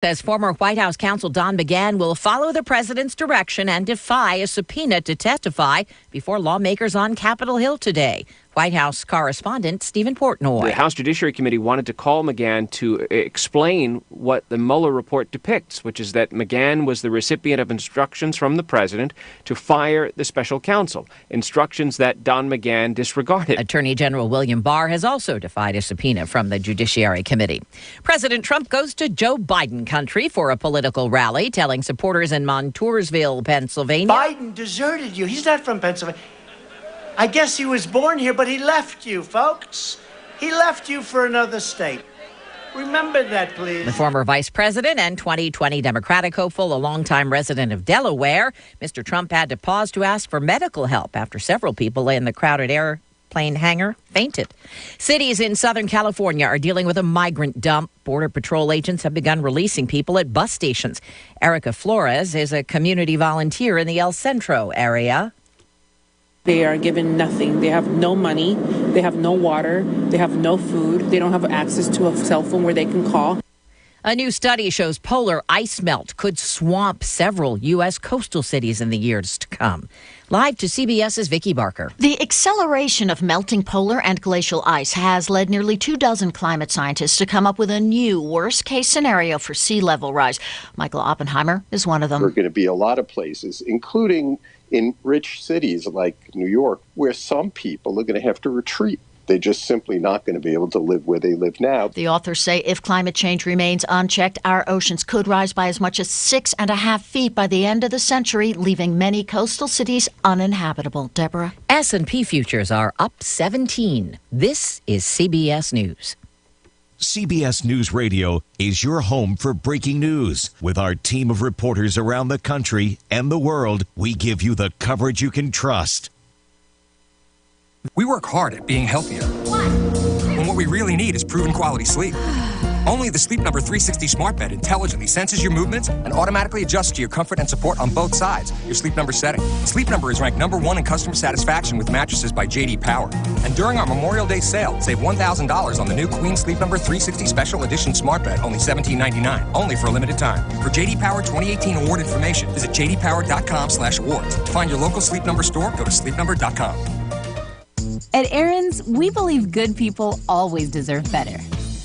Says former White House counsel Don McGahn will follow the president's direction and defy a subpoena to testify before lawmakers on Capitol Hill today. White House correspondent Stephen Portnoy. The House Judiciary Committee wanted to call McGahn to explain what the Mueller report depicts, which is that McGahn was the recipient of instructions from the president to fire the special counsel, instructions that Don McGahn disregarded. Attorney General William Barr has also defied a subpoena from the Judiciary Committee. President Trump goes to Joe Biden country for a political rally, telling supporters in Montoursville, Pennsylvania. Biden deserted you. He's not from Pennsylvania. I guess he was born here, but he left you, folks. He left you for another state. Remember that, please. The former vice president and 2020 Democratic hopeful, a longtime resident of Delaware, Mr. Trump had to pause to ask for medical help after several people in the crowded airplane hangar fainted. Cities in Southern California are dealing with a migrant dump. Border Patrol agents have begun releasing people at bus stations. Erica Flores is a community volunteer in the El Centro area. They are given nothing. They have no money. They have no water. They have no food. They don't have access to a cell phone where they can call. A new study shows polar ice melt could swamp several U.S. coastal cities in the years to come. Live to CBS's Vicki Barker. The acceleration of melting polar and glacial ice has led nearly 24 climate scientists to come up with a new worst-case scenario for sea level rise. Michael Oppenheimer is one of them. There are going to be a lot of places, including in rich cities like New York, where some people are going to have to retreat. They're just simply not going to be able to live where they live now. The authors say if climate change remains unchecked, our oceans could rise by as much as 6.5 feet by the end of the century, leaving many coastal cities uninhabitable. Deborah? S&P futures are up 17. This is CBS News. CBS News Radio is your home for breaking news. With our team of reporters around the country and the world, we give you the coverage you can trust. We work hard at being healthier. And what we really need is proven quality sleep. Only the Sleep Number 360 smart bed intelligently senses your movements and automatically adjusts to your comfort and support on both sides, your Sleep Number setting. Sleep Number is ranked #1 in customer satisfaction with mattresses by J.D. Power. And during our Memorial Day sale, save $1,000 on the new Queen Sleep Number 360 Special Edition smart bed, only $17.99, only for a limited time. For J.D. Power 2018 award information, visit jdpower.com/awards. To find your local Sleep Number store, go to sleepnumber.com. At Aaron's, we believe good people always deserve better.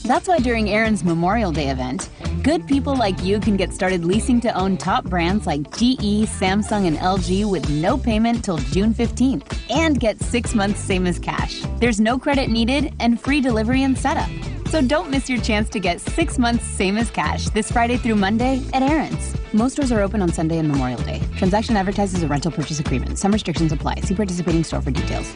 That's why during Aaron's Memorial Day event, good people like you can get started leasing to own top brands like GE, Samsung, and LG with no payment till June 15th and get 6 months same as cash. There's no credit needed and free delivery and setup. So don't miss your chance to get 6 months same as cash this Friday through Monday at Aaron's. Most stores are open on Sunday and Memorial Day. Transaction advertised as a rental purchase agreement. Some restrictions apply. See participating store for details.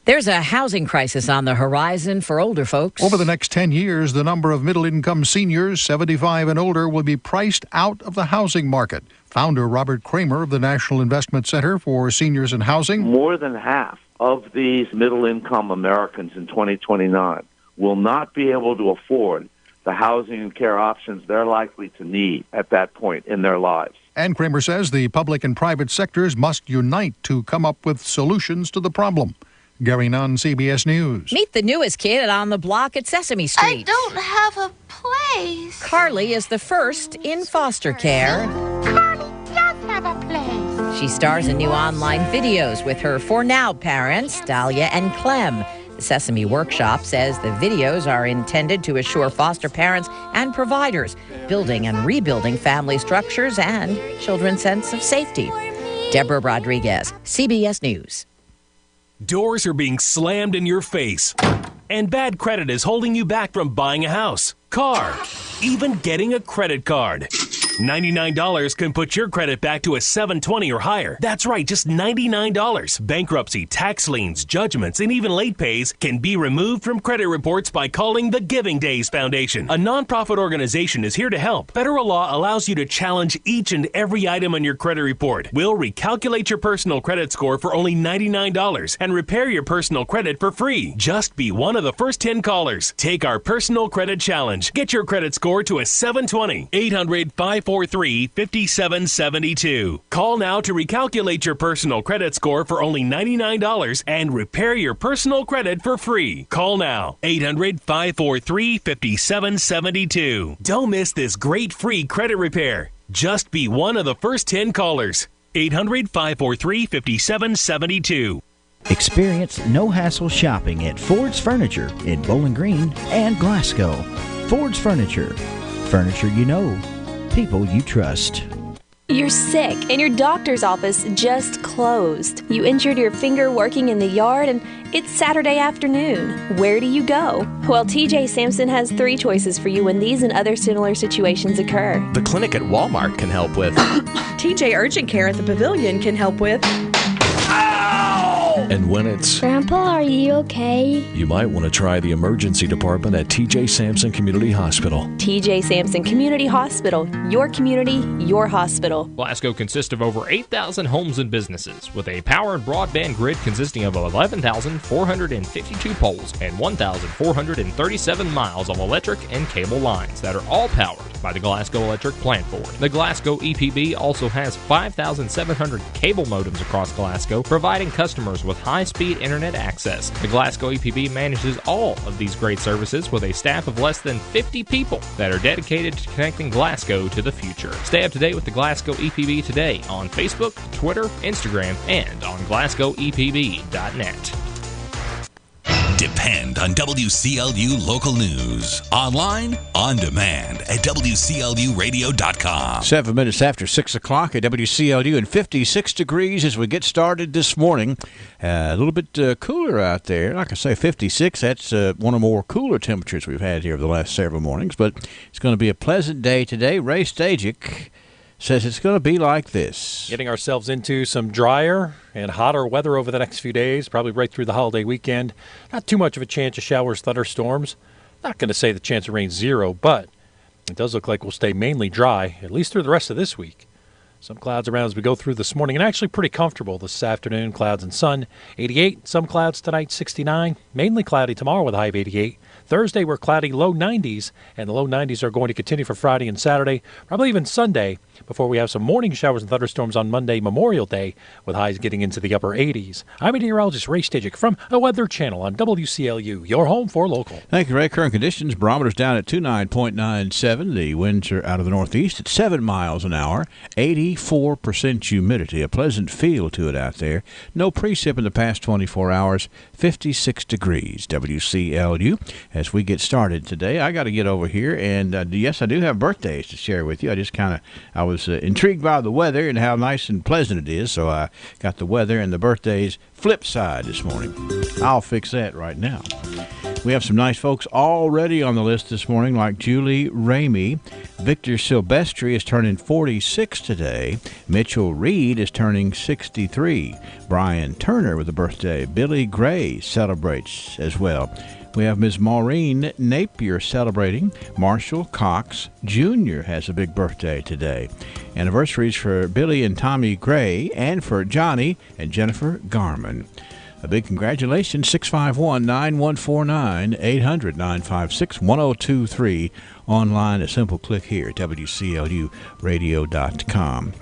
There's a housing crisis on the horizon for older folks. Over the next 10 years, the number of middle-income seniors, 75 and older, will be priced out of the housing market. Founder Robert Kramer of the National Investment Center for Seniors and Housing. More than half of these middle-income Americans in 2029 will not be able to afford the housing and care options they're likely to need at that point in their lives. And Kramer says the public and private sectors must unite to come up with solutions to the problem. Gary Nunn, CBS News. Meet the newest kid on the block at Sesame Street. I don't have a place. Carly is the first in foster care. Carly does have a place. She stars in new online videos with her For Now parents, Dahlia and Clem. The Sesame Workshop says the videos are intended to assure foster parents and providers building and rebuilding family structures and children's sense of safety. Deborah Rodriguez, CBS News. Doors are being slammed in your face, and bad credit is holding you back from buying a house, car, even getting a credit card. $99 can put your credit back to a 720 or higher. That's right, just $99. Bankruptcy, tax liens, judgments, and even late pays can be removed from credit reports by calling the Giving Days Foundation. A nonprofit organization is here to help. Federal law allows you to challenge each and every item on your credit report. We'll recalculate your personal credit score for only $99 and repair your personal credit for free. Just be one of the first 10 callers. Take our personal credit challenge. Get your credit score to a 720. 800-540 800-543-5772. Call now to recalculate your personal credit score for only $99 and repair your personal credit for free. Call now. 800-543-5772. Don't miss this great free credit repair. Just be one of the first 10 callers. 800-543-5772. Experience no-hassle shopping at Ford's Furniture in Bowling Green and Glasgow. Ford's Furniture. Furniture you know. People you trust. You're sick and your doctor's office just closed. You injured your finger working in the yard and it's Saturday afternoon. Where do you go? Well, TJ Sampson has 3 choices for you when these and other similar situations occur. The clinic at Walmart can help with. TJ Urgent Care at the Pavilion can help with. And when it's... Grandpa, are you okay? You might want to try the emergency department at TJ Sampson Community Hospital. TJ Sampson Community Hospital. Your community, your hospital. Glasgow consists of over 8,000 homes and businesses, with a powered broadband grid consisting of 11,452 poles and 1,437 miles of electric and cable lines that are all powered by the Glasgow Electric Plant Board. The Glasgow EPB also has 5,700 cable modems across Glasgow, providing customers with high-speed internet access. The Glasgow EPB manages all of these great services with a staff of less than 50 people that are dedicated to connecting Glasgow to the future. Stay up to date with the Glasgow EPB today on Facebook, Twitter, Instagram, and on glasgowepb.net. Depend on WCLU local news. Online, on demand at WCLUradio.com. 7 minutes after 6 o'clock at WCLU and 56 degrees as we get started this morning. A little bit cooler out there. Like I say, 56, that's one of the more cooler temperatures we've had here over the last several mornings. But it's going to be a pleasant day today. Ray Stajic says it's going to be like this. Getting ourselves into some drier and hotter weather over the next few days, probably right through the holiday weekend. Not too much of a chance of showers, thunderstorms. Not going to say the chance of rain 0, but it does look like we'll stay mainly dry, at least through the rest of this week. Some clouds around as we go through this morning, and actually pretty comfortable this afternoon. Clouds and sun, 88. Some clouds tonight, 69. Mainly cloudy tomorrow with a high of 88. Thursday, we're cloudy, low 90s, and the low 90s are going to continue for Friday and Saturday, probably even Sunday, before we have some morning showers and thunderstorms on Monday, Memorial Day, with highs getting into the upper 80s. I'm meteorologist Ray Stajic from the Weather Channel on WCLU, your home for local. Thank you, Ray. Current conditions, barometer's down at 29.97. The winds are out of the northeast at 7 miles an hour, 84% humidity, a pleasant feel to it out there. No precip in the past 24 hours, 56 degrees. WCLU. As we get started today, I got to get over here, and yes, I do have birthdays to share with you. I was intrigued by the weather and how nice and pleasant it is, so I got the weather and the birthdays flip side this morning. I'll fix that right now. We have some nice folks already on the list this morning, like Julie Ramey. Victor Silvestri is turning 46 today. Mitchell Reed is turning 63. Brian Turner with a birthday. Billy Gray celebrates as well. We have Ms. Maureen Napier celebrating. Marshall Cox Jr. has a big birthday today. Anniversaries for Billy and Tommy Gray and for Johnny and Jennifer Garman. A big congratulations, 651-9149, 800-956-1023. Online, a simple click here, WCLUradio.com.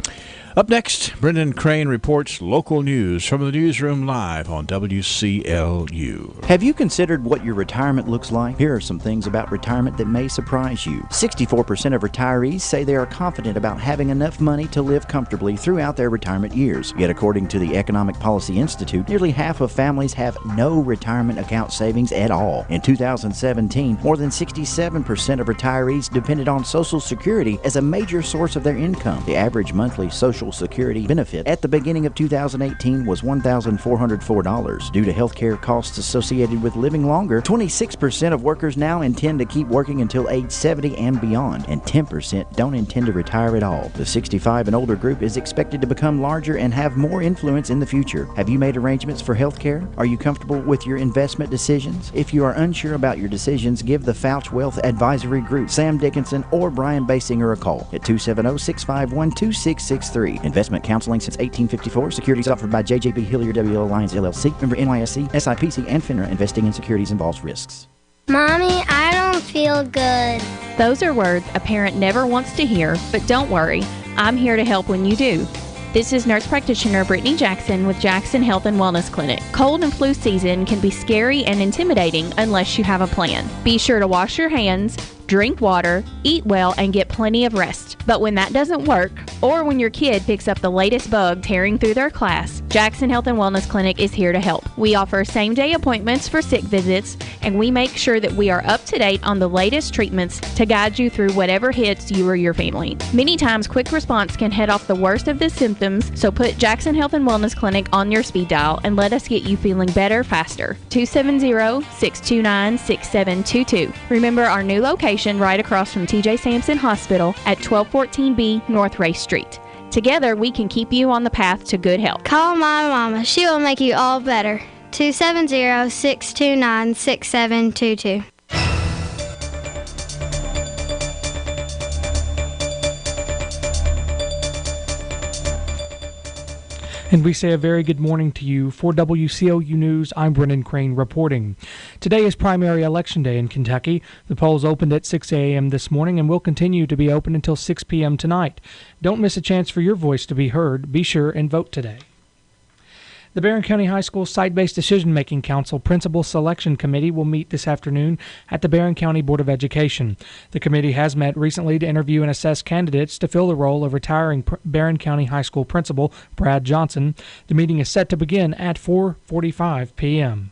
Up next, Brendan Crane reports local news from the newsroom live on WCLU. Have you considered what your retirement looks like? Here are some things about retirement that may surprise you. 64% of retirees say they are confident about having enough money to live comfortably throughout their retirement years. Yet according to the Economic Policy Institute, nearly half of families have no retirement account savings at all. In 2017, more than 67% of retirees depended on Social Security as a major source of their income. The average monthly Social Security benefit at the beginning of 2018 was $1,404. Due to health care costs associated with living longer, 26% of workers now intend to keep working until age 70 and beyond, and 10% don't intend to retire at all. The 65 and older group is expected to become larger and have more influence in the future. Have you made arrangements for health care? Are you comfortable with your investment decisions? If you are unsure about your decisions, give the Fouch Wealth Advisory Group, Sam Dickinson, or Brian Basinger a call at 270-651-2663. Investment counseling since 1854. Securities offered by JJB Hillier W. Alliance LLC. Member NYSE, SIPC, and FINRA. Investing in securities involves risks. Mommy, I don't don't feel good. Those are words a parent never wants to hear, but don't worry, I'm here to help when you do. This is nurse practitioner Brittany Jackson with Jackson Health and Wellness Clinic. Cold and flu season can be scary and intimidating unless you have a plan. Be sure to wash your hands, drink water, eat well, and get plenty of rest. But when that doesn't work, or when your kid picks up the latest bug tearing through their class, Jackson Health and Wellness Clinic is here to help. We offer same-day appointments for sick visits, and we make sure that we are up to date on the latest treatments to guide you through whatever hits you or your family. Many times, quick response can head off the worst of the symptoms, so put Jackson Health and Wellness Clinic on your speed dial and let us get you feeling better faster. 270-629-6722. Remember our new location right across from TJ Sampson Hospital at 1214B North Race Street. Together, we can keep you on the path to good health. Call my mama. She will make you all better. 270-629-6722. And we say a very good morning to you. For WCLU News, I'm Brennan Crane reporting. Today is primary election day in Kentucky. The polls opened at 6 a.m. this morning and will continue to be open until 6 p.m. tonight. Don't miss a chance for your voice to be heard. Be sure and vote today. The Barron County High School Site-Based Decision-Making Council Principal Selection Committee will meet this afternoon at the Barron County Board of Education. The committee has met recently to interview and assess candidates to fill the role of retiring Barron County High School Principal Brad Johnson. The meeting is set to begin at 4:45 p.m.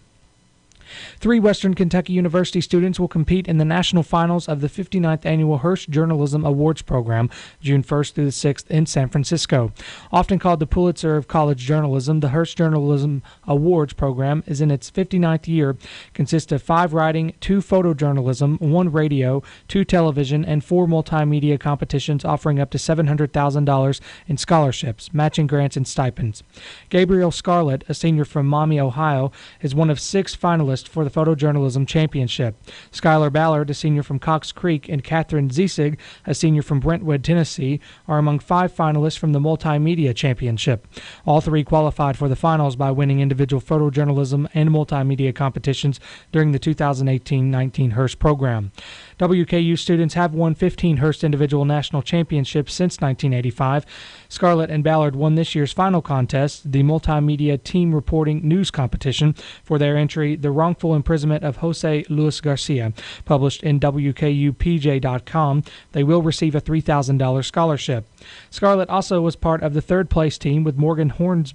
3 Western Kentucky University students will compete in the national finals of the 59th Annual Hearst Journalism Awards Program, June 1st through the 6th in San Francisco. Often called the Pulitzer of College Journalism, the Hearst Journalism Awards Program is in its 59th year, consists of 5 writing, 2 photojournalism, 1 radio, 2 television, and 4 multimedia competitions offering up to $700,000 in scholarships, matching grants, and stipends. Gabriel Scarlett, a senior from Maumee, Ohio, is one of 6 finalists for the Photojournalism Championship. Skylar Ballard, a senior from Cox Creek, and Catherine Ziesig, a senior from Brentwood, Tennessee, are among 5 finalists from the Multimedia Championship. All 3 qualified for the finals by winning individual photojournalism and multimedia competitions during the 2018-19 Hearst program. WKU students have won 15 Hearst individual national championships since 1985. Scarlett and Ballard won this year's final contest, the Multimedia Team Reporting News Competition, for their entry, The Wrongful Imprisonment of Jose Luis Garcia, published in WKUPJ.com. They will receive a $3,000 scholarship. Scarlett also was part of the third-place team with Morgan Hornsby,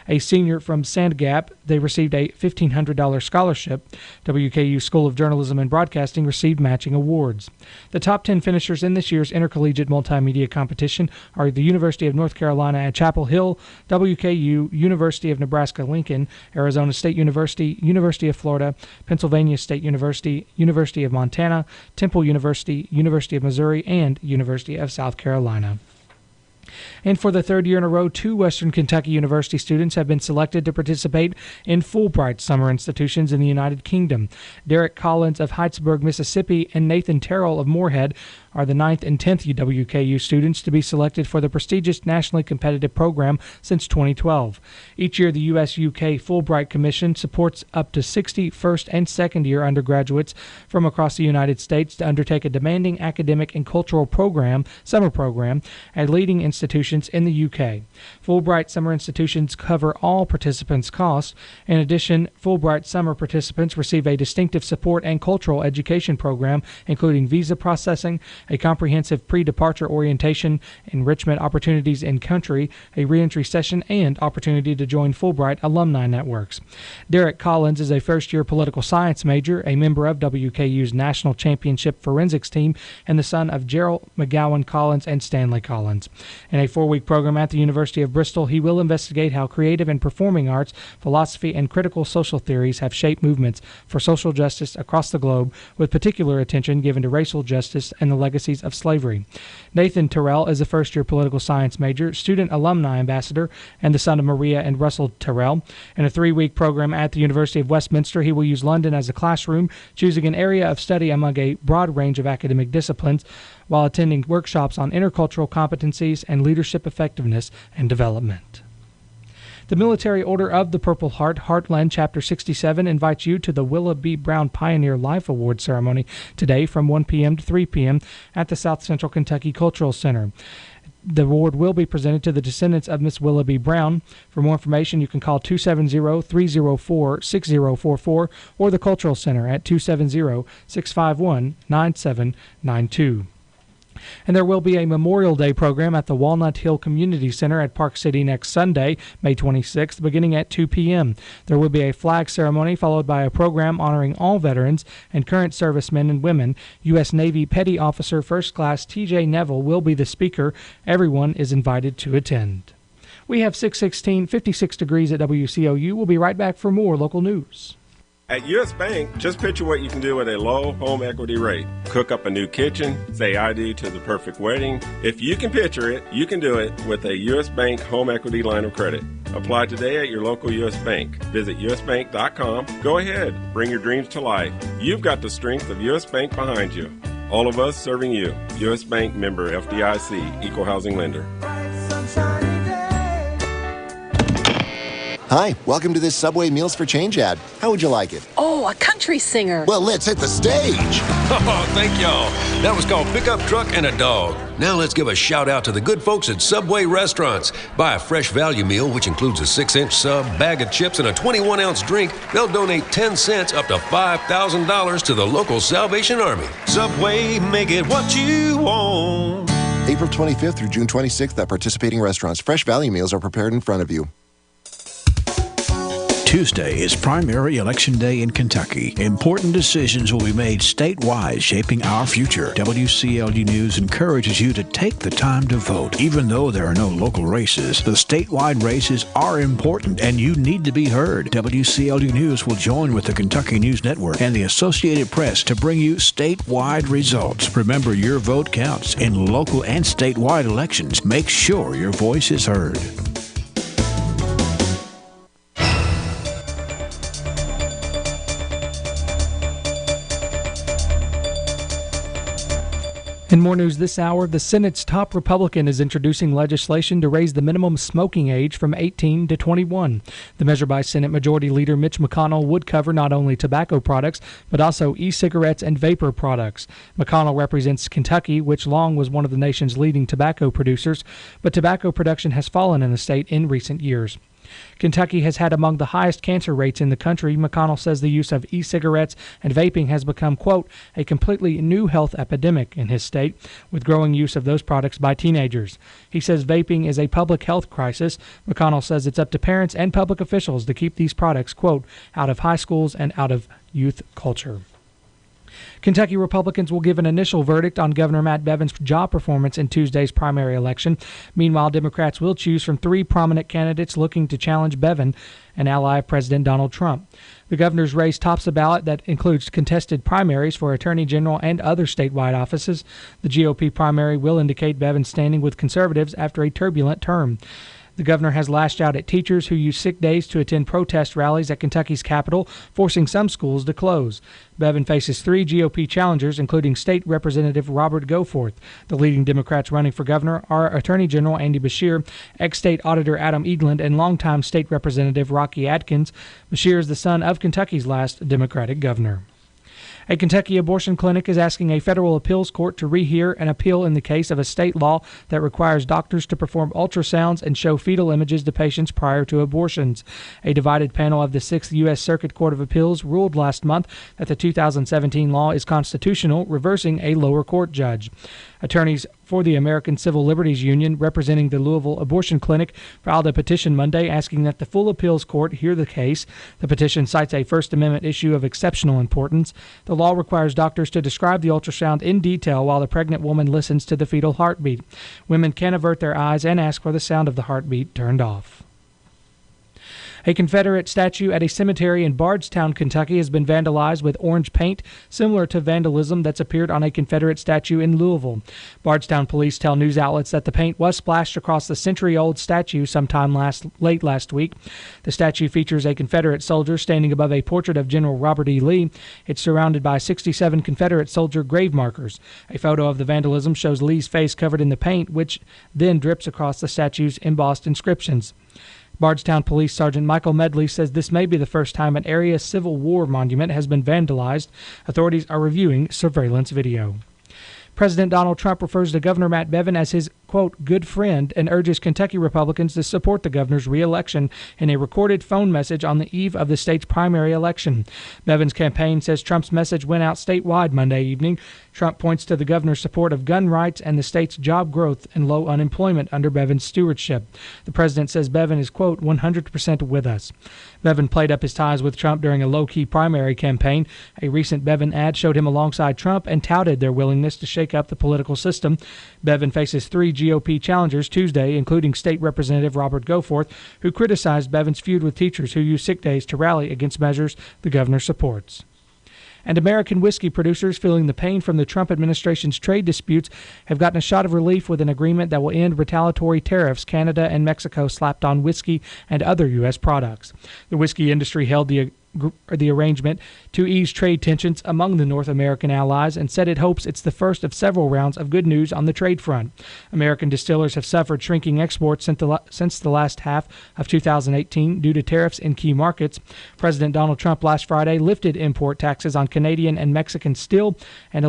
a senior from Sand Gap. They received a $1,500 scholarship. WKU School of Journalism and Broadcasting received matching awards. The top 10 finishers in this year's intercollegiate multimedia competition are the University of North Carolina at Chapel Hill, WKU, University of Nebraska-Lincoln, Arizona State University, University of Florida, Pennsylvania State University, University of Montana, Temple University, University of Missouri, and University of South Carolina. And for the 3rd year in a row, 2 Western Kentucky University students have been selected to participate in Fulbright summer institutions in the United Kingdom. Derek Collins of Heidelberg, Mississippi, and Nathan Terrell of Moorhead are the 9th and 10th WKU students to be selected for the prestigious nationally competitive program since 2012. Each year, the U.S.-UK Fulbright Commission supports up to 60 first- and second-year undergraduates from across the United States to undertake a demanding academic and cultural summer program at leading institutions in the UK. Fulbright summer institutions cover all participants' costs. In addition, Fulbright summer participants receive a distinctive support and cultural education program, including visa processing, a comprehensive pre-departure orientation, enrichment opportunities in country, a reentry session, and opportunity to join Fulbright alumni networks. Derek Collins is a first-year political science major, a member of WKU's National Championship Forensics team, and the son of Gerald McGowan Collins and Stanley Collins. In a 4-week program at the University of Bristol, he will investigate how creative and performing arts, philosophy, and critical social theories have shaped movements for social justice across the globe, with particular attention given to racial justice and the legacies of slavery. Nathan Terrell is a first-year political science major, student alumni ambassador, and the son of Maria and Russell Terrell. In a 3-week program at the University of Westminster, he will use London as a classroom, choosing an area of study among a broad range of academic disciplines, while attending workshops on intercultural competencies and leadership effectiveness and development. The Military Order of the Purple Heart, Heartland Chapter 67, invites you to the Willa B. Brown Pioneer Life Award ceremony today from 1 p.m. to 3 p.m. at the South Central Kentucky Cultural Center. The award will be presented to the descendants of Miss Willa B. Brown. For more information, you can call 270-304-6044 or the Cultural Center at 270-651-9792. And there will be a Memorial Day program at the Walnut Hill Community Center at Park City next Sunday, May 26th, beginning at 2 p.m. There will be a flag ceremony followed by a program honoring all veterans and current servicemen and women. U.S. Navy Petty Officer First Class T.J. Neville will be the speaker. Everyone is invited to attend. We have 616, 56 degrees at WCLU. We'll be right back for more local news. At U.S. Bank, just picture what you can do with a low home equity rate. Cook up a new kitchen, say ID to the perfect wedding. If you can picture it, you can do it with a U.S. Bank home equity line of credit. Apply today at your local U.S. Bank. Visit usbank.com. Go ahead, bring your dreams to life. You've got the strength of U.S. Bank behind you. All of us serving you. U.S. Bank member FDIC, equal housing lender. Hi, welcome to this Subway Meals for Change ad. How would you like it? Oh, a country singer. Well, let's hit the stage. Oh, thank y'all. That was called Pickup Truck and a Dog. Now let's give a shout out to the good folks at Subway Restaurants. Buy a fresh value meal, which includes a 6-inch sub, bag of chips, and a 21-ounce drink. They'll donate 10 cents up to $5,000 to the local Salvation Army. Subway, make it what you want. April 25th through June 26th at participating restaurants. Fresh value meals are prepared in front of you. Tuesday is primary election day in Kentucky. Important decisions will be made statewide, shaping our future. WCLU News encourages you to take the time to vote. Even though there are no local races, the statewide races are important and you need to be heard. WCLU News will join with the Kentucky News Network and the Associated Press to bring you statewide results. Remember, your vote counts in local and statewide elections. Make sure your voice is heard. In more news this hour, the Senate's top Republican is introducing legislation to raise the minimum smoking age from 18 to 21. The measure by Senate Majority Leader Mitch McConnell would cover not only tobacco products, but also e-cigarettes and vapor products. McConnell represents Kentucky, which long was one of the nation's leading tobacco producers, but tobacco production has fallen in the state in recent years. Kentucky has had among the highest cancer rates in the country. McConnell says the use of e-cigarettes and vaping has become, quote, a completely new health epidemic in his state, with growing use of those products by teenagers. He says vaping is a public health crisis. McConnell says it's up to parents and public officials to keep these products, quote, out of high schools and out of youth culture. Kentucky Republicans will give an initial verdict on Governor Matt Bevin's job performance in Tuesday's primary election. Meanwhile, Democrats will choose from 3 prominent candidates looking to challenge Bevin, an ally of President Donald Trump. The governor's race tops a ballot that includes contested primaries for Attorney General and other statewide offices. The GOP primary will indicate Bevin's standing with conservatives after a turbulent term. The governor has lashed out at teachers who use sick days to attend protest rallies at Kentucky's capital, forcing some schools to close. Bevin faces 3 GOP challengers, including State Representative Robert Goforth. The leading Democrats running for governor are Attorney General Andy Beshear, ex-state auditor Adam Eagland, and longtime State Representative Rocky Adkins. Beshear is the son of Kentucky's last Democratic governor. A Kentucky abortion clinic is asking a federal appeals court to rehear an appeal in the case of a state law that requires doctors to perform ultrasounds and show fetal images to patients prior to abortions. A divided panel of the 6th U.S. Circuit Court of Appeals ruled last month that the 2017 law is constitutional, reversing a lower court judge. Attorneys for the American Civil Liberties Union, representing the Louisville Abortion Clinic, filed a petition Monday asking that the full appeals court hear the case. The petition cites a First Amendment issue of exceptional importance. The law requires doctors to describe the ultrasound in detail while the pregnant woman listens to the fetal heartbeat. Women can avert their eyes and ask for the sound of the heartbeat turned off. A Confederate statue at a cemetery in Bardstown, Kentucky has been vandalized with orange paint, similar to vandalism that's appeared on a Confederate statue in Louisville. Bardstown police tell news outlets that the paint was splashed across the century-old statue sometime late last week. The statue features a Confederate soldier standing above a portrait of General Robert E. Lee. It's surrounded by 67 Confederate soldier grave markers. A photo of the vandalism shows Lee's face covered in the paint, which then drips across the statue's embossed inscriptions. Bardstown Police Sergeant Michael Medley says this may be the first time an area Civil War monument has been vandalized. Authorities are reviewing surveillance video. President Donald Trump refers to Governor Matt Bevin as his, quote, good friend and urges Kentucky Republicans to support the governor's re-election in a recorded phone message on the eve of the state's primary election. Bevin's campaign says Trump's message went out statewide Monday evening. Trump points to the governor's support of gun rights and the state's job growth and low unemployment under Bevin's stewardship. The president says Bevin is, quote, 100% with us. Bevin played up his ties with Trump during a low-key primary campaign. A recent Bevin ad showed him alongside Trump and touted their willingness to shake up the political system. Bevin faces 3 GOP challengers Tuesday, including State Representative Robert Goforth, who criticized Bevin's feud with teachers who use sick days to rally against measures the governor supports. And American whiskey producers feeling the pain from the Trump administration's trade disputes have gotten a shot of relief with an agreement that will end retaliatory tariffs Canada and Mexico slapped on whiskey and other U.S. products. The whiskey industry held the arrangement to ease trade tensions among the North American allies and said it hopes it's the first of several rounds of good news on the trade front. American distillers have suffered shrinking exports since the last half of 2018 due to tariffs in key markets. President Donald Trump last Friday lifted import taxes on Canadian and Mexican steel and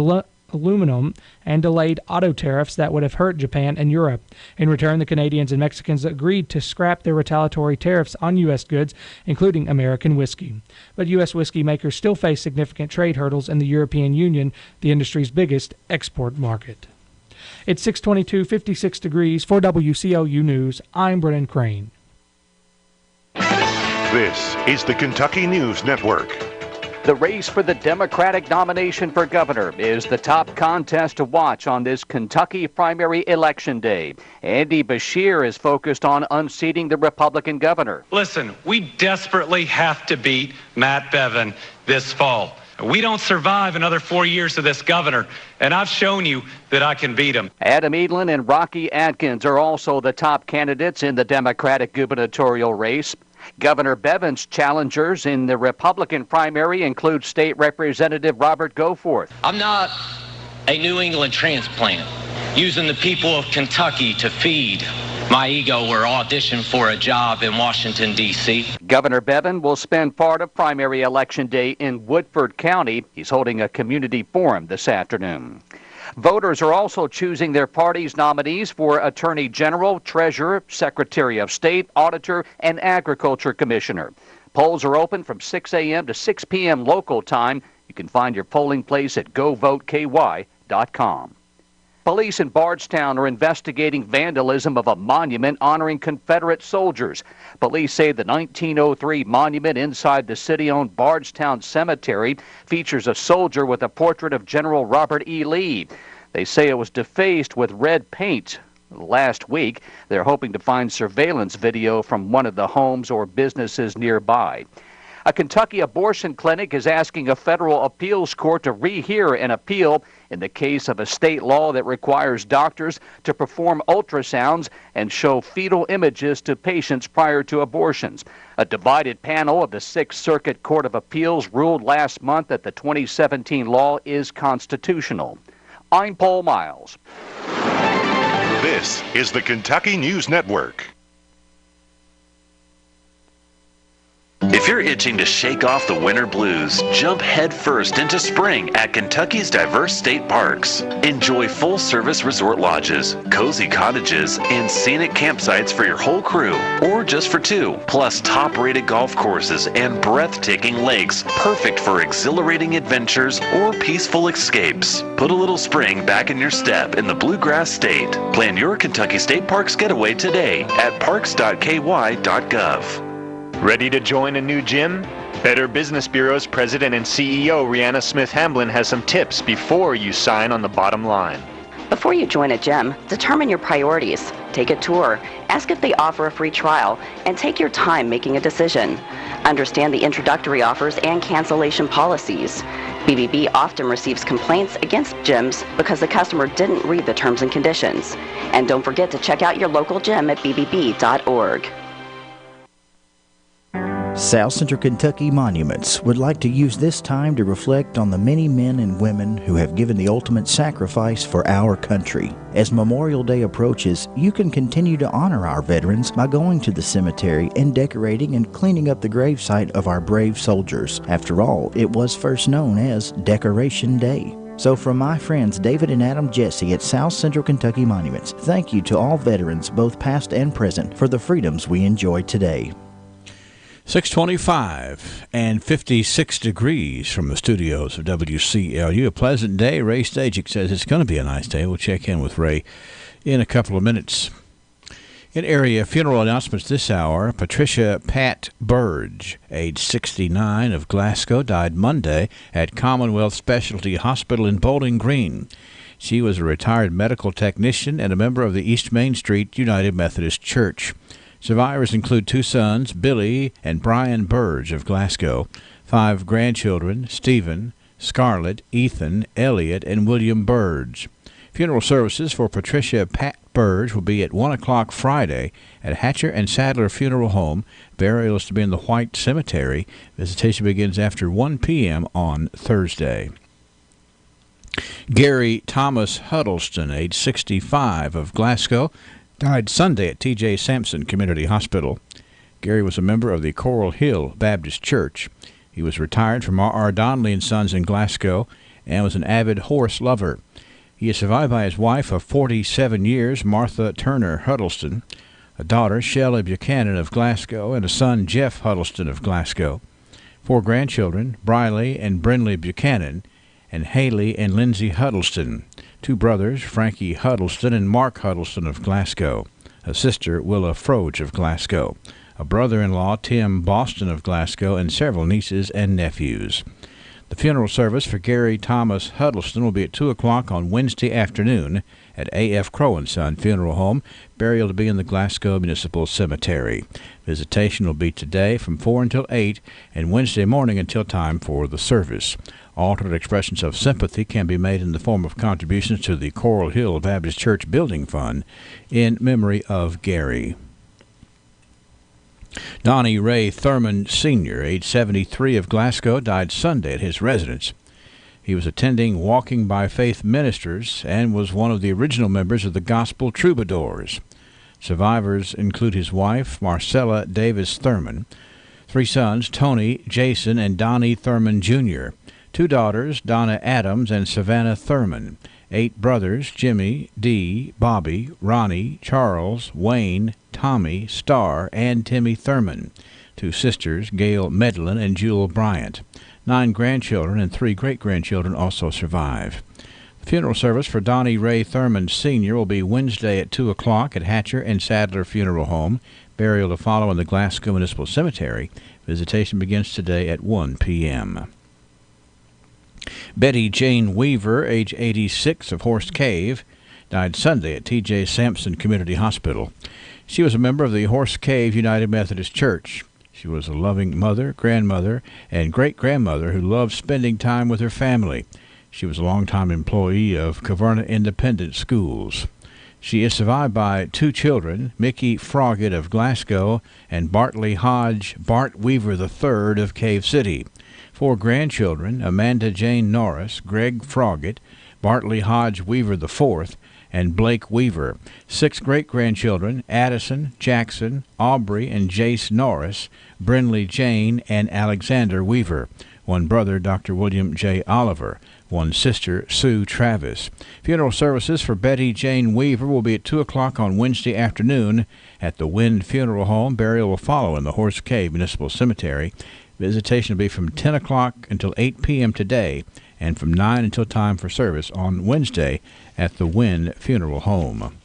aluminum and delayed auto tariffs that would have hurt Japan and Europe. In return, the Canadians and Mexicans agreed to scrap their retaliatory tariffs on U.S. goods, including American whiskey. But U.S. whiskey makers still face significant trade hurdles in the European Union, the industry's biggest export market. It's 6:22, 56 degrees. For WCLU News, I'm Brennan Crane. This is the Kentucky News Network. The race for the Democratic nomination for governor is the top contest to watch on this Kentucky primary election day. Andy Beshear is focused on unseating the Republican governor. Listen, we desperately have to beat Matt Bevin this fall. We don't survive another 4 years of this governor, and I've shown you that I can beat him. Adam Edlin and Rocky Atkins are also the top candidates in the Democratic gubernatorial race. Governor Bevin's challengers in the Republican primary include State Representative Robert Goforth. I'm not a New England transplant using the people of Kentucky to feed my ego or audition for a job in Washington, D.C. Governor Bevin will spend part of primary election day in Woodford County. He's holding a community forum this afternoon. Voters are also choosing their party's nominees for Attorney General, Treasurer, Secretary of State, Auditor, and Agriculture Commissioner. Polls are open from 6 a.m. to 6 p.m. local time. You can find your polling place at govoteky.com. Police in Bardstown are investigating vandalism of a monument honoring Confederate soldiers. Police say the 1903 monument inside the city-owned Bardstown Cemetery features a soldier with a portrait of General Robert E. Lee. They say it was defaced with red paint. Last week, they're hoping to find surveillance video from one of the homes or businesses nearby. A Kentucky abortion clinic is asking a federal appeals court to rehear an appeal in the case of a state law that requires doctors to perform ultrasounds and show fetal images to patients prior to abortions. A divided panel of the Sixth Circuit Court of Appeals ruled last month that the 2017 law is constitutional. I'm Paul Miles. This is the Kentucky News Network. If you're itching to shake off the winter blues, jump headfirst into spring at Kentucky's diverse state parks. Enjoy full-service resort lodges, cozy cottages, and scenic campsites for your whole crew, or just for two, plus top-rated golf courses and breathtaking lakes, perfect for exhilarating adventures or peaceful escapes. Put a little spring back in your step in the Bluegrass State. Plan your Kentucky State Parks getaway today at parks.ky.gov. Ready to join a new gym? Better Business Bureau's President and CEO Rihanna Smith Hamblin has some tips before you sign on the bottom line. Before you join a gym, determine your priorities. Take a tour, ask if they offer a free trial, and take your time making a decision. Understand the introductory offers and cancellation policies. BBB often receives complaints against gyms because the customer didn't read the terms and conditions. And don't forget to check out your local gym at bbb.org. South Central Kentucky Monuments would like to use this time to reflect on the many men and women who have given the ultimate sacrifice for our country. As Memorial Day approaches, you can continue to honor our veterans by going to the cemetery and decorating and cleaning up the gravesite of our brave soldiers. After all, it was first known as Decoration Day. So from my friends David and Adam Jesse at South Central Kentucky Monuments, thank you to all veterans, both past and present, for the freedoms we enjoy today. 625 and 56 degrees from the studios of WCLU. A pleasant day. Ray Stajic says it's going to be a nice day. We'll check in with Ray in a couple of minutes. In area funeral announcements this hour, Patricia Pat Burge, age 69, of Glasgow, died Monday at Commonwealth Specialty Hospital in Bowling Green. She was a retired medical technician and a member of the East Main Street United Methodist Church. Survivors include 2 sons, Billy and Brian Burge of Glasgow, 5 grandchildren, Stephen, Scarlett, Ethan, Elliot, and William Burge. Funeral services for Patricia Pat Burge will be at 1 o'clock Friday at Hatcher and Sadler Funeral Home. Burial is to be in the White Cemetery. Visitation begins after 1 p.m. on Thursday. Gary Thomas Huddleston, age 65, of Glasgow, died Sunday at T.J. Sampson Community Hospital. Gary was a member of the Coral Hill Baptist Church. He was retired from R.R. Donnelly & Sons in Glasgow and was an avid horse lover. He is survived by his wife of 47 years, Martha Turner Huddleston, a daughter, Shelley Buchanan of Glasgow, and a son, Jeff Huddleston of Glasgow. 4 grandchildren, Briley and Brinley Buchanan, and Haley and Lindsay Huddleston. 2 brothers, Frankie Huddleston and Mark Huddleston of Glasgow. A sister, Willa Froge of Glasgow. A brother-in-law, Tim Boston of Glasgow, and several nieces and nephews. The funeral service for Gary Thomas Huddleston will be at 2 o'clock on Wednesday afternoon at A.F. Crow & Son Funeral Home. Burial to be in the Glasgow Municipal Cemetery. Visitation will be today from 4 until 8 and Wednesday morning until time for the service. Alternate expressions of sympathy can be made in the form of contributions to the Coral Hill Baptist Church Building Fund in memory of Gary. Donnie Ray Thurman Sr., age 73, of Glasgow, died Sunday at his residence. He was attending Walking by Faith Ministers and was one of the original members of the Gospel Troubadours. Survivors include his wife, Marcella Davis Thurman, 3 sons, Tony, Jason, and Donnie Thurman Jr., 2 daughters, Donna Adams and Savannah Thurman, 8 brothers, Jimmy, Dee, Bobby, Ronnie, Charles, Wayne, Tommy, Starr, and Timmy Thurman, 2 sisters, Gail Medlin and Jewel Bryant. 9 grandchildren and 3 great-grandchildren also survive. The funeral service for Donnie Ray Thurman Sr. will be Wednesday at 2 o'clock at Hatcher and Sadler Funeral Home. Burial to follow in the Glasgow Municipal Cemetery. Visitation begins today at 1 p.m. Betty Jane Weaver, age 86, of Horse Cave, died Sunday at T.J. Sampson Community Hospital. She was a member of the Horse Cave United Methodist Church. She was a loving mother, grandmother, and great-grandmother who loved spending time with her family. She was a longtime employee of Caverna Independent Schools. She is survived by 2 children, Mickey Froggett of Glasgow and Bartley Hodge Bart Weaver III of Cave City. 4 grandchildren, Amanda Jane Norris, Greg Froggett, Bartley Hodge Weaver IV, and Blake Weaver. 6 great-grandchildren, Addison, Jackson, Aubrey, and Jace Norris, Brinley Jane, and Alexander Weaver. 1 brother, Dr. William J. Oliver. 1 sister, Sue Travis. Funeral services for Betty Jane Weaver will be at 2 o'clock on Wednesday afternoon at the Wind Funeral Home. Burial will follow in the Horse Cave Municipal Cemetery. Visitation will be from 10 o'clock until 8 p.m. today and from 9 until time for service on Wednesday at the Wynn Funeral Home.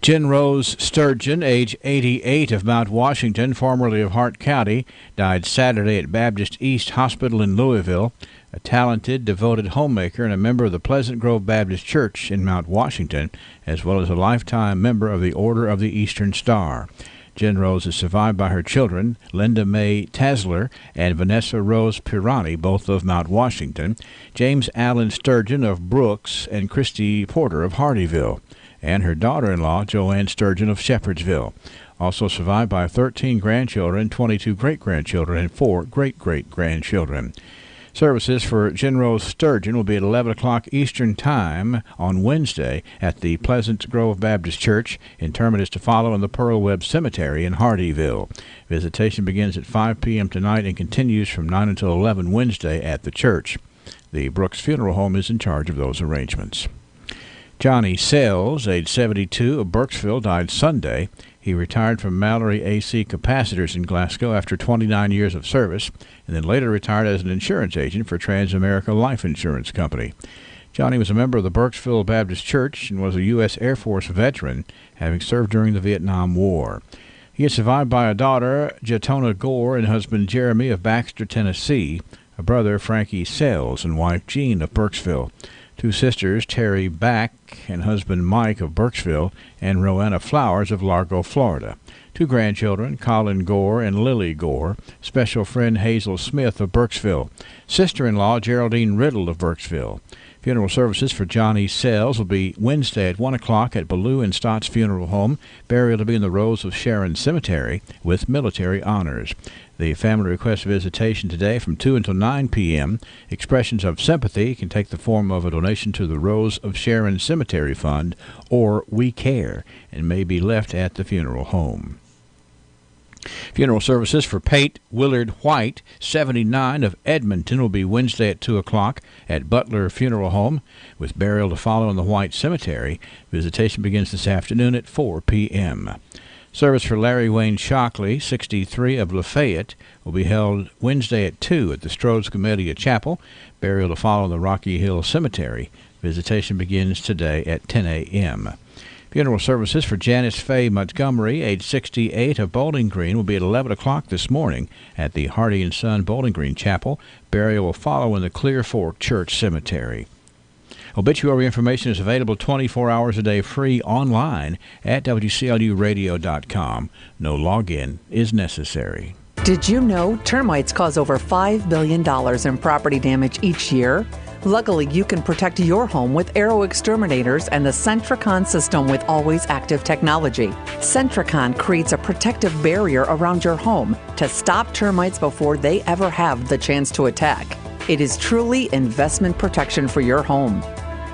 Jen Rose Sturgeon, age 88, of Mount Washington, formerly of Hart County, died Saturday at Baptist East Hospital in Louisville. A talented, devoted homemaker and a member of the Pleasant Grove Baptist Church in Mount Washington, as well as a lifetime member of the Order of the Eastern Star. Jen Rose is survived by her children, Linda Mae Tasler and Vanessa Rose Pirani, both of Mount Washington, James Allen Sturgeon of Brooks, and Christy Porter of Hardyville. and her daughter-in-law, Joanne Sturgeon of Shepherdsville. Also survived by 13 grandchildren, 22 great-grandchildren, and 4 great-great-grandchildren. Services for General Sturgeon will be at 11 o'clock Eastern Time on Wednesday at the Pleasant Grove Baptist Church. Interment is to follow in the Pearl Webb Cemetery in Hardeeville. Visitation begins at 5 p.m. tonight and continues from 9 until 11 Wednesday at the church. The Brooks Funeral Home is in charge of those arrangements. Johnny Sells, age 72, of Burkesville, died Sunday. He retired from Mallory AC Capacitors in Glasgow after 29 years of service, and then later retired as an insurance agent for Transamerica Life Insurance Company. Johnny was a member of the Burkesville Baptist Church and was a U.S. Air Force veteran, having served during the Vietnam War. He is survived by a daughter, Jatona Gore, and husband Jeremy of Baxter, Tennessee, a brother, Frankie Sells, and wife Jean of Burkesville. 2 sisters, Terry Back and husband Mike of Burkesville, and Roanna Flowers of Largo, Florida. 2 grandchildren, Colin Gore and Lily Gore, special friend Hazel Smith of Burkesville, sister-in-law Geraldine Riddle of Burkesville. Funeral services for Johnny Sells will be Wednesday at 1 o'clock at Ballou and Stott's Funeral Home, burial to be in the Rose of Sharon Cemetery with military honors. The family requests visitation today from 2 until 9 p.m. Expressions of sympathy can take the form of a donation to the Rose of Sharon Cemetery Fund or We Care and may be left at the funeral home. Funeral services for Pate Willard White, 79, of Edmonton, will be Wednesday at 2 o'clock at Butler Funeral Home, with burial to follow in the White Cemetery. Visitation begins this afternoon at 4 p.m. Service for Larry Wayne Shockley, 63, of Lafayette, will be held Wednesday at 2 at the Stroh's Comedia Chapel. Burial to follow in the Rocky Hill Cemetery. Visitation begins today at 10 a.m. Funeral services for Janice Faye Montgomery, age 68, of Bowling Green, will be at 11 o'clock this morning at the Hardy & Son Bowling Green Chapel. Burial will follow in the Clear Fork Church Cemetery. Obituary information is available 24 hours a day free online at WCLUradio.com. No login is necessary. Did you know termites cause over $5 billion in property damage each year? Luckily, you can protect your home with Arrow Exterminators and the Centricon system with always active technology. Centricon creates a protective barrier around your home to stop termites before they ever have the chance to attack. It is truly investment protection for your home.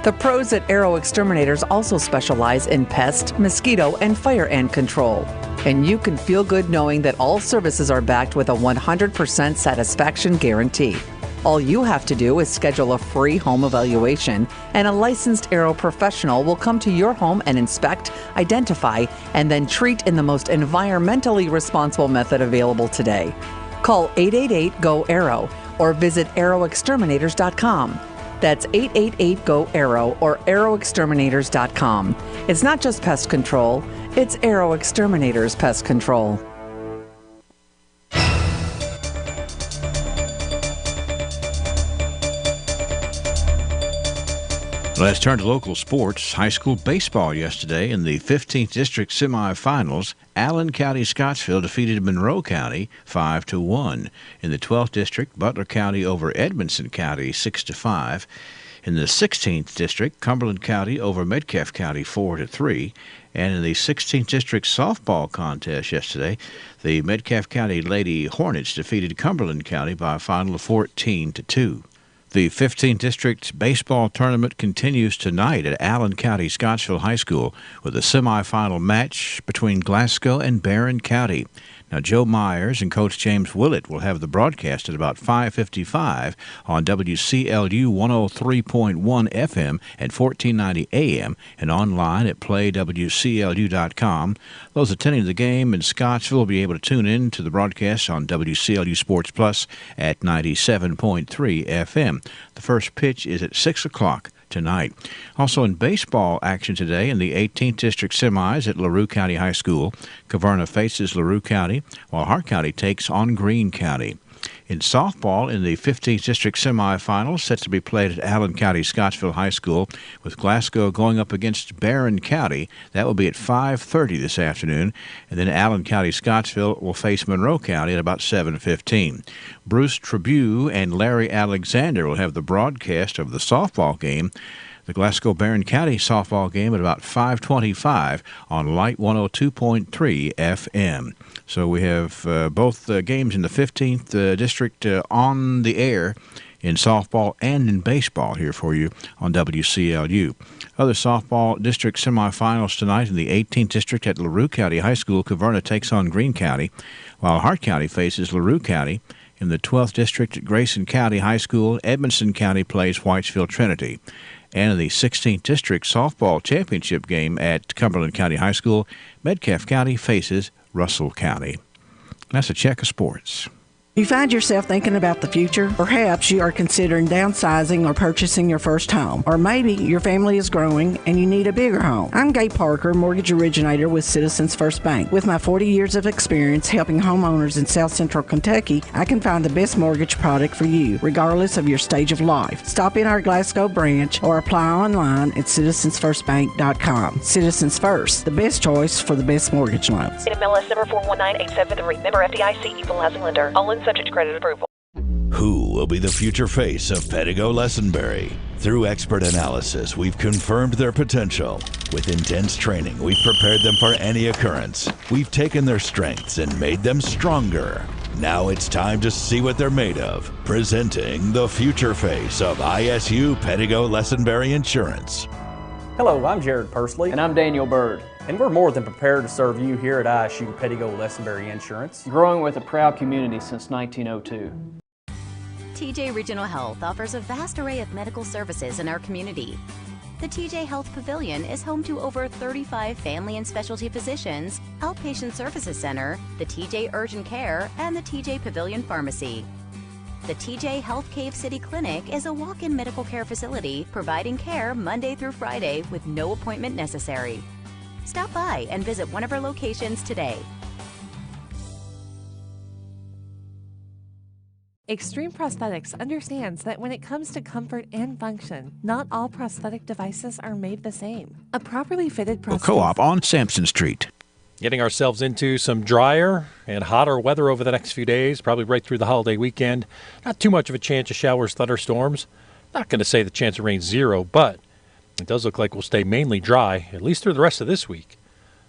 The pros at Arrow Exterminators also specialize in pest, mosquito, and fire ant control. And you can feel good knowing that all services are backed with a 100% satisfaction guarantee. All you have to do is schedule a free home evaluation, and a licensed Arrow professional will come to your home and inspect, identify, and then treat in the most environmentally responsible method available today. Call 888-GO-ARROW or visit arrowexterminators.com. That's 888-GO-ARROW or arrowexterminators.com. It's not just pest control, it's Arrow Exterminators Pest Control. Let's turn to local sports. High school baseball yesterday in the 15th District semifinals. Allen County Scottsville defeated Monroe County 5-1. In the 12th District, Butler County over Edmondson County 6-5. In the 16th District, Cumberland County over Metcalfe County 4-3. And in the 16th District softball contest yesterday, the Metcalfe County Lady Hornets defeated Cumberland County by a final of 14-2. The 15th District baseball tournament continues tonight at Allen County Scottsville High School with a semifinal match between Glasgow and Barron County. Now, Joe Myers and Coach James Willett will have the broadcast at about 5:55 on WCLU 103.1 FM and 1490 AM and online at playwclu.com. Those attending the game in Scottsville will be able to tune in to the broadcast on WCLU Sports Plus at 97.3 FM. The first pitch is at 6 o'clock tonight. Also in baseball action today in the 18th District semis at LaRue County High School. Caverna faces LaRue County, while Hart County takes on Greene County. In softball, in the 15th District semifinals, set to be played at Allen County Scottsville High School, with Glasgow going up against Barron County. That will be at 5:30 this afternoon, and then Allen County Scottsville will face Monroe County at about 7:15. Bruce Tribune and Larry Alexander will have the broadcast of the softball game. the Glasgow Barron County softball game at about 5:25 on Light 102.3 FM. So we have both games in the 15th district on the air in softball and in baseball here for you on WCLU. Other softball district semifinals tonight in the 18th district at LaRue County High School. Caverna takes on Greene County, while Hart County faces LaRue County. In the 12th district at Grayson County High School, Edmondson County plays Whitesville Trinity. And in the 16th district softball championship game at Cumberland County High School, Metcalfe County faces Russell County. That's a check of sports. You find yourself thinking about the future? Perhaps you are considering downsizing or purchasing your first home. Or maybe your family is growing and you need a bigger home. I'm Gay Parker, mortgage originator with Citizens First Bank. With my 40 years of experience helping homeowners in South Central Kentucky, I can find the best mortgage product for you, regardless of your stage of life. Stop in our Glasgow branch or apply online at citizensfirstbank.com. Citizens First, the best choice for the best mortgage loans. MLS number 419873. Member FDIC, equal housing lender. All in subject to credit approval. Who will be the future face of Pettigo Lessenberry? Through expert analysis, we've confirmed their potential. With intense training, we've prepared them for any occurrence. We've taken their strengths and made them stronger. Now it's time to see what they're made of. Presenting the future face of ISU Pettigo Lessenberry Insurance. Hello, I'm Jared Pursley. And I'm Daniel Bird. And we're more than prepared to serve you here at ISU Pettigo Lessenberry Insurance, growing with a proud community since 1902. TJ Regional Health offers a vast array of medical services in our community. The TJ Health Pavilion is home to over 35 family and specialty physicians, Outpatient Services Center, the TJ Urgent Care, and the TJ Pavilion Pharmacy. The TJ Health Cave City Clinic is a walk-in medical care facility providing care Monday through Friday with no appointment necessary. Stop by and visit one of our locations today. Extreme Prosthetics understands that when it comes to comfort and function, not all prosthetic devices are made the same. A properly fitted prosthetic Co-op on Sampson Street. Getting ourselves into some drier and hotter weather over the next few days, probably right through the holiday weekend. Not too much of a chance of showers, thunderstorms. Not going to say the chance of rain 0, but it does look like we'll stay mainly dry, at least through the rest of this week.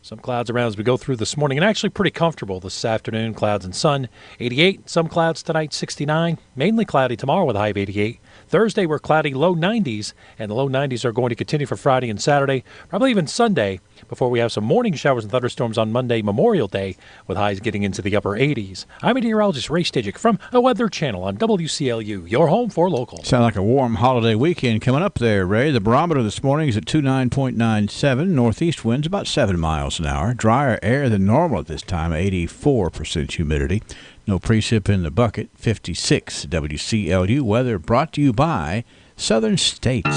Some clouds around as we go through this morning, and actually pretty comfortable this afternoon. Clouds and sun, 88. Some clouds tonight, 69. Mainly cloudy tomorrow with a high of 88. Thursday, we're cloudy, low 90s, and the low 90s are going to continue for Friday and Saturday, probably even Sunday, before we have some morning showers and thunderstorms on Monday, Memorial Day, with highs getting into the upper 80s. I'm meteorologist Ray Stajic from a Weather Channel on WCLU, your home for local. Sound like a warm holiday weekend coming up there, Ray. The barometer this morning is at 29.97. Northeast winds about 7 miles an hour. Drier air than normal at this time, 84% humidity. No precip in the bucket, 56. WCLU weather brought to you by Southern States.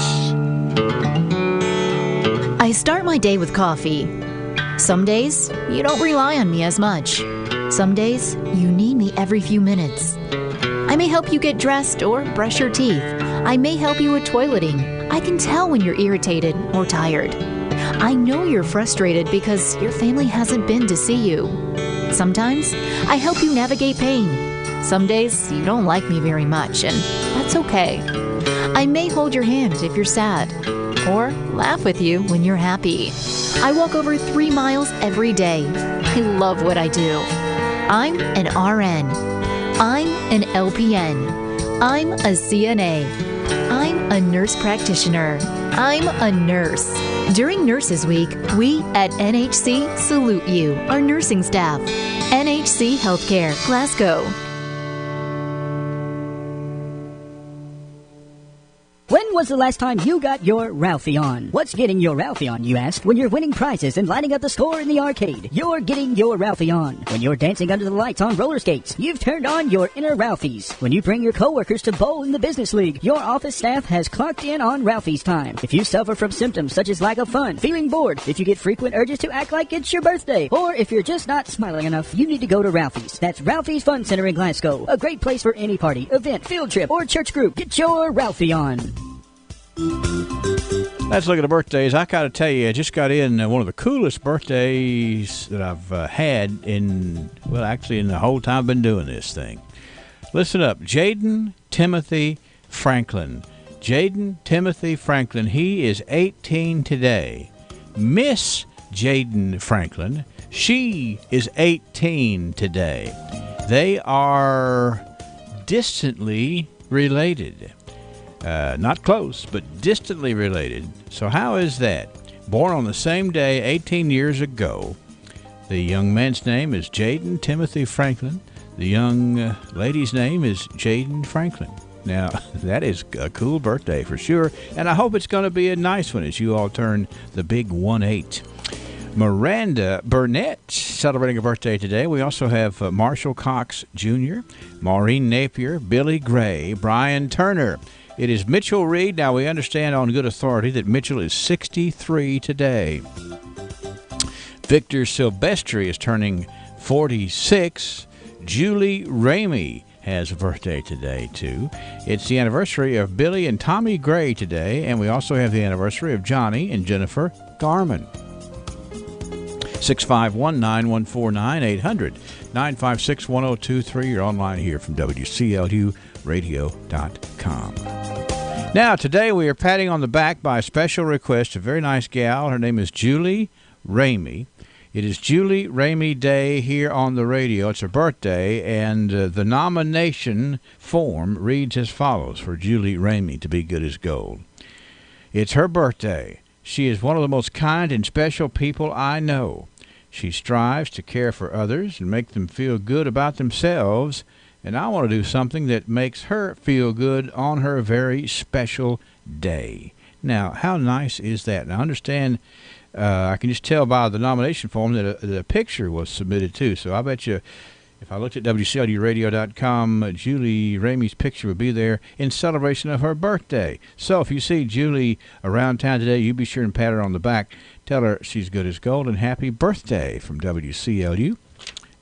I start my day with coffee. Some days, you don't rely on me as much. Some days, you need me every few minutes. I may help you get dressed or brush your teeth. I may help you with toileting. I can tell when you're irritated or tired. I know you're frustrated because your family hasn't been to see you. Sometimes, I help you navigate pain. Some days, you don't like me very much, and that's okay. I may hold your hand if you're sad, or laugh with you when you're happy. I walk over 3 miles every day. I love what I do. I'm an RN. I'm an LPN. I'm a CNA. I'm a nurse practitioner. I'm a nurse. During Nurses Week, we at NHC salute you, our nursing staff. NHC Healthcare, Glasgow. When was the last time you got your Ralphie on? What's getting your Ralphie on, you ask? When you're winning prizes and lighting up the score in the arcade, you're getting your Ralphie on. When you're dancing under the lights on roller skates, you've turned on your inner Ralphies. When you bring your coworkers to bowl in the business league, your office staff has clocked in on Ralphie's time. If you suffer from symptoms such as lack of fun, feeling bored, if you get frequent urges to act like it's your birthday, or if you're just not smiling enough, you need to go to Ralphie's. That's Ralphie's Fun Center in Glasgow. A great place for any party, event, field trip, or church group. Get your Ralphie on. Let's look at the birthdays. I got to tell you, I just got in one of the coolest birthdays that I've had in the whole time I've been doing this thing. Listen up. Jaden Timothy Franklin Jaden Timothy Franklin. He is 18 today. Miss Jaden Franklin, she is 18 today. They are distantly related. Not close, but distantly related. So how is that? Born on the same day 18 years ago. The young man's name is Jaden Timothy Franklin. The young lady's name is Jaden Franklin. Now, that is a cool birthday for sure, and I hope it's going to be a nice one as you all turn the big 1-8. Miranda Burnett celebrating a birthday today. We also have Marshall Cox Jr., Maureen Napier, Billy Gray, Brian Turner. It is Mitchell Reed. Now, we understand on good authority that Mitchell is 63 today. Victor Silvestri is turning 46. Julie Ramey has a birthday today, too. It's the anniversary of Billy and Tommy Gray today, and we also have the anniversary of Johnny and Jennifer Garman. 651-9149, 800-956-1023. You're online here from WCLUradio.com. Now, today we are patting on the back by a special request, a very nice gal. Her name is Julie Ramey. It is Julie Ramey Day here on the radio. It's her birthday, and the nomination form reads as follows for Julie Ramey to be good as gold. It's her birthday. She is one of the most kind and special people I know. She strives to care for others and make them feel good about themselves, and I want to do something that makes her feel good on her very special day. Now, how nice is that? Now, I understand, I can just tell by the nomination form that a picture was submitted too. So I bet you if I looked at WCLUradio.com, Julie Ramey's picture would be there in celebration of her birthday. So if you see Julie around town today, you be sure and pat her on the back. Tell her she's good as gold and happy birthday from WCLU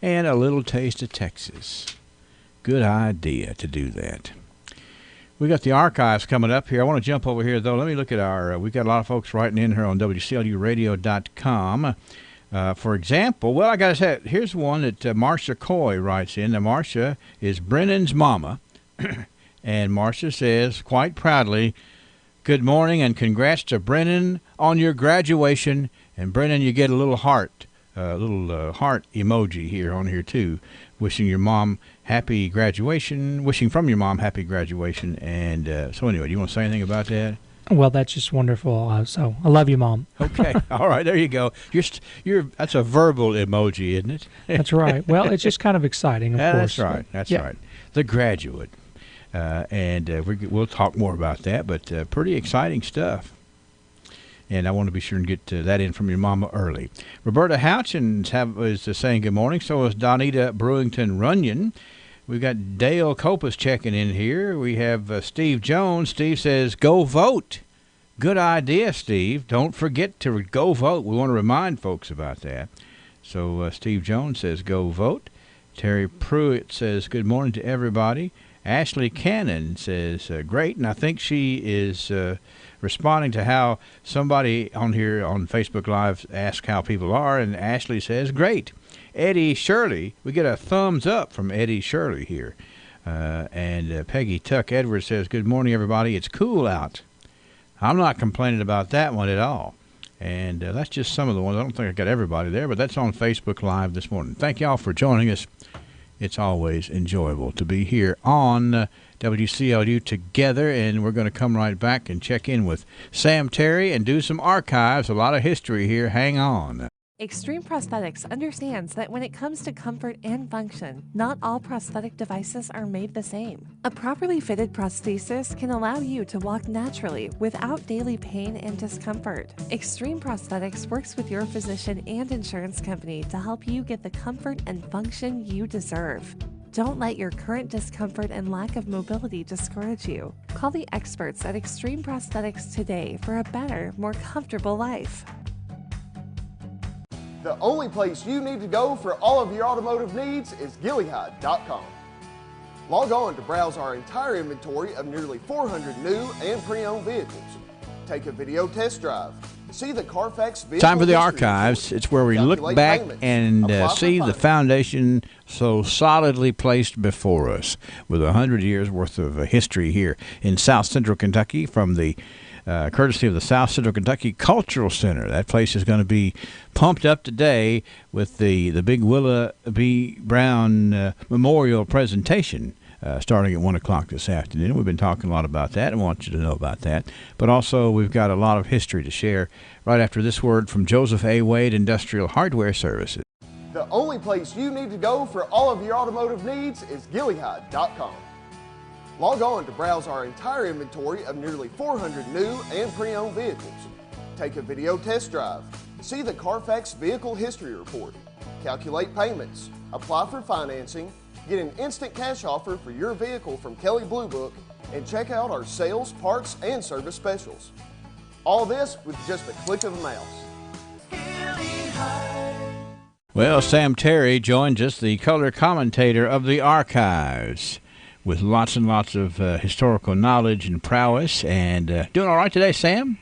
and a little taste of Texas. Good idea to do that. We got the archives coming up here. I want to jump over here, though. Let me look at our, we've got a lot of folks writing in here on WCLUradio.com. For example, well, I got to say, here's one that Marcia Coy writes in. Now, Marcia is Brennan's mama, and Marcia says, quite proudly, good morning and congrats to Brennan on your graduation. And Brennan, you get a little heart emoji here on here, too. Wishing your mom happy graduation, wishing from your mom happy graduation. And so anyway, do you want to say anything about that? Well, that's just wonderful. So I love you, Mom. Okay. All right. There you go. That's a verbal emoji, isn't it? That's right. Well, it's just kind of exciting, of course. That's right. That's right. The graduate. We'll talk more about that, but pretty exciting stuff. And I want to be sure and get that in from your mama early. Roberta Houchins is saying good morning. So is Donita Brewington Runyon. We've got Dale Copas checking in here. We have Steve Jones. Steve says, go vote. Good idea, Steve. Don't forget to go vote. We want to remind folks about that. So Steve Jones says, go vote. Terry Pruitt says, good morning to everybody. Ashley Cannon says, great. And I think she is responding to how somebody on here on Facebook Live asked how people are. And Ashley says, great. Eddie Shirley, we get a thumbs up from Eddie Shirley here. And Peggy Tuck Edwards says, good morning, everybody. It's cool out. I'm not complaining about that one at all. And that's just some of the ones. I don't think I got everybody there, but that's on Facebook Live this morning. Thank y'all for joining us. It's always enjoyable to be here on WCLU together, and we're going to come right back and check in with Sam Terry and do some archives. A lot of history here. Hang on. Extreme Prosthetics understands that when it comes to comfort and function, not all prosthetic devices are made the same. A properly fitted prosthesis can allow you to walk naturally without daily pain and discomfort. Extreme Prosthetics works with your physician and insurance company to help you get the comfort and function you deserve. Don't let your current discomfort and lack of mobility discourage you. Call the experts at Extreme Prosthetics today for a better, more comfortable life. The only place you need to go for all of your automotive needs is Gilead.com. Log on to browse our entire inventory of nearly 400 new and pre-owned vehicles. Take a video test drive, See the Carfax vehicle Time for the history archives. report. It's where we look Calculate back payments. and Apply for see the finance. foundation so solidly placed before us with 100 years worth of history here in South Central Kentucky from the courtesy of the South Central Kentucky Cultural Center. That place is going to be pumped up today with the big Willa B. Brown Memorial presentation starting at 1 o'clock this afternoon. We've been talking a lot about that and want you to know about that. But also we've got a lot of history to share right after this word from Joseph A. Wade Industrial Hardware Services. The only place you need to go for all of your automotive needs is GillyHide.com. Log on to browse our entire inventory of nearly 400 new and pre-owned vehicles. Take a video test drive, see the Carfax vehicle history report, calculate payments, apply for financing, get an instant cash offer for your vehicle from Kelley Blue Book, and check out our sales, parts, and service specials. All this with just a click of a mouse. Well, Sam Terry joins us, the color commentator of the archives, with lots and lots of historical knowledge and prowess. And doing all right today, Sam?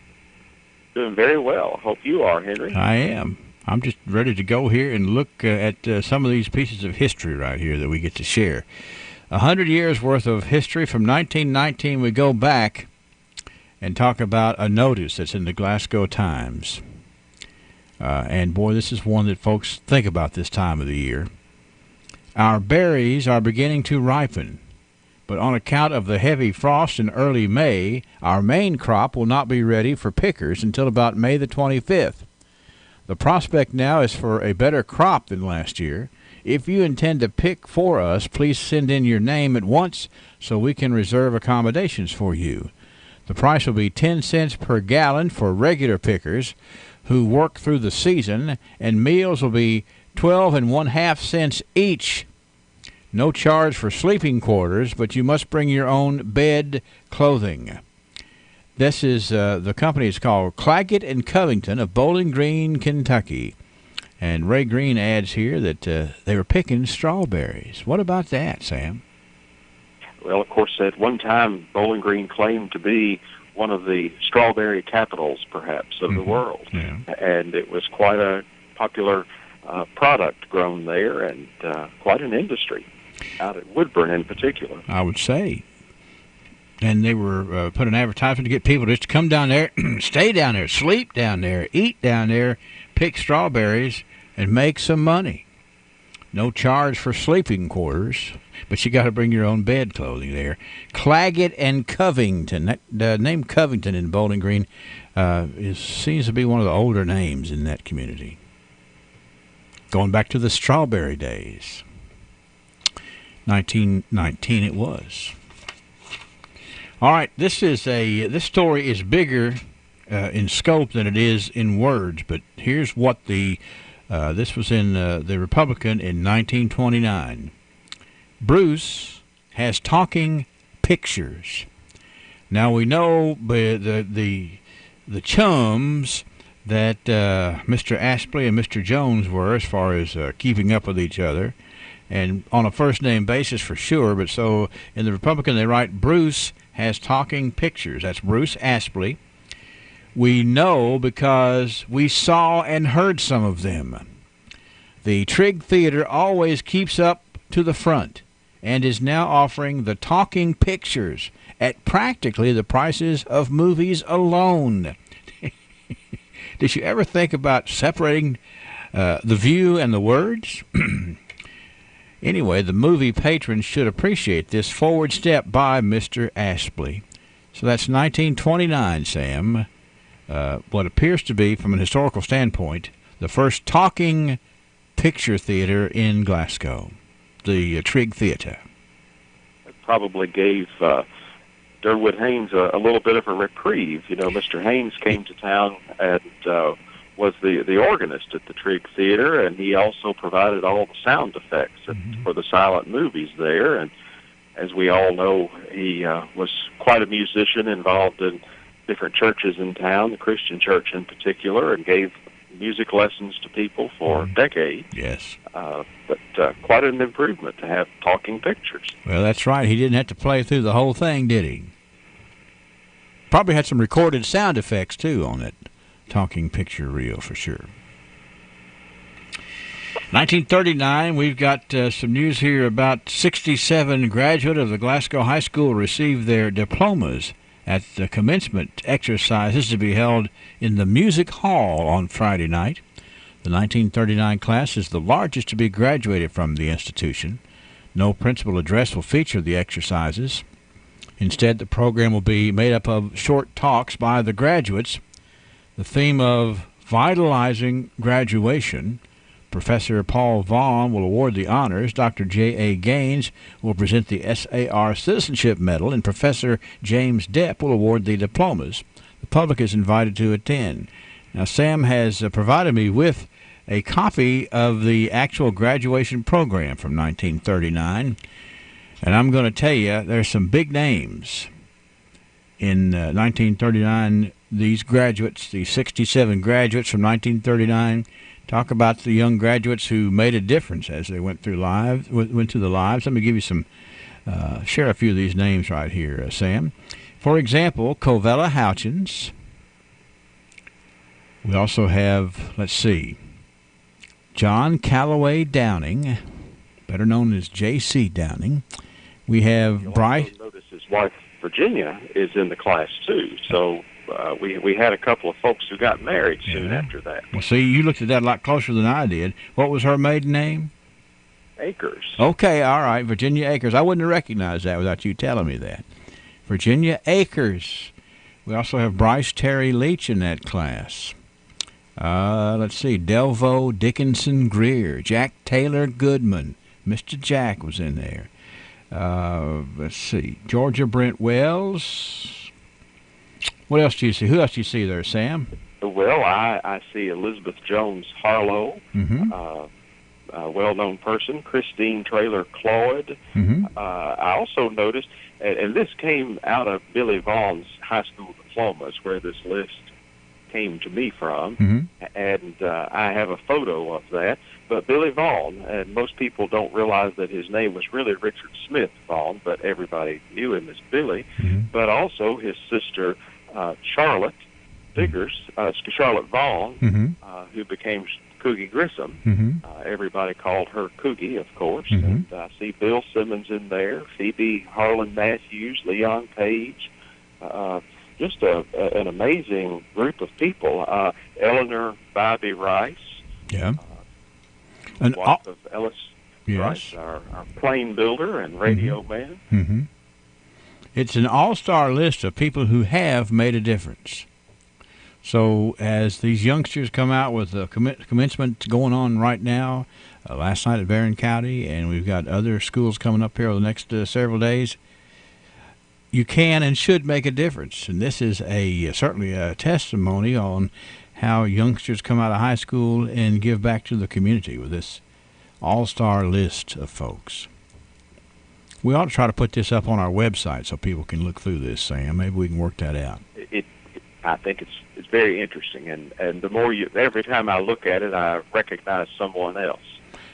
Doing very well. Hope you are, Henry. I am. I'm just ready to go here and look at some of these pieces of history right here that we get to share. 100 years worth of history. From 1919, we go back and talk about a notice that's in the Glasgow Times. And boy, this is one that folks think about this time of the year. Our berries are beginning to ripen, but on account of the heavy frost in early May, our main crop will not be ready for pickers until about May the 25th. The prospect now is for a better crop than last year. If you intend to pick for us, please send in your name at once so we can reserve accommodations for you. The price will be 10 cents per gallon for regular pickers who work through the season, and meals will be 12 1/2 cents each. No charge for sleeping quarters, but you must bring your own bed clothing. This is the company is called Claggett and Covington of Bowling Green, Kentucky. And Ray Green adds here that they were picking strawberries. What about that, Sam? Well, of course, at one time, Bowling Green claimed to be one of the strawberry capitals, perhaps, of the world. Yeah. And it was quite a popular product grown there and quite an industry out at Woodburn in particular. I would say. And they were put an advertisement to get people just to come down there, stay down there, sleep down there, eat down there, pick strawberries, and make some money. No charge for sleeping quarters, but you got to bring your own bed clothing there. Claggett and Covington. The name Covington in Bowling Green seems to be one of the older names in that community. Going back to the strawberry days. 1919 it was. All right, this story is bigger in scope than it is in words, but here's what this was in the Republican in 1929. Bruce has talking pictures. Now we know the chums that Mr. Aspley and Mr. Jones were as far as keeping up with each other, and on a first-name basis for sure. But so in the Republican they write Bruce has talking pictures. That's Bruce Aspley. We know because we saw and heard some of them. The Trigg Theater always keeps up to the front and is now offering the talking pictures at practically the prices of movies alone. Did you ever think about separating the view and the words? Anyway, the movie patrons should appreciate this forward step by Mr. Aspley. So that's 1929, Sam. What appears to be, from an historical standpoint, the first talking picture theater in Glasgow, the Trigg Theater. It probably gave Derwood Haynes a little bit of a reprieve. You know, Mr. Haynes came to town and was the organist at the Trigg Theater, and he also provided all the sound effects for the silent movies there. And as we all know, he was quite a musician, involved in different churches in town, the Christian church in particular, and gave music lessons to people for decades. Yes. But quite an improvement to have talking pictures. Well, that's right. He didn't have to play through the whole thing, did he? Probably had some recorded sound effects, too, on it. talking picture reel for sure. 1939, we've got some news here about 67 graduates of the Glasgow High School received their diplomas at the commencement exercises to be held in the Music Hall on Friday night. The 1939 class is the largest to be graduated from the institution. No principal address will feature the exercises. Instead, the program will be made up of short talks by the graduates. The theme of Vitalizing Graduation, Professor Paul Vaughn will award the honors, Dr. J.A. Gaines will present the SAR Citizenship Medal, and Professor James Depp will award the diplomas. The public is invited to attend. Now, Sam has provided me with a copy of the actual graduation program from 1939, and I'm going to tell you there's some big names in 1939. These graduates, the 67 graduates from 1939, talk about the young graduates who made a difference as they went through the lives. Let me give you some, share a few of these names right here, Sam. For example, Covella Houchins. We also have, let's see, John Calloway Downing, better known as J.C. Downing. We have Bryce. Notice his wife Virginia is in the class too. So we had a couple of folks who got married soon after that. Well, see, you looked at that a lot closer than I did. What was her maiden name? Akers. Okay, all right, Virginia Akers. I wouldn't have recognized that without you telling me that. Virginia Akers. We also have Bryce Terry Leach in that class. Let's see, Delvo Dickinson Greer, Jack Taylor Goodman. Mr. Jack was in there. Let's see, Georgia Brent Wells. What else do you see? Who else do you see there, Sam? Well, I see Elizabeth Jones Harlow, a well-known person, Christine Traylor Cloyd. I also noticed, and this came out of Billy Vaughn's high school diplomas, where this list came to me from, and I have a photo of that. But Billy Vaughn, and most people don't realize that his name was really Richard Smith Vaughn, but everybody knew him as Billy. But also his sister Charlotte Charlotte Vaughn, who became Coogie Grissom. Everybody called her Coogie, of course. And I see Bill Simmons in there, Phoebe Harlan Matthews, Leon Page. Just an amazing group of people. Eleanor Bobby Rice, wife of Ellis Rice, our plane builder and radio man. It's an all-star list of people who have made a difference. So as these youngsters come out with the commencement going on right now, last night at Barron County, and we've got other schools coming up here over the next several days, you can and should make a difference. And this is certainly a testimony on how youngsters come out of high school and give back to the community with this all-star list of folks. We ought to try to put this up on our website so people can look through this, Sam. Maybe we can work that out. I think it's very interesting, and the more every time I look at it, I recognize someone else.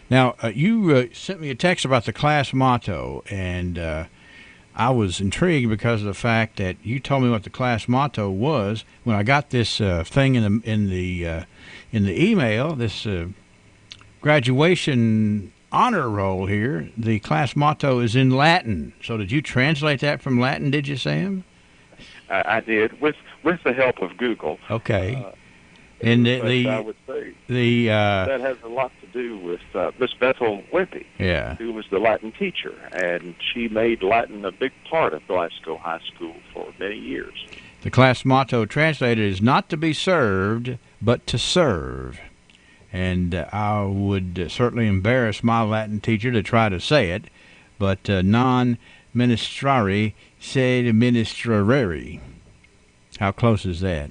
Now, you sent me a text about the class motto, and I was intrigued because of the fact that you told me what the class motto was. When I got this thing in the email, this graduation honor roll here, the class motto is in Latin. So did you translate that from Latin? Did you, Sam? I did with the help of Google. Okay. And I would say that has a lot to do with Miss Bethel Wimpy, who was the Latin teacher, and she made Latin a big part of Glasgow High School for many years. The class motto translated is not to be served, but to serve. And I would certainly embarrass my Latin teacher to try to say it, but non ministrari sed ministrare. How close is that?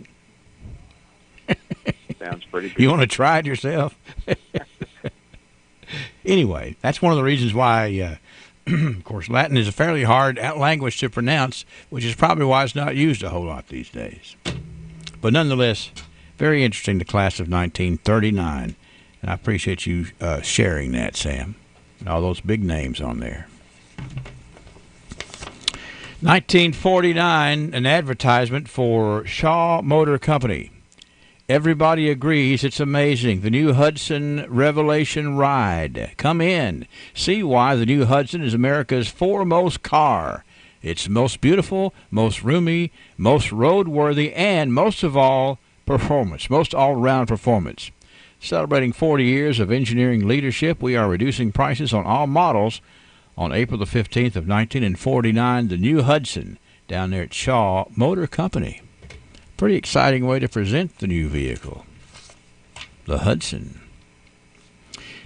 Sounds pretty good. You want to try it yourself? Anyway, that's one of the reasons why, of course, Latin is a fairly hard language to pronounce, which is probably why it's not used a whole lot these days. But nonetheless, very interesting, the class of 1939, and I appreciate you sharing that, Sam, and all those big names on there. 1949, an advertisement for Shaw Motor Company. Everybody agrees it's amazing. The new Hudson Revelation ride. Come in. See why the new Hudson is America's foremost car. It's most beautiful, most roomy, most roadworthy, and most of all, performance. Most all-around performance. Celebrating 40 years of engineering leadership, we are reducing prices on all models. On April the 15th of 1949, the new Hudson down there at Shaw Motor Company. Pretty exciting way to present the new vehicle, the Hudson.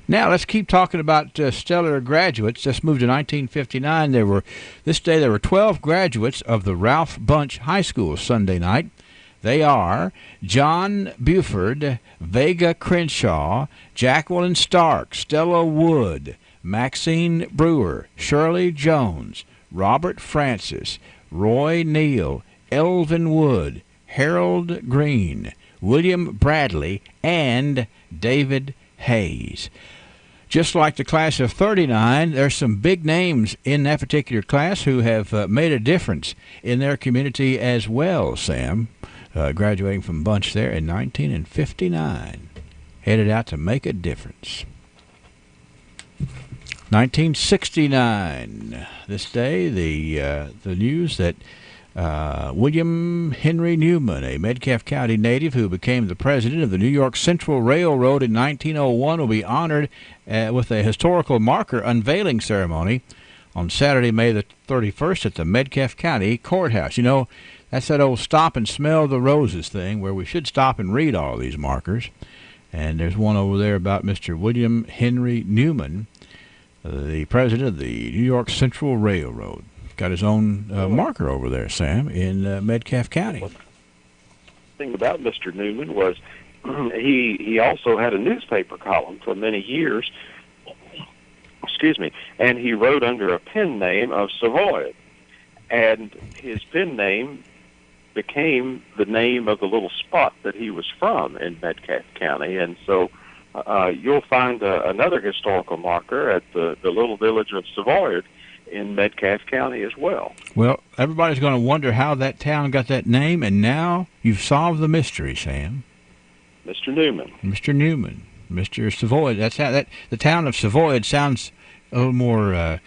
Now let's keep talking about stellar graduates. Let's move to 1959. This day there were 12 graduates of the Ralph Bunche High School Sunday night. They are John Buford, Vega Crenshaw, Jacqueline Stark, Stella Wood, Maxine Brewer, Shirley Jones, Robert Francis, Roy Neal, Elvin Wood, Harold Green, William Bradley, and David Hayes. Just like the class of 39, there's some big names in that particular class who have made a difference in their community as well, Sam. Graduating from Bunche there in 1959. Headed out to make a difference. 1969. This day, the news that William Henry Newman, a Metcalfe County native who became the president of the New York Central Railroad in 1901, will be honored with a historical marker unveiling ceremony on Saturday, May the 31st at the Metcalfe County Courthouse. You know, that's that old stop and smell the roses thing where we should stop and read all these markers. And there's one over there about Mr. William Henry Newman, the president of the New York Central Railroad. Got his own marker over there, Sam, in Metcalfe County. The thing about Mr. Newman was he also had a newspaper column for many years, and he wrote under a pen name of Savoy. And his pen name became the name of the little spot that he was from in Metcalfe County. And so you'll find another historical marker at the little village of Savoy in Metcalfe County as well. Well, everybody's going to wonder how that town got that name, and now you've solved the mystery, Sam. Mr. Newman. Mr. Newman. Mr. Savoy. That's how the town of Savoy sounds a little more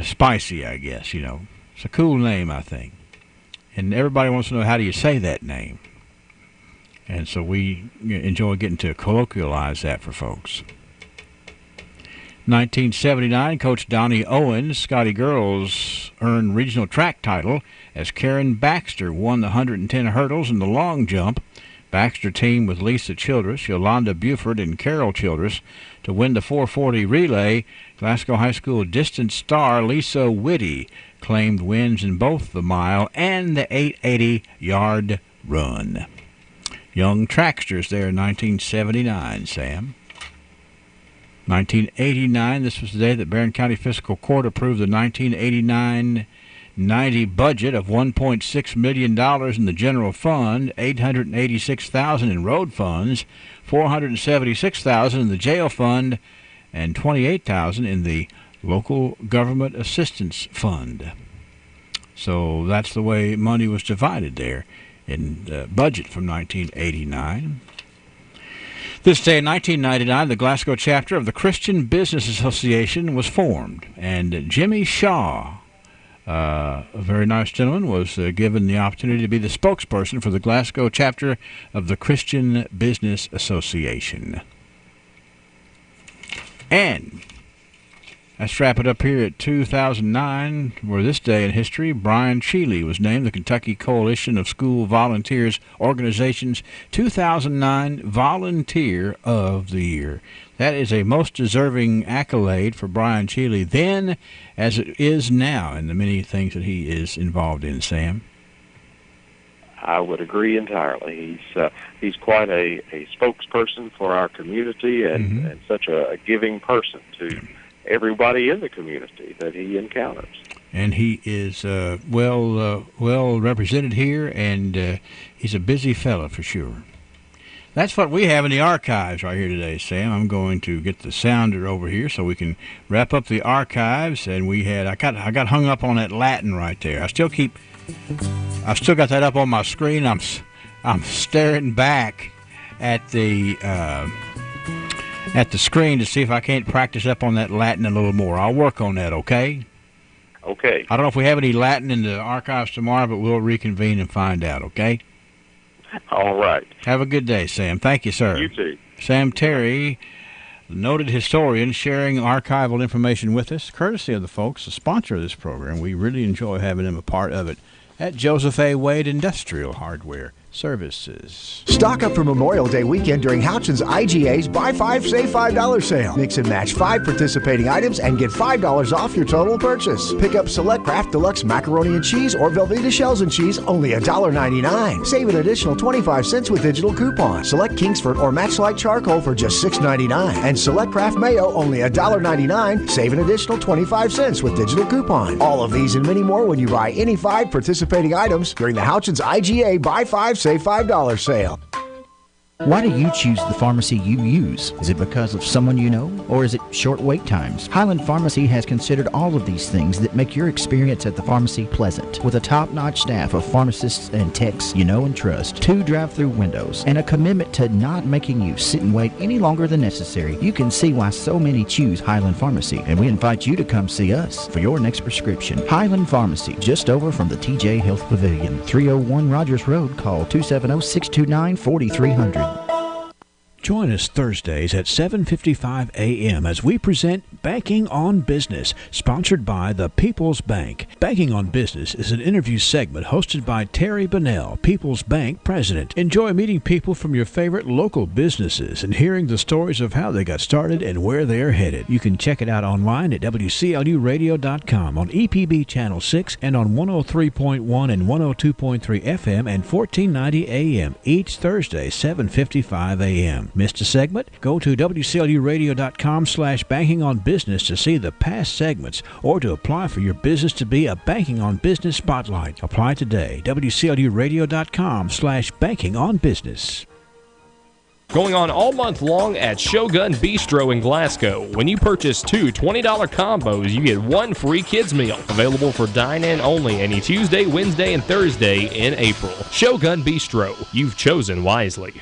spicy, I guess, you know. It's a cool name, I think. And everybody wants to know, how do you say that name? And so we enjoy getting to colloquialize that for folks. 1979, Coach Donnie Owens, Scotty Girls earned regional track title as Karen Baxter won the 110 hurdles and the long jump. Baxter teamed with Lisa Childress, Yolanda Buford, and Carol Childress to win the 440 relay. Glasgow High School distance star Lisa Whitty claimed wins in both the mile and the 880-yard run. Young tracksters there in 1979, Sam. 1989, this was the day that Barron County Fiscal Court approved the 1989-90 budget of $1.6 million in the general fund, $886,000 in road funds, $476,000 in the jail fund, and $28,000 in the local government assistance fund. So that's the way money was divided there in the budget from 1989. This day in 1999, the Glasgow chapter of the Christian Business Association was formed, and Jimmy Shaw, a very nice gentleman, was given the opportunity to be the spokesperson for the Glasgow chapter of the Christian Business Association. And let's wrap it up here at 2009, where this day in history, Brian Cheeley was named the Kentucky Coalition of School Volunteers Organization's 2009 Volunteer of the Year. That is a most deserving accolade for Brian Cheeley then, as it is now, in the many things that he is involved in, Sam. I would agree entirely. He's quite a spokesperson for our community and such a giving person to everybody in the community that he encounters. And he is well represented here, and he's a busy fella for sure. That's what we have in the archives right here today, Sam. I'm going to get the sounder over here so we can wrap up the archives. And I got hung up on that Latin right there. I've still got that up on my screen. I'm staring back at the screen to see if I can't practice up on that Latin a little more. I'll work on that, okay? Okay. I don't know if we have any Latin in the archives tomorrow, but we'll reconvene and find out, okay? All right. Have a good day, Sam. Thank you, sir. You too. Sam Terry, noted historian, sharing archival information with us, courtesy of the folks, the sponsor of this program. We really enjoy having them a part of it at Joseph A. Wade Industrial Hardware Services. Stock up for Memorial Day weekend during Houchin's IGA's Buy 5, Save $5 sale. Mix and match 5 participating items and get $5 off your total purchase. Pick up Select Kraft Deluxe Macaroni and Cheese or Velveeta Shells and Cheese, only $1.99. Save an additional 25 cents with digital coupon. Select Kingsford or Matchlight Charcoal for just $6.99. And Select Kraft Mayo, only $1.99. Save an additional 25 cents with digital coupon. All of these and many more when you buy any 5 participating items during the Houchin's IGA Buy 5, Save $5 sale. Why do you choose the pharmacy you use? Is it because of someone you know, or is it short wait times? Highland Pharmacy has considered all of these things that make your experience at the pharmacy pleasant. With a top-notch staff of pharmacists and techs you know and trust, 2 drive-through windows, and a commitment to not making you sit and wait any longer than necessary, you can see why so many choose Highland Pharmacy, and we invite you to come see us for your next prescription. Highland Pharmacy, just over from the TJ Health Pavilion, 301 Rogers Road. Call 270-629-4300. Join us Thursdays at 7:55 a.m. as we present Banking on Business, sponsored by the People's Bank. Banking on Business is an interview segment hosted by Terry Bunnell, People's Bank president. Enjoy meeting people from your favorite local businesses and hearing the stories of how they got started and where they are headed. You can check it out online at WCLUradio.com, on EPB Channel 6, and on 103.1 and 102.3 FM and 1490 AM each Thursday, 7:55 a.m. Missed a segment? Go to WCLUradio.com/banking on business to see the past segments or to apply for your business to be a Banking on Business Spotlight. Apply today. WCLUradio.com/banking on business. Going on all month long at Shogun Bistro in Glasgow. When you purchase 2 $20 combos, you get 1 free kids meal. Available for dine-in only any Tuesday, Wednesday, and Thursday in April. Shogun Bistro. You've chosen wisely.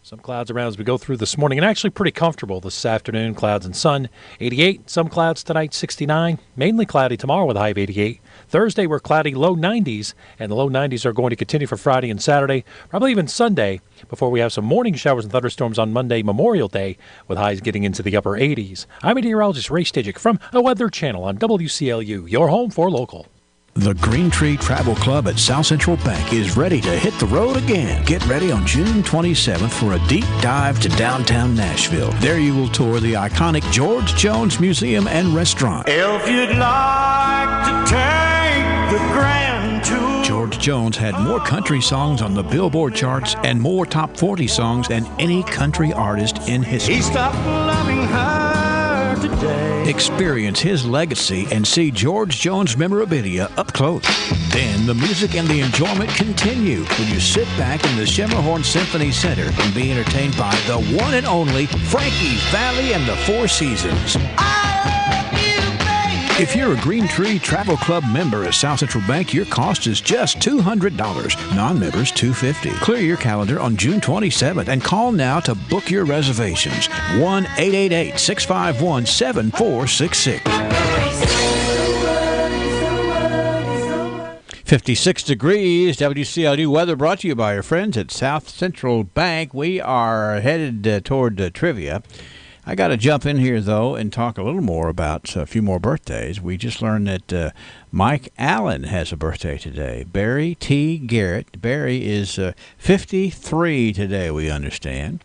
Some clouds around as we go through this morning, and actually pretty comfortable this afternoon. Clouds and sun, 88. Some clouds tonight, 69. Mainly cloudy tomorrow with a high of 88. Thursday, we're cloudy, low 90s, and the low 90s are going to continue for Friday and Saturday, probably even Sunday, before we have some morning showers and thunderstorms on Monday, Memorial Day, with highs getting into the upper 80s. I'm meteorologist Ray Stajic from the Weather Channel on WCLU, your home for local. The Green Tree Travel Club at South Central Bank is ready to hit the road again. Get ready on June 27th for a deep dive to downtown Nashville. There you will tour the iconic George Jones Museum and Restaurant. If you'd like to take the grand tour. George Jones had more country songs on the Billboard charts and more top 40 songs than any country artist in history. He stopped loving her today. Experience his legacy and see George Jones memorabilia up close. Then the music and the enjoyment continue when you sit back in the Schermerhorn Symphony Center and be entertained by the one and only Frankie Valli and the Four Seasons. If you're a Green Tree Travel Club member at South Central Bank, your cost is just $200. Non-members, $250. Clear your calendar on June 27th and call now to book your reservations. 1-888-651-7466. 56 degrees. WCLU weather brought to you by our friends at South Central Bank. We are headed toward trivia. I got to jump in here, though, and talk a little more about a few more birthdays. We just learned that Mike Allen has a birthday today. Barry T. Garrett. Barry is 53 today, we understand.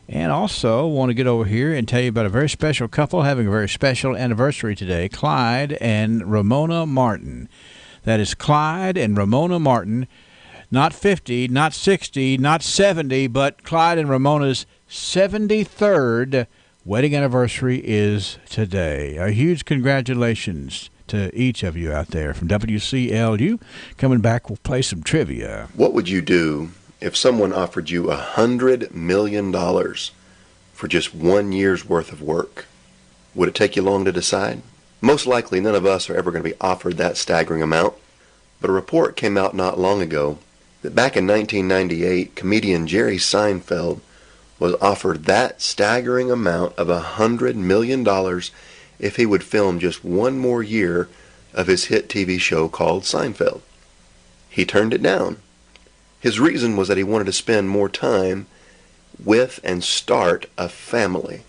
And also want to get over here and tell you about a very special couple having a very special anniversary today, Clyde and Ramona Martin. That is Clyde and Ramona Martin, not 50, not 60, not 70, but Clyde and Ramona's 73rd wedding anniversary is today. A huge congratulations to each of you out there from WCLU. Coming back, we'll play some trivia. What would you do if someone offered you $100 million for just 1 year's worth of work? Would it take you long to decide? Most likely none of us are ever going to be offered that staggering amount. But a report came out not long ago that back in 1998, comedian Jerry Seinfeld was offered that staggering amount of $100 million if he would film just one more year of his hit TV show called Seinfeld. He turned it down. His reason was that he wanted to spend more time with and start a family.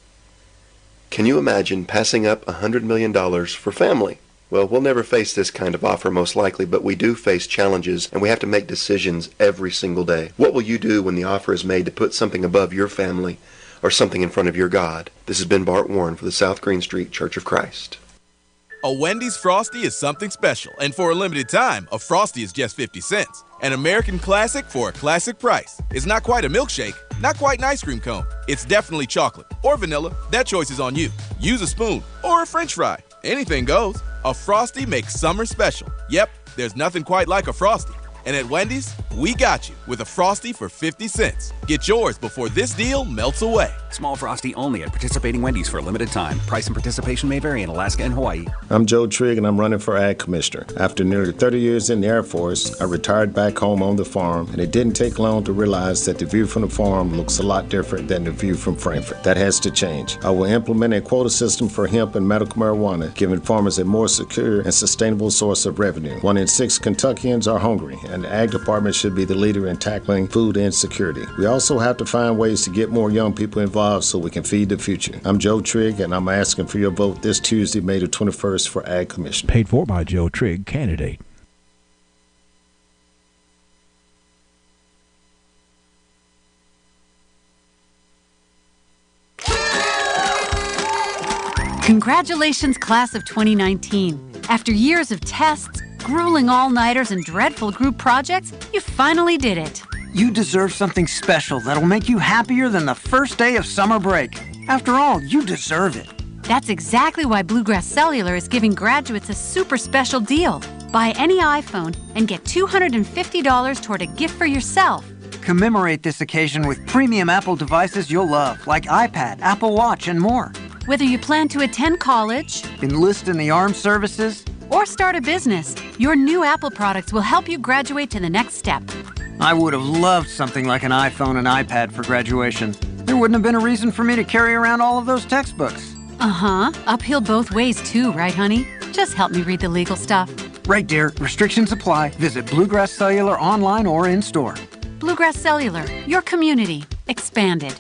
Can you imagine passing up $100 million for family? Well, we'll never face this kind of offer most likely, but we do face challenges and we have to make decisions every single day. What will you do when the offer is made to put something above your family or something in front of your God? This has been Bart Warren for the South Green Street Church of Christ. A Wendy's Frosty is something special, and for a limited time, a Frosty is just 50 cents. An American classic for a classic price. It's not quite a milkshake, not quite an ice cream cone. It's definitely chocolate or vanilla. That choice is on you. Use a spoon or a French fry. Anything goes. A Frosty makes summer special. Yep, there's nothing quite like a Frosty. And at Wendy's, we got you with a Frosty for 50 cents. Get yours before this deal melts away. Small Frosty only at participating Wendy's for a limited time. Price and participation may vary in Alaska and Hawaii. I'm Joe Trigg, and I'm running for Ag Commissioner. After nearly 30 years in the Air Force, I retired back home on the farm, and it didn't take long to realize that the view from the farm looks a lot different than the view from Frankfurt. That has to change. I will implement a quota system for hemp and medical marijuana, giving farmers a more secure and sustainable source of revenue. 1 in 6 Kentuckians are hungry, and the Ag Department should be the leader in tackling food insecurity. We also have to find ways to get more young people involved so we can feed the future. I'm Joe Trigg, and I'm asking for your vote this Tuesday, May the 21st for Ag Commission. Paid for by Joe Trigg, candidate. Congratulations, class of 2019. After years of tests, grueling all-nighters, and dreadful group projects, you finally did it. You deserve something special that'll make you happier than the first day of summer break. After all, you deserve it. That's exactly why Bluegrass Cellular is giving graduates a super special deal. Buy any iPhone and get $250 toward a gift for yourself. Commemorate this occasion with premium Apple devices you'll love, like iPad, Apple Watch, and more. Whether you plan to attend college, enlist in the armed services, or start a business, your new Apple products will help you graduate to the next step. I would have loved something like an iPhone and iPad for graduation. There wouldn't have been a reason for me to carry around all of those textbooks. Uh-huh. Uphill both ways too, right, honey? Just help me read the legal stuff. Right, dear. Restrictions apply. Visit Bluegrass Cellular online or in store. Bluegrass Cellular, your community, expanded.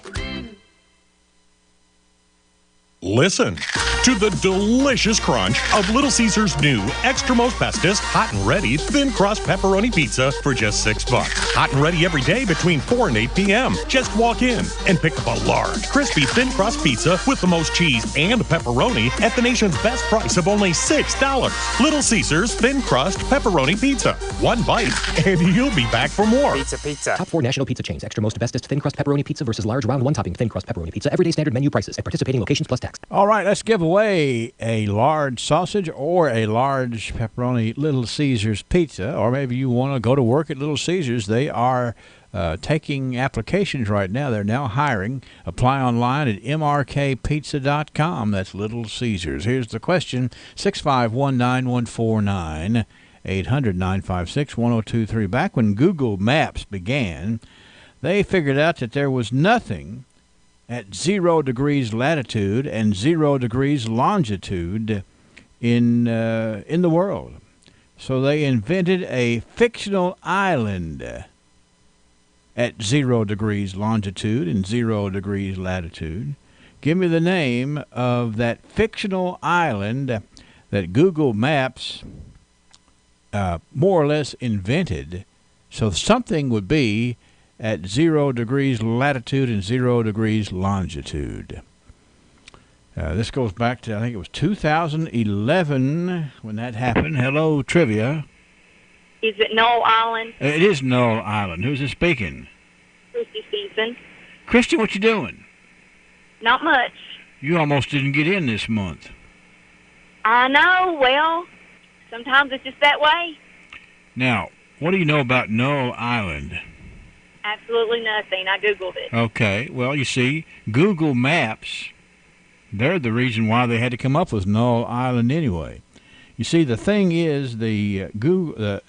Listen to the delicious crunch of Little Caesar's new Extra Most Bestest Hot and Ready Thin Crust Pepperoni Pizza for just $6. Hot and ready every day between 4 and 8 p.m. Just walk in and pick up a large, crispy thin crust pizza with the most cheese and pepperoni at the nation's best price of only $6. Little Caesar's Thin Crust Pepperoni Pizza. One bite and you'll be back for more. Pizza. Top 4 national pizza chains. Extra Most Bestest Thin Crust Pepperoni Pizza versus large round one-topping Thin Crust Pepperoni Pizza. Everyday standard menu prices at participating locations plus tax. All right, let's give away a large sausage or a large pepperoni Little Caesars pizza, or maybe you want to go to work at Little Caesars. They are taking applications right now. They're now hiring. Apply online at mrkpizza.com. That's Little Caesars. Here's the question, 6519149, 800-956-1023. Back when Google Maps began, they figured out that there was nothing at 0 degrees latitude and 0 degrees longitude in the world. So they invented a fictional island at 0 degrees longitude and 0 degrees latitude. Give me the name of that fictional island that Google Maps more or less invented. So something would be at 0 degrees latitude and 0 degrees longitude. This goes back to, I think it was 2011 when that happened. Hello, Trivia. Is it Knoll Island? It is Knoll Island. Who's this speaking? Christy Stevenson. Christy, what you doing? Not much. You almost didn't get in this month. I know. Well, sometimes it's just that way. Now, what do you know about Knoll Island? Absolutely nothing. I Googled it. Okay. Well, you see, Google Maps, they're the reason why they had to come up with Knoll Island anyway. You see, the thing is, the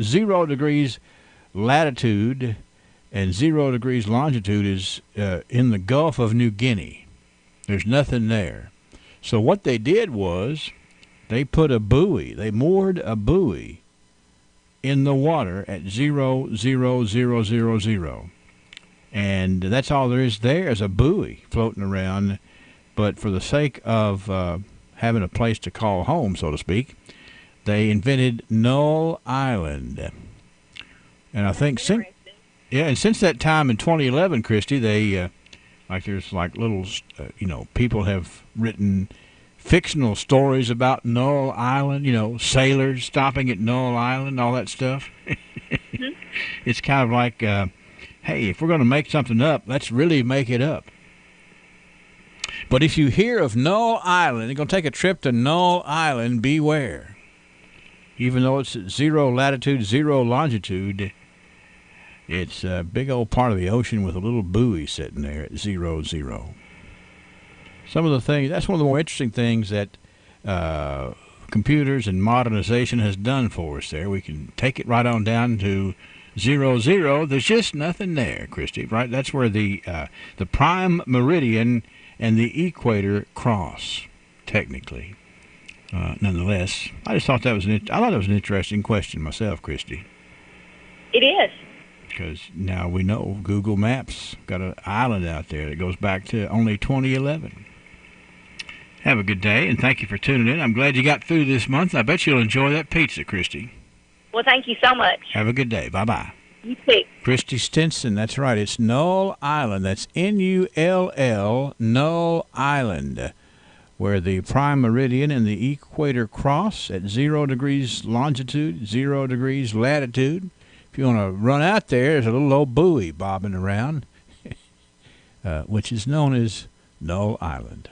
0 degrees latitude and 0 degrees longitude is in the Gulf of New Guinea. There's nothing there. So what they did was they put a buoy, they moored a buoy in the water at 0,000,000. And that's all there is there is a buoy floating around. But for the sake of having a place to call home, so to speak, they invented Null Island. And I think since that time in 2011, Christy, they there's little people have written fictional stories about Null Island, sailors stopping at Null Island, all that stuff. Mm-hmm. It's kind of like, hey, if we're going to make something up, let's really make it up. But if you hear of Null Island, you're going to take a trip to Null Island, beware. Even though it's at 0 latitude, 0 longitude, it's a big old part of the ocean with a little buoy sitting there at 0, 0. Some of the things, that's one of the more interesting things that computers and modernization has done for us there. We can take it right on down to 0, 0. There's just nothing there, Christy, right? That's where the prime meridian and the equator cross, technically. Nonetheless, I just thought that was an interesting question myself, Christy. It is. Because now we know Google Maps got an island out there that goes back to only 2011. Have a good day, and thank you for tuning in. I'm glad you got through this month. I bet you'll enjoy that pizza, Christy. Well, thank you so much. Have a good day. Bye-bye. You too. Christy Stinson, that's right. It's Null Island. That's Null, Null Island, where the prime meridian and the equator cross at 0 degrees longitude, 0 degrees latitude. If you want to run out there, there's a little old buoy bobbing around, which is known as Null Island.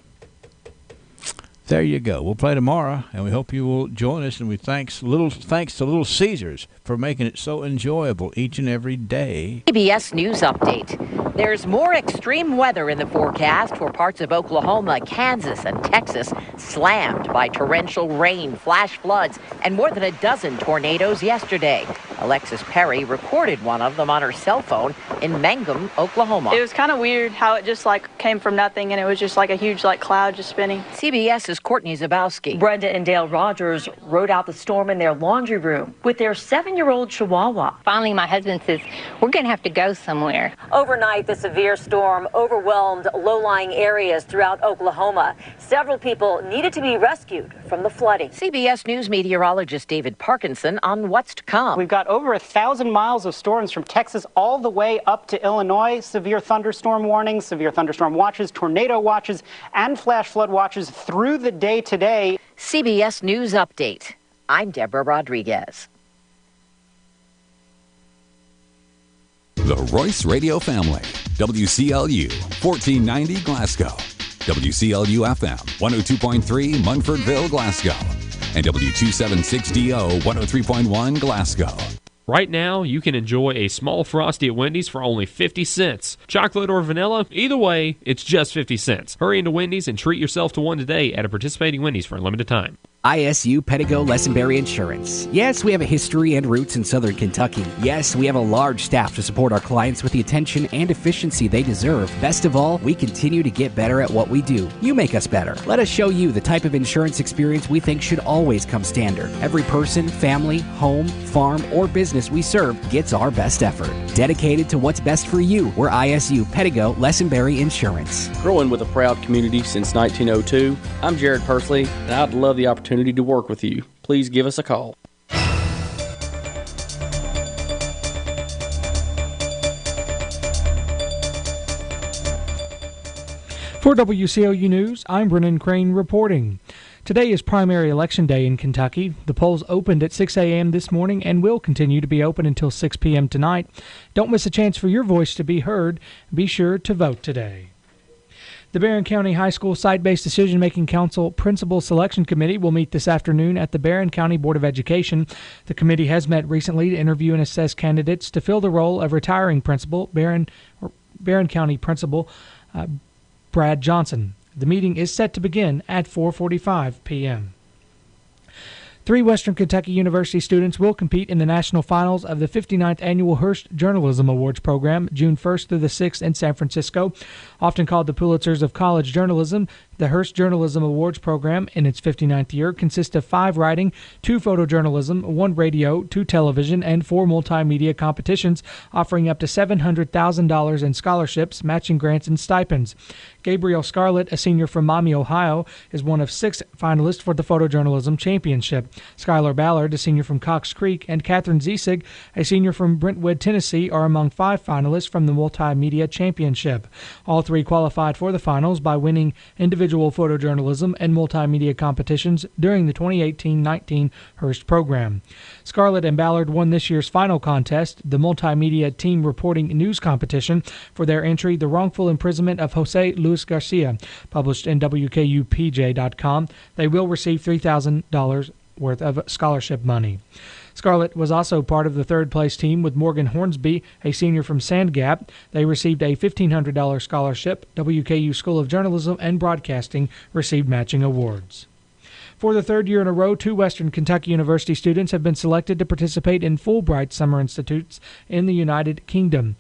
There you go. We'll play tomorrow, and we hope you will join us. And we thanks to Little Caesars for making it so enjoyable each and every day. CBS News Update. There's more extreme weather in the forecast for parts of Oklahoma, Kansas, and Texas, slammed by torrential rain, flash floods, and more than a dozen tornadoes yesterday. Alexis Perry recorded one of them on her cell phone in Mangum, Oklahoma. It was kind of weird how it just came from nothing, and it was just like a huge cloud just spinning. CBS's Courtney Zabowski. Brenda and Dale Rogers rode out the storm in their laundry room with their 7-year-old Chihuahua. Finally, my husband says, we're going to have to go somewhere. Overnight, the severe storm overwhelmed low-lying areas throughout Oklahoma. Several people needed to be rescued from the flooding. CBS News meteorologist David Parkinson on what's to come. We've got over 1,000 miles of storms from Texas all the way up to Illinois. Severe thunderstorm warnings, severe thunderstorm watches, tornado watches, and flash flood watches through the day today. CBS News Update. I'm Deborah Rodriguez. The Royce Radio Family. WCLU 1490 Glasgow. WCLU FM 102.3 Munfordville, Glasgow. And W276DO 103.1 Glasgow. Right now, you can enjoy a small Frosty at Wendy's for only 50 cents. Chocolate or vanilla, either way, it's just 50 cents. Hurry into Wendy's and treat yourself to one today at a participating Wendy's for a limited time. ISU Pettigo Lessenberry Insurance. Yes, we have a history and roots in Southern Kentucky. Yes, we have a large staff to support our clients with the attention and efficiency they deserve. Best of all, we continue to get better at what we do. You make us better. Let us show you the type of insurance experience we think should always come standard. Every person, family, home, farm, or business we serve gets our best effort. Dedicated to what's best for you, we're ISU Pettigo Lessenberry Insurance. Growing with a proud community since 1902, I'm Jared Persley, and I'd love the opportunity to work with you. Please give us a call. For WCLU News, I'm Brennan Crane reporting. Today is primary election day in Kentucky. The polls opened at 6 a.m. this morning and will continue to be open until 6 p.m. tonight. Don't miss a chance for your voice to be heard. Be sure to vote today. The Barron County High School Site-Based Decision-Making Council Principal Selection Committee will meet this afternoon at the Barron County Board of Education. The committee has met recently to interview and assess candidates to fill the role of retiring principal, Barron County Principal Brad Johnson. The meeting is set to begin at 4:45 p.m. 3 Western Kentucky University students will compete in the national finals of the 59th Annual Hearst Journalism Awards program, June 1st through the 6th in San Francisco. Often called the Pulitzers of college journalism, the Hearst Journalism Awards program, in its 59th year, consists of 5 writing, 2 photojournalism, 1 radio, 2 television, and 4 multimedia competitions, offering up to $700,000 in scholarships, matching grants, and stipends. Gabriel Scarlett, a senior from Maumee, Ohio, is one of 6 finalists for the Photojournalism Championship. Skylar Ballard, a senior from Cox Creek, and Catherine Ziesig, a senior from Brentwood, Tennessee, are among 5 finalists from the Multimedia Championship. All 3 qualified for the finals by winning individual photojournalism and multimedia competitions during the 2018-19 Hearst program. Scarlett and Ballard won this year's final contest, the Multimedia Team Reporting News Competition, for their entry, The Wrongful Imprisonment of Jose Luis Garcia, published in WKUPJ.com. They will receive $3,000 worth of scholarship money. Scarlett was also part of the third-place team with Morgan Hornsby, a senior from Sand Gap. They received a $1,500 scholarship. WKU School of Journalism and Broadcasting received matching awards. For the 3rd year in a row, 2 Western Kentucky University students have been selected to participate in Fulbright Summer Institutes in the United Kingdom.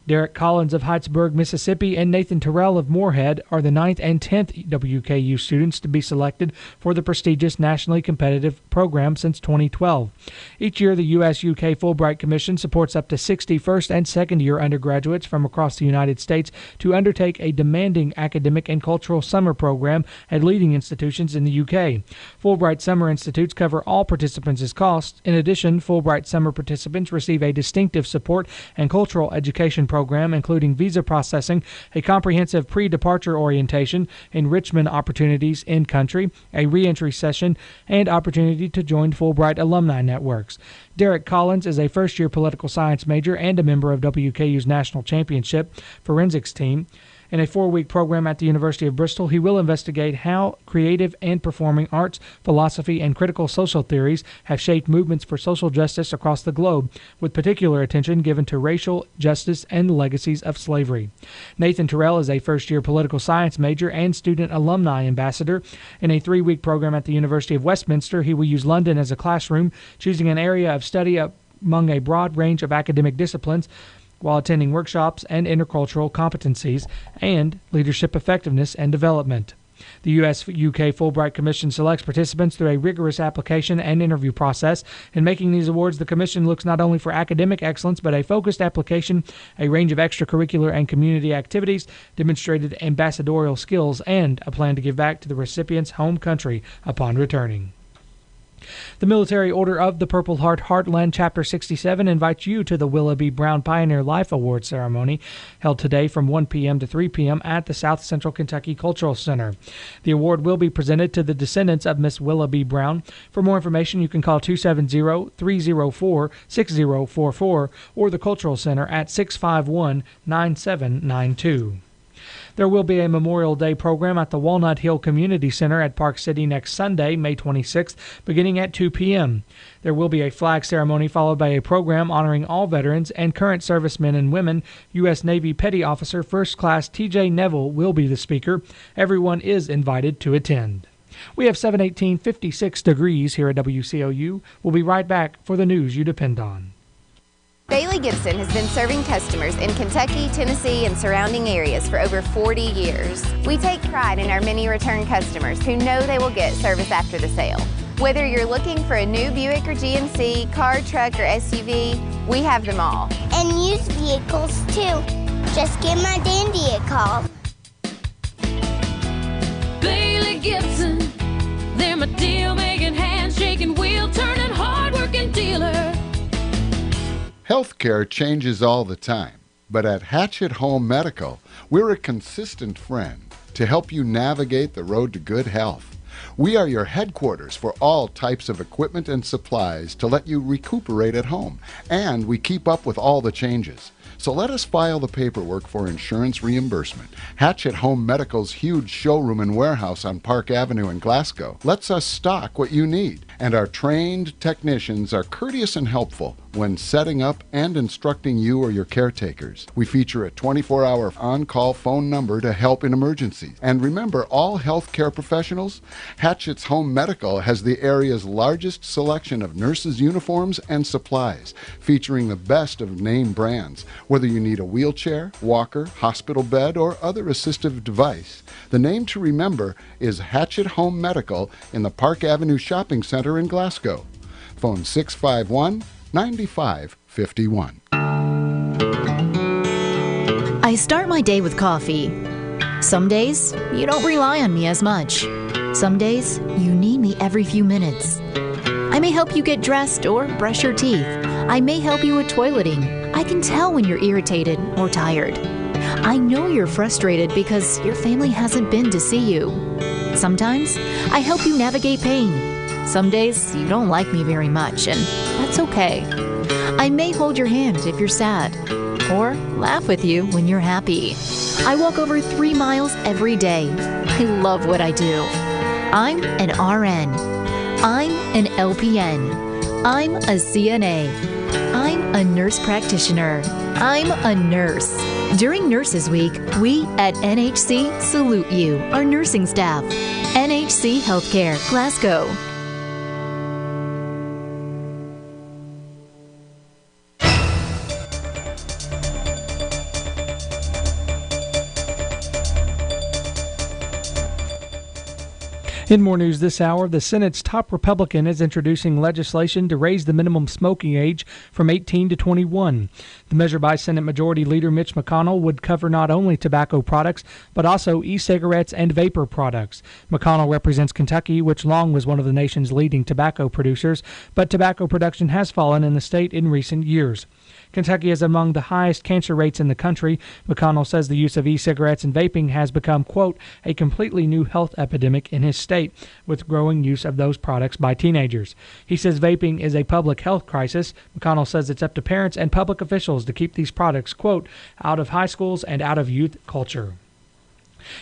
Derek Collins of Heidelberg, Mississippi, and Nathan Terrell of Moorhead are the 9th and 10th WKU students to be selected for the prestigious nationally competitive program since 2012. Each year, the U.S.-UK Fulbright Commission supports up to 60 first- and second-year undergraduates from across the United States to undertake a demanding academic and cultural summer program at leading institutions in the UK. Fulbright Summer Institutes cover all participants' costs. In addition, Fulbright Summer participants receive a distinctive support and cultural education program, including visa processing, a comprehensive pre-departure orientation, enrichment opportunities in country, a re-entry session, and opportunity to join Fulbright alumni networks. Derek Collins is a first-year political science major and a member of WKU's National Championship Forensics team. In a 4-week program at the University of Bristol, he will investigate how creative and performing arts, philosophy, and critical social theories have shaped movements for social justice across the globe, with particular attention given to racial justice and the legacies of slavery. Nathan Terrell is a first-year political science major and student alumni ambassador. In a 3-week program at the University of Westminster, he will use London as a classroom, choosing an area of study among a broad range of academic disciplines, while attending workshops and intercultural competencies and leadership effectiveness and development. The U.S.-UK Fulbright Commission selects participants through a rigorous application and interview process. In making these awards, the Commission looks not only for academic excellence, but a focused application, a range of extracurricular and community activities, demonstrated ambassadorial skills, and a plan to give back to the recipient's home country upon returning. The Military Order of the Purple Heart Heartland Chapter 67 invites you to the Willa B. Brown Pioneer Life Award ceremony held today from 1 p.m. to 3 p.m. at the South Central Kentucky Cultural Center. The award will be presented to the descendants of Miss Willa B. Brown. For more information, you can call 270-304-6044 or the Cultural Center at 651-9792. There will be a Memorial Day program at the Walnut Hill Community Center at Park City next Sunday, May 26th, beginning at 2 p.m. There will be a flag ceremony followed by a program honoring all veterans and current servicemen and women. U.S. Navy Petty Officer First Class T.J. Neville will be the speaker. Everyone is invited to attend. We have 718.56 degrees here at WCLU. We'll be right back for the news you depend on. Bailey Gibson has been serving customers in Kentucky, Tennessee, and surrounding areas for over 40 years. We take pride in our many return customers who know they will get service after the sale. Whether you're looking for a new Buick or GMC, car, truck, or SUV, we have them all. And used vehicles, too. Just give my dandy a call. Bailey Gibson, they're my deal-making, handshaking, wheel-turning, hard-working dealer. Healthcare changes all the time, but at Hatchet Home Medical, we're a consistent friend to help you navigate the road to good health. We are your headquarters for all types of equipment and supplies to let you recuperate at home, and we keep up with all the changes. So let us file the paperwork for insurance reimbursement. Hatchet Home Medical's huge showroom and warehouse on Park Avenue in Glasgow lets us stock what you need. And our trained technicians are courteous and helpful when setting up and instructing you or your caretakers. We feature a 24-hour on-call phone number to help in emergencies. And remember, all healthcare professionals, Hatchet's Home Medical has the area's largest selection of nurses' uniforms and supplies, featuring the best of name brands. Whether you need a wheelchair, walker, hospital bed, or other assistive device, the name to remember is Hatchet Home Medical in the Park Avenue Shopping Center in Glasgow. Phone 651-9551. I start my day with coffee. Some days, you don't rely on me as much. Some days, you need me every few minutes. I may help you get dressed or brush your teeth. I may help you with toileting. I can tell when you're irritated or tired. I know you're frustrated because your family hasn't been to see you. Sometimes, I help you navigate pain. Some days, you don't like me very much, and that's okay. I may hold your hand if you're sad, or laugh with you when you're happy. I walk over 3 miles every day. I love what I do. I'm an RN. I'm an LPN. I'm a CNA. I'm a nurse practitioner. I'm a nurse. During Nurses Week, we at NHC salute you, our nursing staff. NHC Healthcare, Glasgow. In more news this hour, the Senate's top Republican is introducing legislation to raise the minimum smoking age from 18 to 21. The measure by Senate Majority Leader Mitch McConnell would cover not only tobacco products, but also e-cigarettes and vapor products. McConnell represents Kentucky, which long was one of the nation's leading tobacco producers, but tobacco production has fallen in the state in recent years. Kentucky is among the highest cancer rates in the country. McConnell says the use of e-cigarettes and vaping has become, quote, a completely new health epidemic in his state, with growing use of those products by teenagers. He says vaping is a public health crisis. McConnell says it's up to parents and public officials to keep these products, quote, out of high schools and out of youth culture.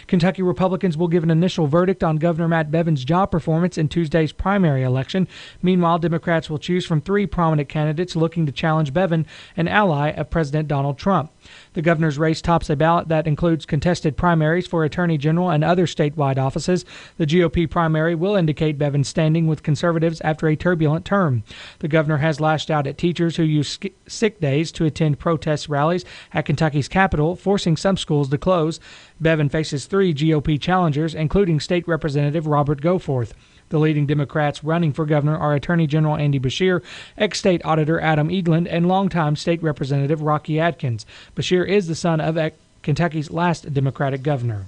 Kentucky Republicans will give an initial verdict on Governor Matt Bevin's job performance in Tuesday's primary election. Meanwhile, Democrats will choose from 3 prominent candidates looking to challenge Bevin, an ally of President Donald Trump. The governor's race tops a ballot that includes contested primaries for Attorney General and other statewide offices. The GOP primary will indicate Bevin's standing with conservatives after a turbulent term. The governor has lashed out at teachers who use sick days to attend protest rallies at Kentucky's capital, forcing some schools to close. Bevin faces 3 GOP challengers, including State Representative Robert Goforth. The leading Democrats running for governor are Attorney General Andy Beshear, ex-state auditor Adam Eagland, and longtime state representative Rocky Adkins. Beshear is the son of Kentucky's last Democratic governor.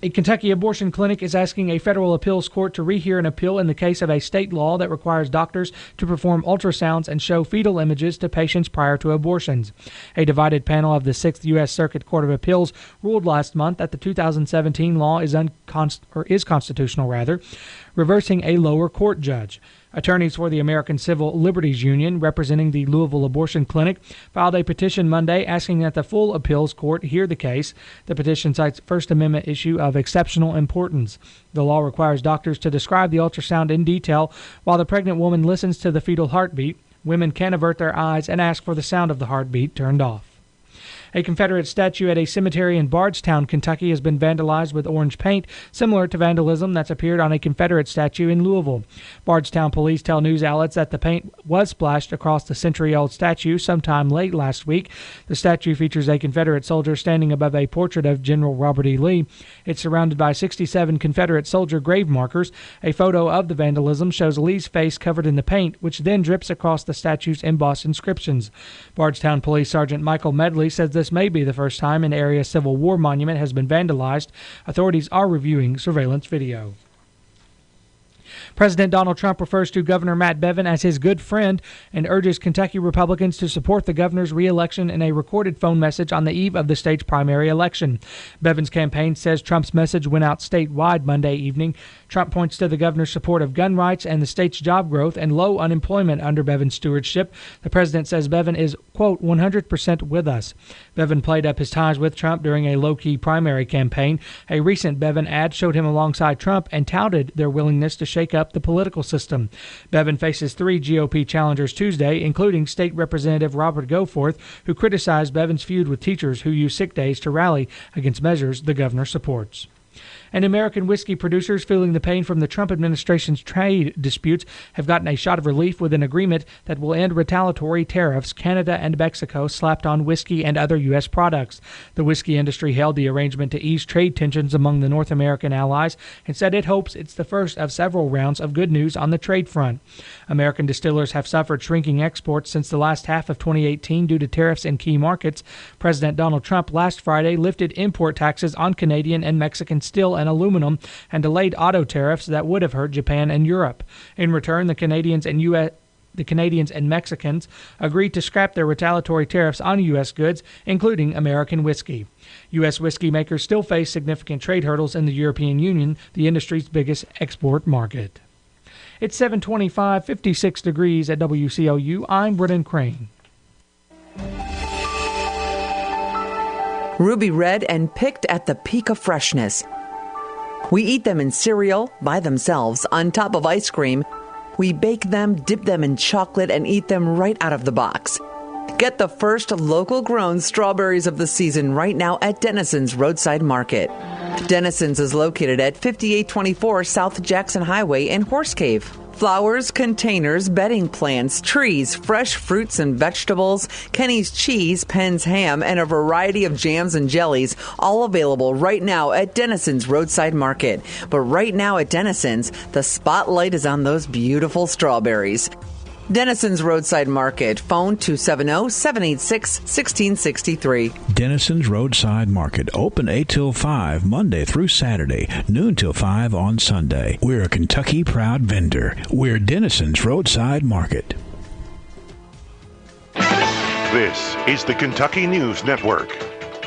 A Kentucky abortion clinic is asking a federal appeals court to rehear an appeal in the case of a state law that requires doctors to perform ultrasounds and show fetal images to patients prior to abortions. A divided panel of the 6th U.S. Circuit Court of Appeals ruled last month that the 2017 law is constitutional, reversing a lower court judge. Attorneys for the American Civil Liberties Union, representing the Louisville Abortion Clinic, filed a petition Monday asking that the full appeals court hear the case. The petition cites First Amendment issue of exceptional importance. The law requires doctors to describe the ultrasound in detail while the pregnant woman listens to the fetal heartbeat. Women can avert their eyes and ask for the sound of the heartbeat turned off. A Confederate statue at a cemetery in Bardstown, Kentucky, has been vandalized with orange paint, similar to vandalism that's appeared on a Confederate statue in Louisville. Bardstown police tell news outlets that the paint was splashed across the century-old statue sometime late last week. The statue features a Confederate soldier standing above a portrait of General Robert E. Lee. It's surrounded by 67 Confederate soldier grave markers. A photo of the vandalism shows Lee's face covered in the paint, which then drips across the statue's embossed inscriptions. Bardstown Police Sergeant Michael Medley says this may be the first time an area Civil War monument has been vandalized. Authorities are reviewing surveillance video. President Donald Trump refers to Governor Matt Bevin as his good friend and urges Kentucky Republicans to support the governor's re-election in a recorded phone message on the eve of the state's primary election. Bevin's campaign says Trump's message went out statewide Monday evening. Trump points to the governor's support of gun rights and the state's job growth and low unemployment under Bevin's stewardship. The president says Bevin is, quote, 100% with us. Bevin played up his ties with Trump during a low-key primary campaign. A recent Bevin ad showed him alongside Trump and touted their willingness to shake up the political system. Bevin faces 3 GOP challengers Tuesday, including State Representative Robert Goforth, who criticized Bevin's feud with teachers who use sick days to rally against measures the governor supports. And American whiskey producers feeling the pain from the Trump administration's trade disputes have gotten a shot of relief with an agreement that will end retaliatory tariffs Canada and Mexico slapped on whiskey and other U.S. products. The whiskey industry hailed the arrangement to ease trade tensions among the North American allies and said it hopes it's the first of several rounds of good news on the trade front. American distillers have suffered shrinking exports since the last half of 2018 due to tariffs in key markets. President Donald Trump last Friday lifted import taxes on Canadian and Mexican steel and aluminum and delayed auto tariffs that would have hurt Japan and Europe. In return, the Canadians and Mexicans agreed to scrap their retaliatory tariffs on U.S. goods, including American whiskey. U.S. whiskey makers still face significant trade hurdles in the European Union, the industry's biggest export market. It's 7:25, 56 degrees at WCLU. I'm Brennan Crane. Ruby red and picked at the peak of freshness. We eat them in cereal, by themselves, on top of ice cream. We bake them, dip them in chocolate, and eat them right out of the box. Get the first local-grown strawberries of the season right now at Dennison's Roadside Market. Dennison's is located at 5824 South Jackson Highway in Horse Cave. Flowers, containers, bedding plants, trees, fresh fruits and vegetables, Kenny's cheese, Penn's ham, and a variety of jams and jellies, all available right now at Dennison's Roadside Market. But right now at Dennison's, the spotlight is on those beautiful strawberries. Dennison's Roadside Market. Phone 270-786-1663. Dennison's Roadside Market. Open 8 till 5, Monday through Saturday, noon till 5 on Sunday. We're a Kentucky proud vendor. We're Dennison's Roadside Market. This is the Kentucky News Network.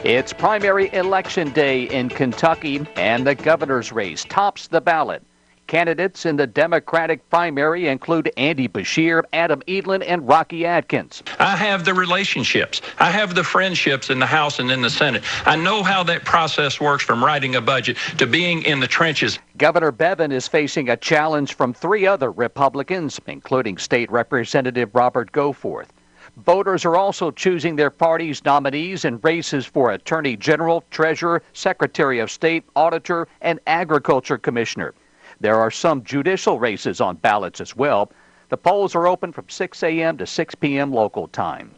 It's primary election day in Kentucky, and the governor's race tops the ballot. Candidates in the Democratic primary include Andy Beshear, Adam Edlin, and Rocky Adkins. I have the relationships. I have the friendships in the House and in the Senate. I know how that process works, from writing a budget to being in the trenches. Governor Bevin is facing a challenge from 3 other Republicans, including State Representative Robert Goforth. Voters are also choosing their party's nominees in races for Attorney General, Treasurer, Secretary of State, Auditor, and Agriculture Commissioner. There are some judicial races on ballots as well. The polls are open from 6 a.m. to 6 p.m. local time.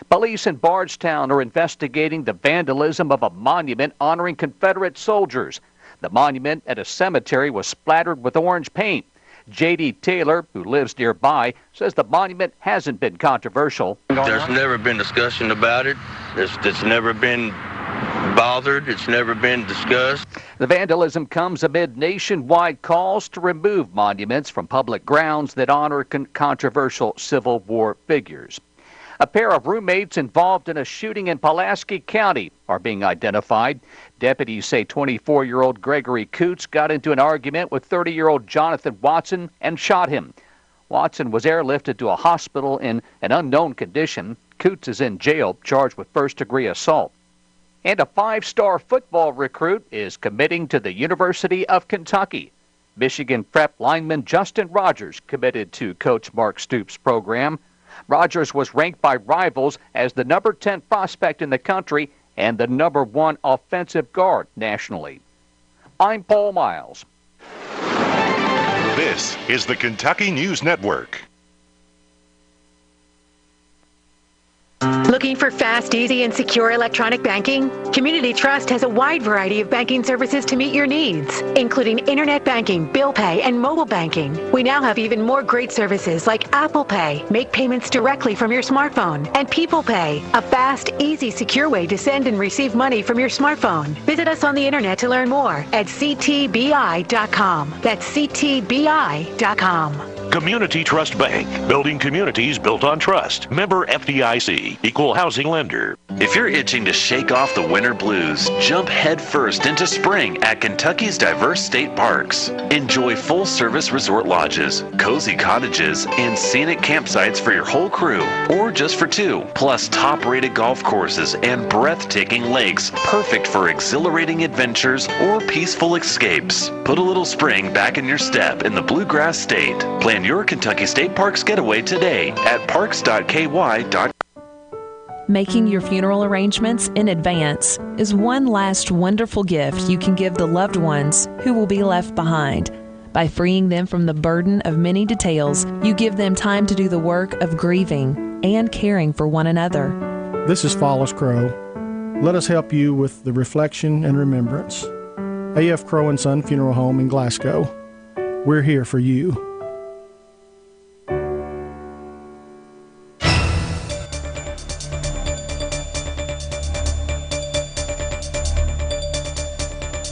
Police in Bardstown are investigating the vandalism of a monument honoring Confederate soldiers. The monument at a cemetery was splattered with orange paint. J.D. Taylor, who lives nearby, says the monument hasn't been controversial. There's never been discussion about it. It's never been bothered. It's never been discussed. The vandalism comes amid nationwide calls to remove monuments from public grounds that honor controversial Civil War figures. A pair of roommates involved in a shooting in Pulaski County are being identified. Deputies say 24-year-old Gregory Coots got into an argument with 30-year-old Jonathan Watson and shot him. Watson was airlifted to a hospital in an unknown condition. Coots is in jail, charged with first-degree assault. And a 5-star football recruit is committing to the University of Kentucky. Michigan prep lineman Justin Rogers committed to Coach Mark Stoops' program. Rogers was ranked by rivals as the number 10 prospect in the country and the number 1 offensive guard nationally. I'm Paul Miles. This is the Kentucky News Network. Looking for fast, easy, and secure electronic banking? Community Trust has a wide variety of banking services to meet your needs, including internet banking, bill pay, and mobile banking. We now have even more great services like Apple Pay, make payments directly from your smartphone, and People Pay, a fast, easy, secure way to send and receive money from your smartphone. Visit us on the internet to learn more at ctbi.com. That's ctbi.com. Community Trust Bank, building communities built on trust. Member FDIC, equal housing lender. If you're itching to shake off the winter blues, jump headfirst into spring at Kentucky's diverse state parks. Enjoy full-service resort lodges, cozy cottages, and scenic campsites for your whole crew, or just for two, plus top-rated golf courses and breathtaking lakes, perfect for exhilarating adventures or peaceful escapes. Put a little spring back in your step in the Bluegrass State. Plan your Kentucky State Parks getaway today at parks.ky.com. Making your funeral arrangements in advance is one last wonderful gift you can give the loved ones who will be left behind. By freeing them from the burden of many details, you give them time to do the work of grieving and caring for one another. This is Follis Crow. Let us help you with the reflection and remembrance. A.F. Crow & Son Funeral Home in Glasgow. We're here for you.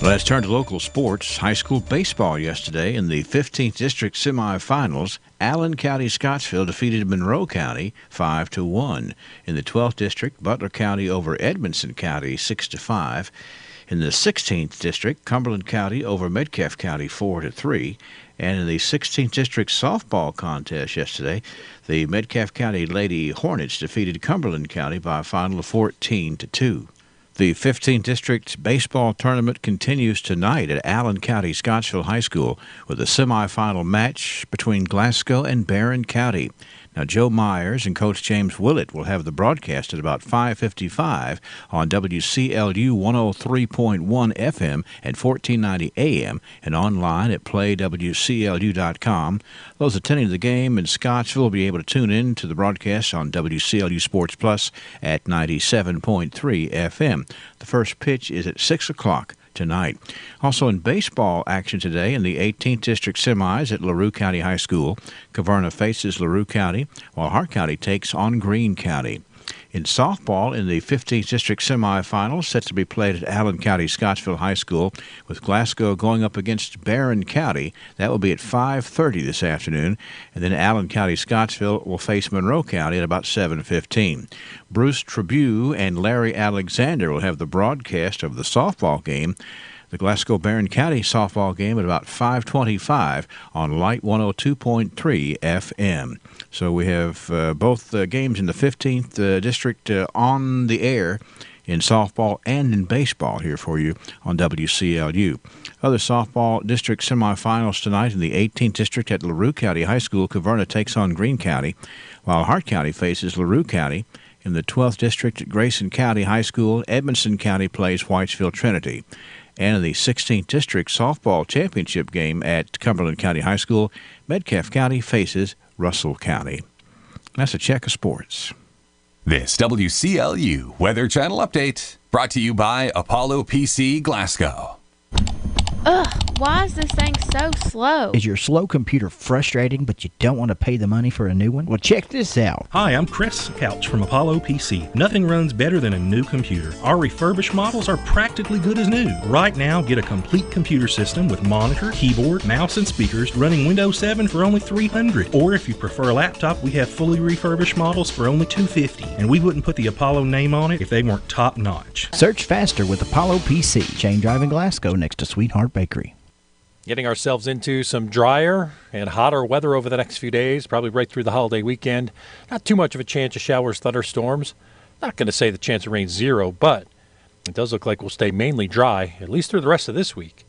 Let's turn to local sports. High school baseball yesterday in the 15th District semifinals. Allen County Scottsville defeated Monroe County 5-1. In the 12th District, Butler County over Edmondson County 6-5. In the 16th District, Cumberland County over Metcalfe County 4-3. And in the 16th District softball contest yesterday, the Metcalfe County Lady Hornets defeated Cumberland County by a final of 14-2. The 15th District baseball tournament continues tonight at Allen County Scottsville High School with a semifinal match between Glasgow and Barron County. Now, Joe Myers and Coach James Willett will have the broadcast at about 5:55 on WCLU 103.1 FM and 1490 AM and online at playwclu.com. Those attending the game in Scottsville will be able to tune in to the broadcast on WCLU Sports Plus at 97.3 FM. The first pitch is at 6 o'clock tonight. Also in baseball action today in the 18th District semis at LaRue County High School, Caverna faces LaRue County, while Hart County takes on Greene County. In softball, in the 15th District semifinals, set to be played at Allen County Scottsville High School, with Glasgow going up against Barron County. That will be at 5:30 this afternoon. And then Allen County Scottsville will face Monroe County at about 7:15. Bruce Tribune and Larry Alexander will have the broadcast of the softball game. The Glasgow-Barron County softball game at about 5:25 on Light 102.3 FM. So we have both games in the 15th District on the air in softball and in baseball here for you on WCLU. Other softball district semifinals tonight in the 18th District at LaRue County High School. Caverna takes on Greene County, while Hart County faces LaRue County. In the 12th District at Grayson County High School, Edmondson County plays Whitesville Trinity. And in the 16th District softball championship game at Cumberland County High School, Metcalfe County faces Russell County. That's a check of sports. This WCLU Weather Channel update brought to you by Apollo PC Glasgow. Ugh, why is this thing so slow? Is your slow computer frustrating, but you don't want to pay the money for a new one? Well, check this out. Hi, I'm Chris Couch from Apollo PC. Nothing runs better than a new computer. Our refurbished models are practically good as new. Right now, get a complete computer system with monitor, keyboard, mouse, and speakers running Windows 7 for only $300. Or if you prefer a laptop, we have fully refurbished models for only $250. And we wouldn't put the Apollo name on it if they weren't top notch. Search faster with Apollo PC. Chain Drive in Glasgow next to Sweetheart Bakery. Getting ourselves into some drier and hotter weather over the next few days, probably right through the holiday weekend. Not too much of a chance of showers, thunderstorms. Not going to say the chance of rain 0, but it does look like we'll stay mainly dry, at least through the rest of this week.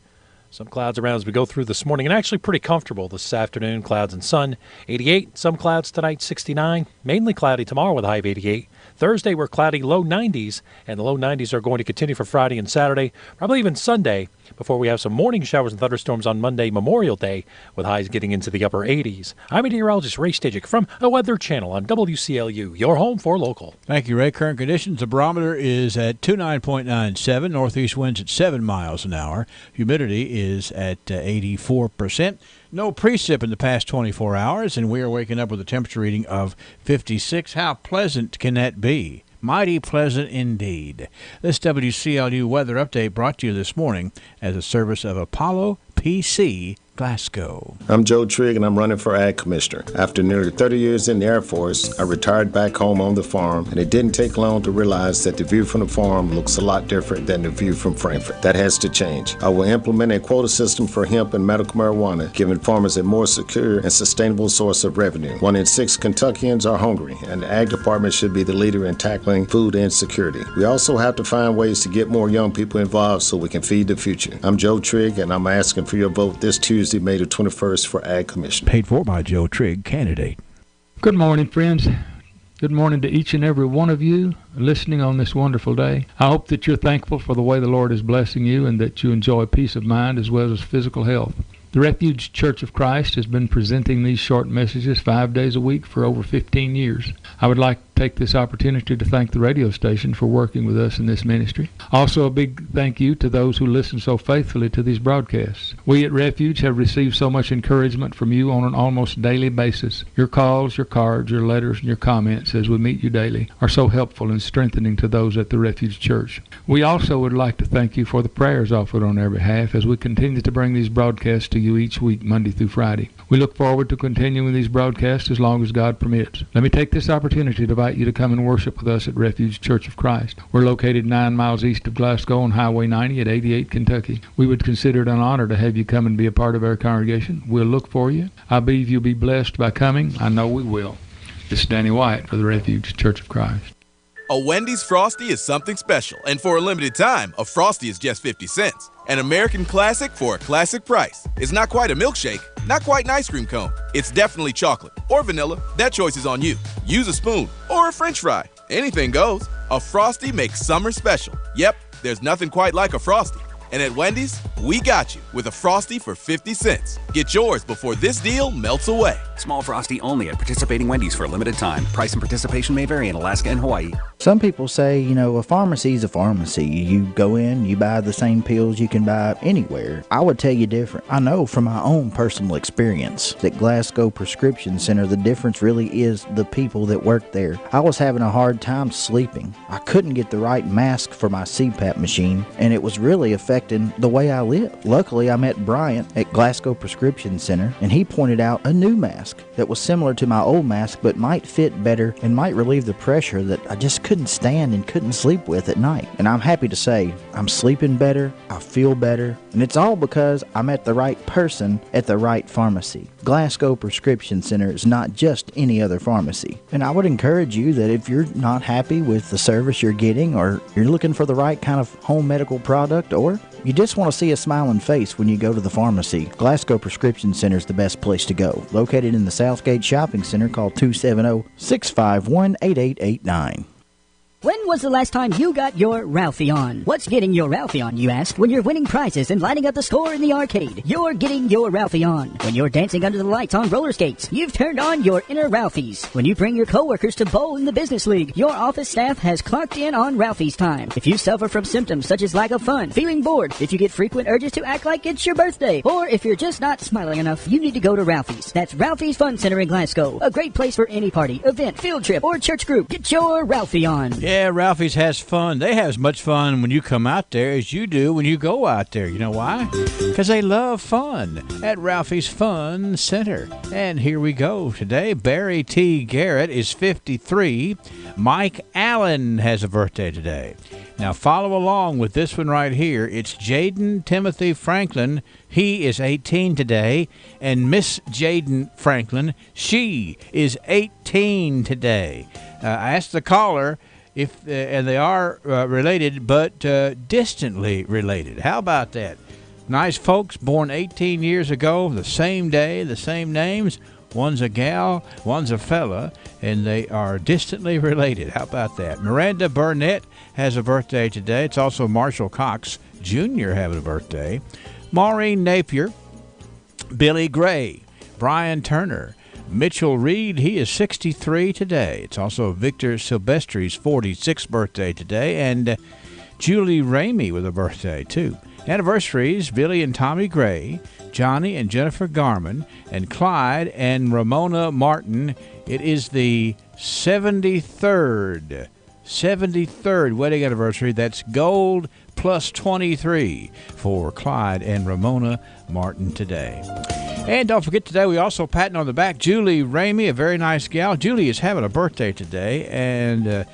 Some clouds around as we go through this morning, and actually pretty comfortable this afternoon. Clouds and sun, 88. Some clouds tonight, 69. Mainly cloudy tomorrow with a high of 88. Thursday, we're cloudy, low 90s, and the low 90s are going to continue for Friday and Saturday, probably even Sunday. before we have some morning showers and thunderstorms on Monday, Memorial Day, with highs getting into the upper 80s. I'm meteorologist Ray Stajic from the Weather Channel on WCLU, your home for local. Thank you, Ray. Current conditions, the barometer is at 29.97, northeast winds at 7 miles an hour. Humidity is at 84%. No precip in the past 24 hours, and we are waking up with a temperature reading of 56. How pleasant can that be? Mighty pleasant indeed. This WCLU weather update brought to you this morning as a service of Apollo PC Glasgow. I'm Joe Trigg, and I'm running for Ag Commissioner. After nearly 30 years in the Air Force, I retired back home on the farm, and it didn't take long to realize that the view from the farm looks a lot different than the view from Frankfurt. That has to change. I will implement a quota system for hemp and medical marijuana, giving farmers a more secure and sustainable source of revenue. 1 in 6 Kentuckians are hungry, and the Ag Department should be the leader in tackling food insecurity. We also have to find ways to get more young people involved so we can feed the future. I'm Joe Trigg, and I'm asking for your vote this Tuesday, May the 21st for Ag Commissioner. Paid for by Joe Trigg, candidate. Good morning, friends. Good morning to each and every one of you listening on this wonderful day. I hope that you're thankful for the way the Lord is blessing you and that you enjoy peace of mind as well as physical health. The Refuge Church of Christ has been presenting these short messages 5 days a week for over 15 years. I would like to take this opportunity to thank the radio station for working with us in this ministry. Also, a big thank you to those who listen so faithfully to these broadcasts. We at Refuge have received so much encouragement from you on an almost daily basis. Your calls, your cards, your letters, and your comments as we meet you daily are so helpful and strengthening to those at the Refuge Church. We also would like to thank you for the prayers offered on our behalf as we continue to bring these broadcasts to you each week, Monday through Friday. We look forward to continuing these broadcasts as long as God permits. Let me take this opportunity to invite you to come and worship with us at Refuge Church of Christ. We're located 9 miles east of Glasgow on Highway 90 at 88 Kentucky. We would consider it an honor to have you come and be a part of our congregation. We'll look for you. I believe you'll be blessed by coming. I know we will. This is Danny White for the Refuge Church of Christ. A Wendy's Frosty is something special, and for a limited time, a Frosty is just 50 cents. An American classic for a classic price. It's not quite a milkshake, not quite an ice cream cone. It's definitely chocolate or vanilla. That choice is on you. Use a spoon or a French fry. Anything goes. A Frosty makes summer special. Yep, there's nothing quite like a Frosty. And at Wendy's, we got you with a Frosty for 50 cents. Get yours before this deal melts away. Small Frosty only at participating Wendy's for a limited time. Price and participation may vary in Alaska and Hawaii. Some people say, a pharmacy is a pharmacy. You go in, you buy the same pills you can buy anywhere. I would tell you different. I know from my own personal experience that Glasgow Prescription Center, the difference really is the people that work there. I was having a hard time sleeping. I couldn't get the right mask for my CPAP machine, and it was really affecting the way I live. Luckily, I met Bryant at Glasgow Prescription Center, and he pointed out a new mask that was similar to my old mask but might fit better and might relieve the pressure that I just couldn't stand and couldn't sleep with at night. And I'm happy to say I'm sleeping better, I feel better, and it's all because I'm at the right person at the right pharmacy. Glasgow Prescription Center is not just any other pharmacy. And I would encourage you that if you're not happy with the service you're getting, or you're looking for the right kind of home medical product, or you just want to see a smiling face when you go to the pharmacy, Glasgow Prescription Center is the best place to go. Located in the Southgate Shopping Center, call 270-651-8889. When was the last time you got your Ralphie on? What's getting your Ralphie on, you ask? When you're winning prizes and lighting up the store in the arcade, you're getting your Ralphie on. When you're dancing under the lights on roller skates, you've turned on your inner Ralphies. When you bring your coworkers to bowl in the business league, your office staff has clocked in on Ralphie's time. If you suffer from symptoms such as lack of fun, feeling bored, if you get frequent urges to act like it's your birthday, or if you're just not smiling enough, you need to go to Ralphie's. That's Ralphie's Fun Center in Glasgow. A great place for any party, event, field trip, or church group. Get your Ralphie on. Yeah, Ralphie's has fun. They have as much fun when you come out there as you do when you go out there. You know why? Because they love fun at Ralphie's Fun Center. And here we go today. Barry T. Garrett is 53. Mike Allen has a birthday today. Now follow along with this one right here. It's Jaden Timothy Franklin. He is 18 today. And Miss Jaden Franklin, she is 18 today. I asked the caller if and they are related, but distantly related. How about that? Nice folks born 18 years ago, the same day, the same names. One's a gal, one's a fella, and they are distantly related. How about that? Miranda Burnett has a birthday today. It's also Marshall Cox Jr. having a birthday. Maureen Napier, Billy Gray, Brian Turner, Mitchell Reed, he is 63 today. It's also Victor Silvestri's 46th birthday today, and Julie Ramey with a birthday, too. Anniversaries, Billy and Tommy Gray, Johnny and Jennifer Garman, and Clyde and Ramona Martin. It is the 73rd wedding anniversary. That's gold plus 23 for Clyde and Ramona Martin today. And don't forget, today we also patting on the back Julie Ramey, a very nice gal. Julie is having a birthday today, and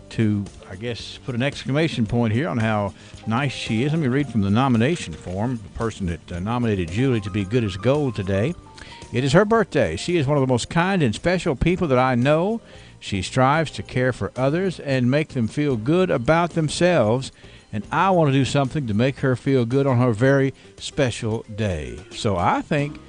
to, I guess, put an exclamation point here on how nice she is, let me read from the nomination form, the person that nominated Julie to be good as gold today. It is her birthday. She is one of the most kind and special people that I know. She strives to care for others and make them feel good about themselves, and I want to do something to make her feel good on her very special day. So I think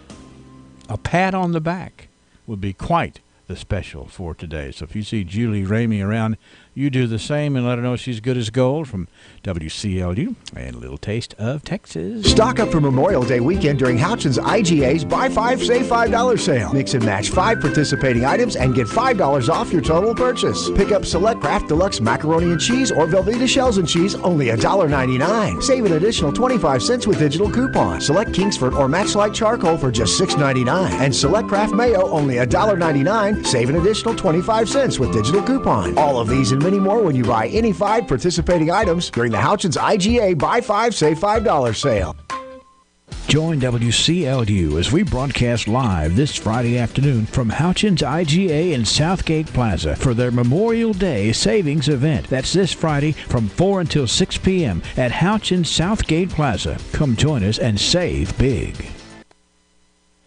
a pat on the back would be quite the special for today. So if you see Julie Ramey around, you do the same and let her know she's good as gold. From WCLU and a little taste of Texas. Stock up for Memorial Day weekend during Houchins IGA's Buy 5, Save $5 sale. Mix and match 5 participating items and get $5 off your total purchase. Pick up Select Kraft Deluxe Macaroni and Cheese or Velveeta Shells and Cheese, only $1.99. Save an additional 25 cents with digital coupon. Select Kingsford or Matchlight Charcoal for just $6.99. And Select Kraft Mayo, only $1.99. Save an additional 25 cents with digital coupon. All of these and many more when you buy any 5 participating items during the Houchins IGA Buy 5, Save $5 sale. Join WCLU as we broadcast live this Friday afternoon from Houchins IGA in Southgate Plaza for their Memorial Day Savings event. That's this Friday from 4 until 6 p.m. at Houchins Southgate Plaza. Come join us and save big.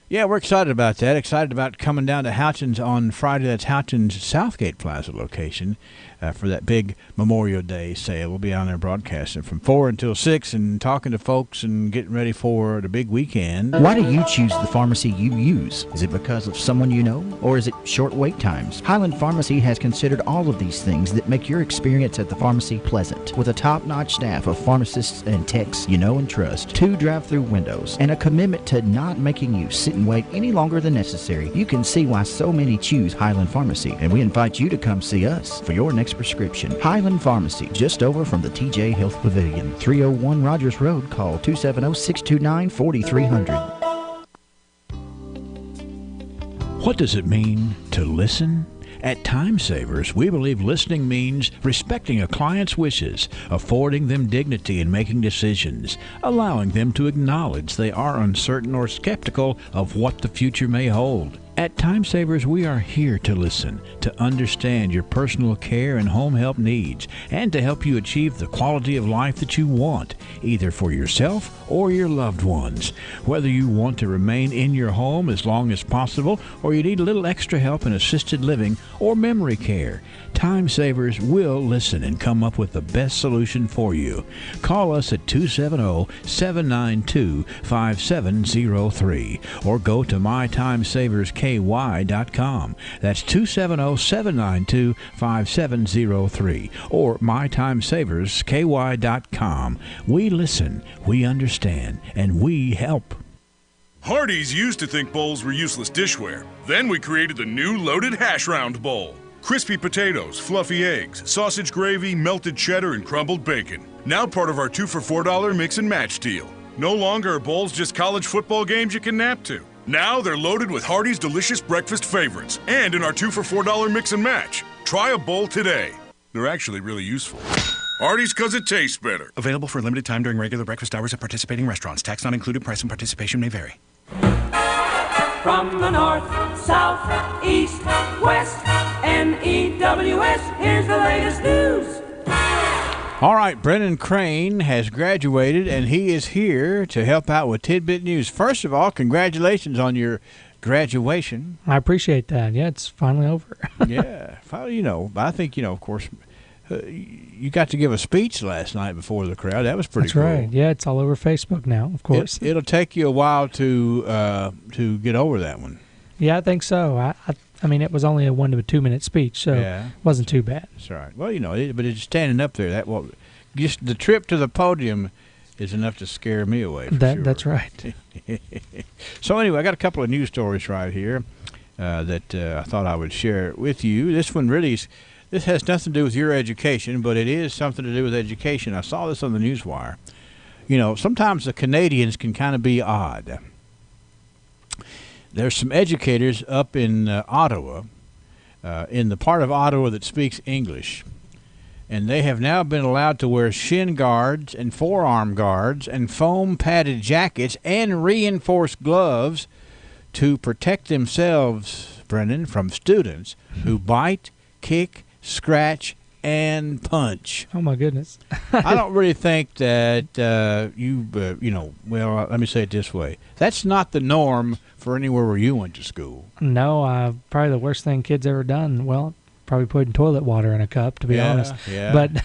Yeah, we're excited about that. Excited about coming down to Houchins on Friday. That's Houchins Southgate Plaza location for that big Memorial Day sale. We'll be on there broadcasting from 4 until 6 and talking to folks and getting ready for the big weekend. Why do you choose the pharmacy you use? Is it because of someone you know, or is it short wait times? Highland Pharmacy has considered all of these things that make your experience at the pharmacy pleasant. With a top-notch staff of pharmacists and techs you know and trust, 2 drive-through windows, and a commitment to not making you sit and wait any longer than necessary, you can see why so many choose Highland Pharmacy, and we invite you to come see us for your next prescription. Highland Pharmacy, just over from the TJ Health Pavilion, 301 Rogers Road. Call 270-629-4300. What does it mean to listen? At Time Savers, we believe listening means respecting a client's wishes, affording them dignity in making decisions, allowing them to acknowledge they are uncertain or skeptical of what the future may hold. At Time Savers, we are here to listen, to understand your personal care and home help needs, and to help you achieve the quality of life that you want, either for yourself or your loved ones. Whether you want to remain in your home as long as possible, or you need a little extra help in assisted living or memory care, Time Savers will listen and come up with the best solution for you. Call us at 270-792-5703 or go to mytimesaversky.com. That's 270-792-5703 or mytimesaversky.com. We listen, we understand, and we help. Hardee's used to think bowls were useless dishware. Then we created the new loaded hash round bowl. Crispy potatoes, fluffy eggs, sausage gravy, melted cheddar, and crumbled bacon. Now part of our 2 for $4 mix and match deal. No longer are bowls just college football games you can nap to. Now they're loaded with Hardee's delicious breakfast favorites and in our 2 for $4 mix and match. Try a bowl today. They're actually really useful. Hardee's, because it tastes better. Available for a limited time during regular breakfast hours at participating restaurants. Tax not included. Price and participation may vary. From the north, south, east, west, NEWS, here's the latest news. All right, Brennan Crane has graduated, and he is here to help out with Tidbit News. First of all, congratulations on your graduation. I appreciate that. Yeah, it's finally over. Yeah. I think, of course, you got to give a speech last night before the crowd. That was pretty cool. That's right. Yeah, it's all over Facebook now, of course. It'll take you a while to get over that one. Yeah, I think so. I mean, it was only a 1 to 2 minute speech, so it wasn't too bad. That's right. Well, but it's standing up there. Just the trip to the podium is enough to scare me away. For sure. That's right. So anyway, I got a couple of news stories right here that I thought I would share with you. This one this has nothing to do with your education, but it is something to do with education. I saw this on the Newswire. You know, sometimes the Canadians can kind of be odd. There's some educators up in Ottawa, in the part of Ottawa that speaks English, and they have now been allowed to wear shin guards and forearm guards and foam padded jackets and reinforced gloves to protect themselves, Brennan, from students who bite, kick, scratch, and punch. Oh my goodness! I don't really think that well, let me say it this way: that's not the norm for anywhere where you went to school. No, probably the worst thing kids ever done. Well, probably putting toilet water in a cup, to be honest. Yeah. But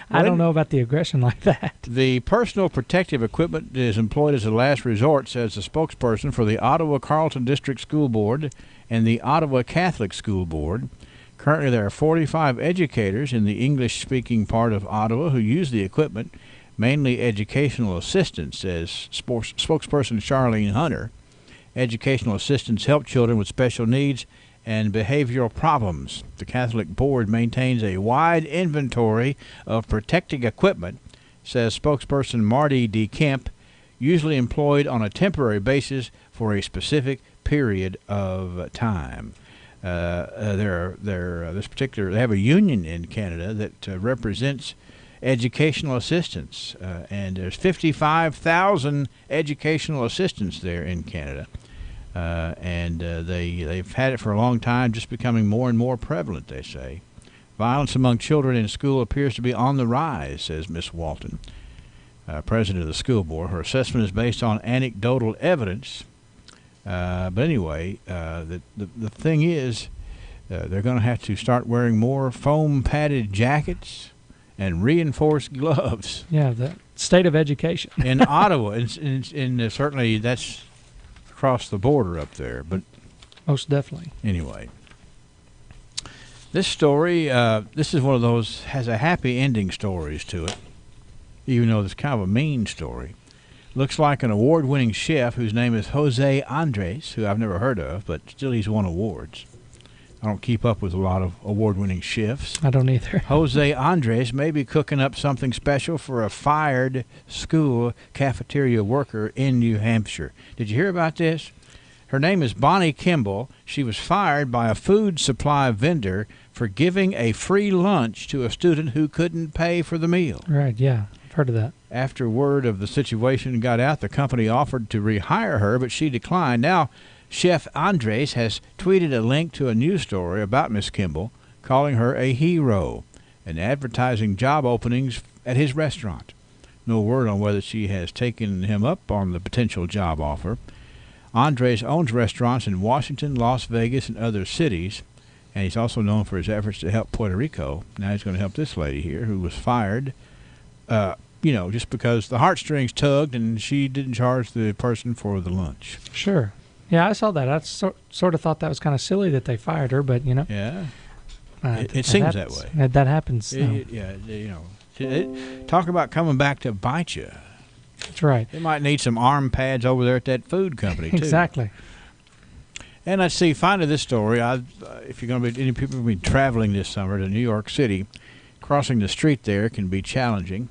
I don't know about the aggression like that. The personal protective equipment is employed as a last resort, says the spokesperson for the Ottawa Carleton District School Board and the Ottawa Catholic School Board. Currently, there are 45 educators in the English-speaking part of Ottawa who use the equipment, mainly educational assistants, says spokesperson Charlene Hunter. Educational assistants help children with special needs and behavioral problems. The Catholic Board maintains a wide inventory of protective equipment, says spokesperson Marty D. Kemp, usually employed on a temporary basis for a specific period of time. They have a union in Canada that represents educational assistants, and there's 55,000 educational assistants there in Canada, and they've had it for a long time, just becoming more and more prevalent, they say. Violence among children in school appears to be on the rise, says Miss Walton, president of the school board. Her assessment is based on anecdotal evidence. But anyway, the thing is, they're going to have to start wearing more foam padded jackets and reinforced gloves. Yeah, the state of education in Ottawa, and certainly that's across the border up there. But most definitely. Anyway, this story, this is one of those has a happy ending stories to it, even though it's kind of a mean story. Looks like an award-winning chef whose name is Jose Andres, who I've never heard of, but still he's won awards. I don't keep up with a lot of award-winning chefs. I don't either. Jose Andres may be cooking up something special for a fired school cafeteria worker in New Hampshire. Did you hear about this? Her name is Bonnie Kimball. She was fired by a food supply vendor for giving a free lunch to a student who couldn't pay for the meal. Right, yeah. I've heard of that. After word of the situation got out, the company offered to rehire her, but she declined. Now, Chef Andres has tweeted a link to a news story about Miss Kimball, calling her a hero and advertising job openings at his restaurant. No word on whether she has taken him up on the potential job offer. Andres owns restaurants in Washington, Las Vegas, and other cities, and he's also known for his efforts to help Puerto Rico. Now he's going to help this lady here who was fired, just because the heartstrings tugged and she didn't charge the person for the lunch. Sure. Yeah, I saw that. I sort of thought that was kind of silly that they fired her, but, Yeah. It seems that way. That happens. Talk about coming back to bite you. That's right. They might need some arm pads over there at that food company, too. Exactly. And let's see, finally this story, if you're going to be, any people will be traveling this summer to New York City, crossing the street there can be challenging.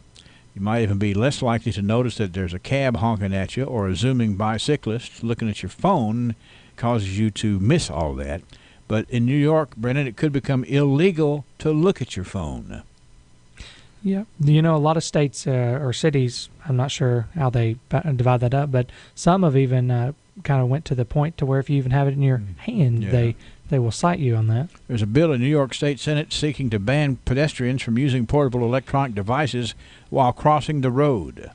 You might even be less likely to notice that there's a cab honking at you or a zooming bicyclist looking at your phone causes you to miss all that. But in New York, Brennan, it could become illegal to look at your phone. Yeah. A lot of states or cities, I'm not sure how they divide that up, but some have even kind of went to the point to where if you even have it in your hand, they will cite you on that. There's a bill in New York State Senate seeking to ban pedestrians from using portable electronic devices while crossing the road.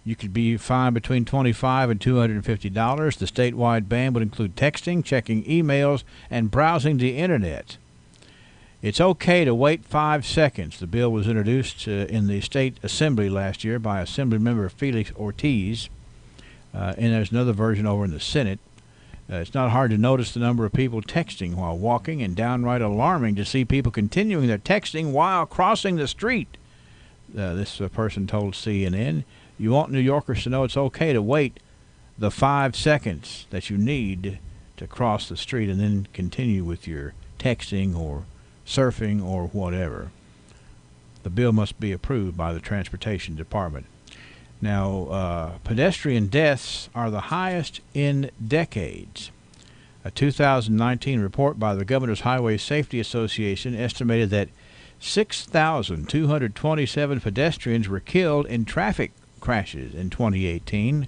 You could be fined between $25 and $250. The statewide ban would include texting, checking emails, and browsing the Internet. It's okay to wait 5 seconds. The bill was introduced in the State Assembly last year by Assemblymember Felix Ortiz, and there's another version over in the Senate. It's not hard to notice the number of people texting while walking, and downright alarming to see people continuing their texting while crossing the street. This person told CNN, You want New Yorkers to know it's okay to wait the 5 seconds that you need to cross the street and then continue with your texting or surfing or whatever. The bill must be approved by the Transportation Department. Now, pedestrian deaths are the highest in decades. A 2019 report by the Governor's Highway Safety Association estimated that 6,227 pedestrians were killed in traffic crashes in 2018.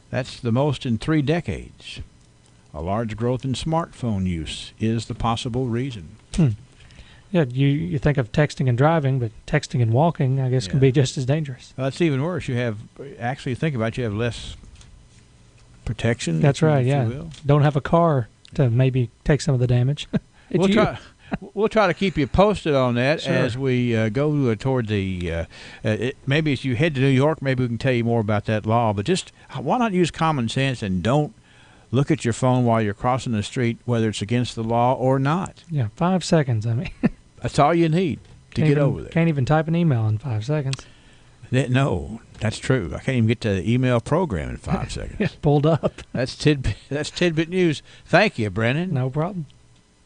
That's the most in 3 decades. A large growth in smartphone use is the possible reason. Yeah, you think of texting and driving, but texting and walking, I guess, can be just as dangerous. Well, that's even worse. You have, actually, think about it, you have less protection. That's right, if yeah. you will. Don't have a car to maybe take some of the damage. We'll try to keep you posted on that Sure. as we go toward the. Maybe as you head to New York, maybe we can tell you more about that law. But just why not use common sense and don't look at your phone while you're crossing the street, whether it's against the law or not. Yeah, 5 seconds. I mean, that's all you need to get over there. Can't even type an email in 5 seconds. No, that's true. I can't even get to the email program in 5 seconds. Yeah, pulled up. That's tidbit news. Thank you, Brennan. No problem.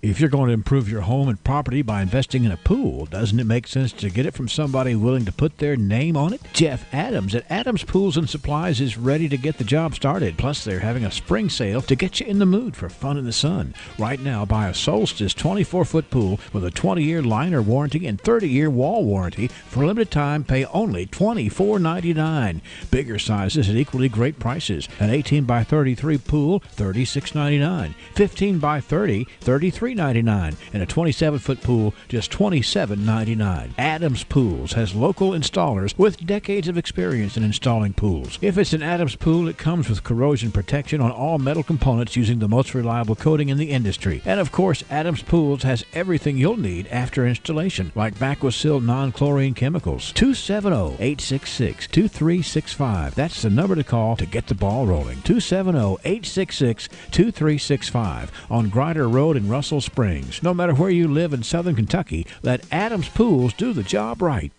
If you're going to improve your home and property by investing in a pool, doesn't it make sense to get it from somebody willing to put their name on it? Jeff Adams at Adams Pools and Supplies is ready to get the job started. Plus, they're having a spring sale to get you in the mood for fun in the sun. Right now, buy a Solstice 24-foot pool with a 20-year liner warranty and 30-year wall warranty. For a limited time, pay only $24.99. Bigger sizes at equally great prices. An 18 by 33 pool, $36.99. 15 by 30, $33.99. And a 27-foot pool, just $27.99. Adams Pools has local installers with decades of experience in installing pools. If it's an Adams pool, it comes with corrosion protection on all metal components using the most reliable coating in the industry. And of course, Adams Pools has everything you'll need after installation, like Vacuum-Seal non-chlorine chemicals. 270-866-2365. That's the number to call to get the ball rolling. 270-866-2365 on Grider Road in Russell Springs. No matter where you live in southern Kentucky, let Adams Pools do the job right.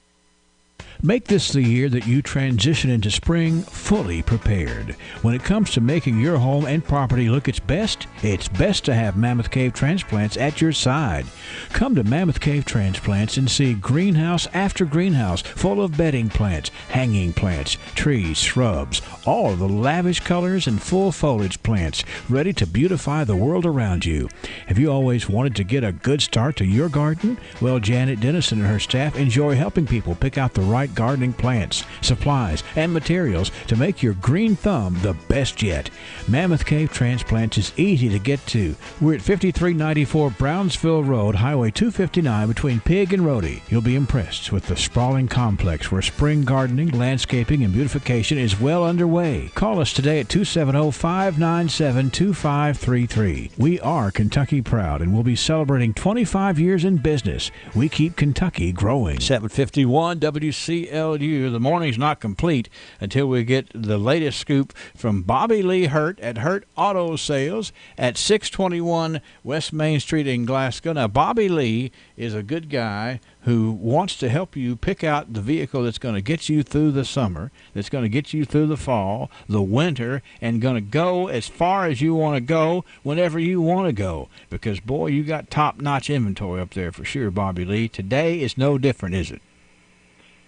Make this the year that you transition into spring fully prepared. When it comes to making your home and property look its best to have Mammoth Cave Transplants at your side. Come to Mammoth Cave Transplants and see greenhouse after greenhouse full of bedding plants, hanging plants, trees, shrubs, all of the lavish colors and full foliage plants ready to beautify the world around you. Have you always wanted to get a good start to your garden? Well, Janet Dennison and her staff enjoy helping people pick out the right gardening plants, supplies, and materials to make your green thumb the best yet. Mammoth Cave Transplants is easy to get to. We're at 5394 Brownsville Road, Highway 259 between Pig and Rhodey. You'll be impressed with the sprawling complex where spring gardening, landscaping, and beautification is well underway. Call us today at 270-597-2533. We are Kentucky proud and we'll be celebrating 25 years in business. We keep Kentucky growing. 751 WCLU. The morning's not complete until we get the latest scoop from Bobby Lee Hurt at Hurt Auto Sales at 621 West Main Street in Glasgow. Now, Bobby Lee is a good guy who wants to help you pick out the vehicle that's going to get you through the summer, that's going to get you through the fall, the winter, and going to go as far as you want to go whenever you want to go. Because, boy, you got top-notch inventory up there for sure, Bobby Lee. Today is no different, is it?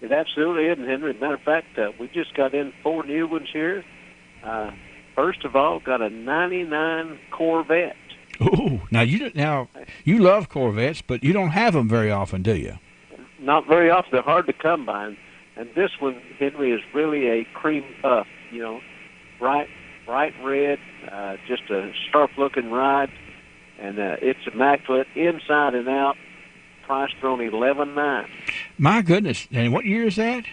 It absolutely isn't, Henry. Matter of fact, we just got in 4 new ones here. First of all, got a 99 Corvette. Ooh, now you love Corvettes, but you don't have them very often, do you? Not very often. They're hard to come by. And this one, Henry, is really a cream puff, bright red, just a sharp-looking ride. And it's immaculate inside and out, priced for only $11,900. My goodness. And what year is that?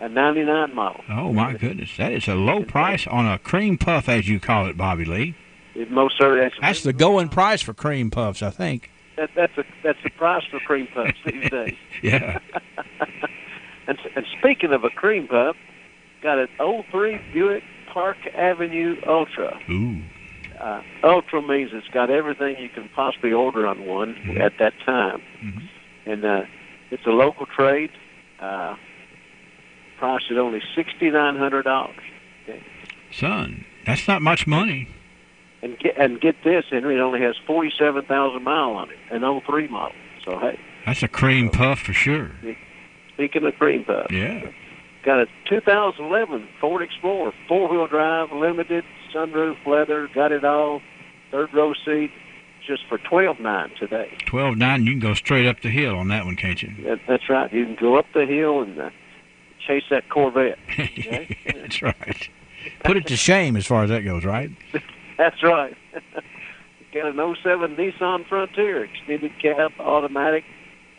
A 99 model. Oh, my goodness. That is a low price on a cream puff, as you call it, Bobby Lee. It most certainly. That's the going price for cream puffs, I think. That's the price for cream puffs these days. Yeah. And speaking of a cream puff, got an 03 Buick Park Avenue Ultra. Ooh. Ultra means it's got everything you can possibly order on one at that time. Mm-hmm. And it's a local trade. priced at only $6,900. Okay. Son, that's not much money. And get this, Henry, it only has 47,000 miles on it, an 03 model. So, hey. That's a cream puff for sure. Speaking of cream puff. Yeah. Got a 2011 Ford Explorer, four-wheel drive, limited, sunroof, leather, got it all, third row seat, just for $12,900 today. $12,900, you can go straight up the hill on that one, can't you? That's right. You can go up the hill and chase that Corvette. Okay? That's right. Put it to shame as far as that goes, right? That's right. Got an 07 Nissan Frontier, extended cab, automatic,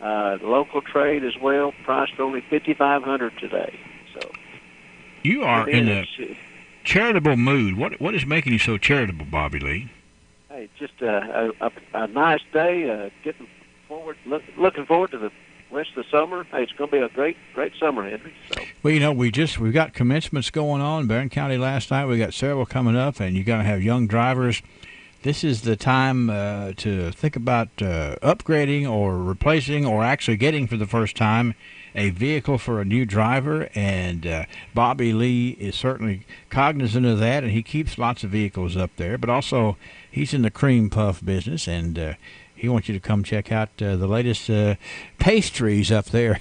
local trade as well, priced for only $5,500 today. So you are in a charitable mood. What is making you so charitable, Bobby Lee? Hey, just a nice day. Looking forward to the rest of the summer. Hey, it's going to be a great summer, Henry. So. Well, we've got commencements going on in Barron County last night. We got several coming up, and you're going to have young drivers. This is the time to think about upgrading or replacing or actually getting for the first time a vehicle for a new driver, and Bobby Lee is certainly cognizant of that, and he keeps lots of vehicles up there, but also he's in the cream puff business, and he wants you to come check out the latest pastries up there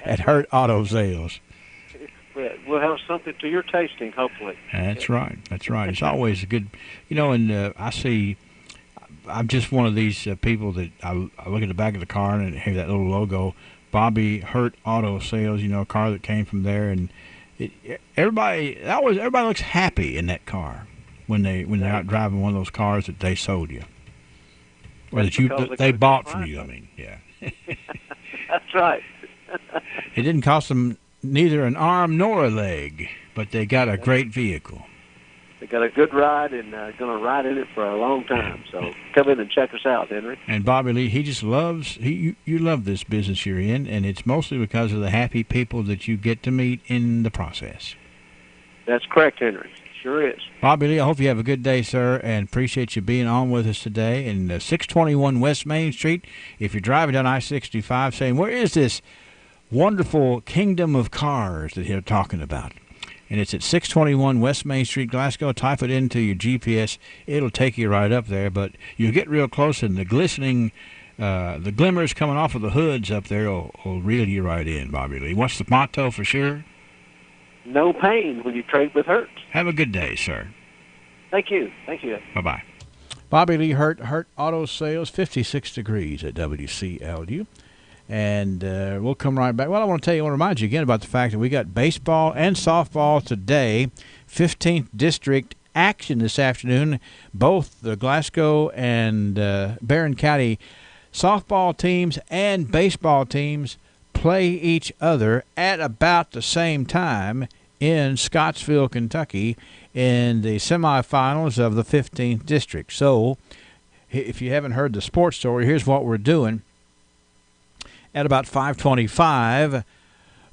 at Hurt Auto Sales. We'll have something to your tasting, hopefully. That's right. That's right. It's always a good, and I'm just one of these people that I look at the back of the car and have that little logo, Bobby Hurt Auto Sales, a car that came from there, and everybody looks happy in that car when they're out driving one of those cars that they sold you. Or that they bought from you, I mean, yeah. That's right. It didn't cost them neither an arm nor a leg, but they got a great vehicle. They got a good ride and going to ride in it for a long time. So come in and check us out, Henry. And Bobby Lee, he just loves, you love this business you're in, and it's mostly because of the happy people that you get to meet in the process. That's correct, Henry. Sure is. Bobby Lee, I hope you have a good day, sir, and appreciate you being on with us today. And 621 West Main Street, if you're driving down I-65 saying, where is this wonderful kingdom of cars that they're talking about? And it's at 621 West Main Street, Glasgow. Type it into your GPS. It'll take you right up there, but you'll get real close, and the glistening, the glimmers coming off of the hoods up there will reel you right in, Bobby Lee. What's the motto for sure? No pain when you trade with Hurt. Have a good day, sir. Thank you. Thank you. Bye-bye. Bobby Lee Hurt Auto Sales, 56 degrees at WCLU. And we'll come right back. Well, I want to remind you again about the fact that we got baseball and softball today. 15th District action this afternoon. Both the Glasgow and Barron County softball teams and baseball teams play each other at about the same time in Scottsville, Kentucky, in the semifinals of the 15th District. So, if you haven't heard the sports story, here's what we're doing. At about 5:25,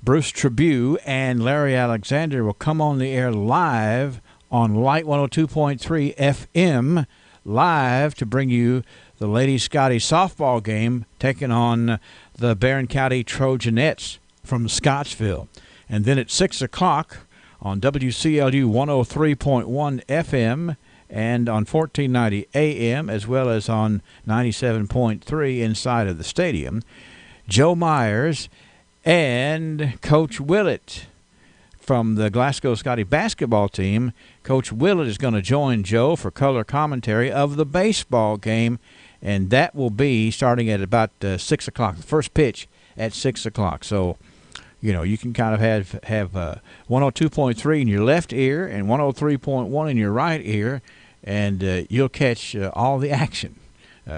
Bruce Tribune and Larry Alexander will come on the air live on Light 102.3 FM, live to bring you the Lady Scotty softball game taking on the Barron County Trojanettes from Scottsville. And then at 6 o'clock on WCLU 103.1 FM and on 1490 AM, as well as on 97.3 inside of the stadium, Joe Myers and Coach Willett from the Glasgow Scotty basketball team. Coach Willett is going to join Joe for color commentary of the baseball game, and that will be starting at about 6 o'clock, the first pitch at 6 o'clock. So, you can kind of have 102.3 in your left ear and 103.1 in your right ear, and you'll catch all the action.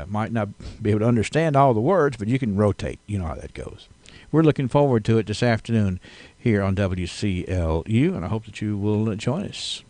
Might not be able to understand all the words, but you can rotate. You know how that goes. We're looking forward to it this afternoon here on WCLU, and I hope that you will join us.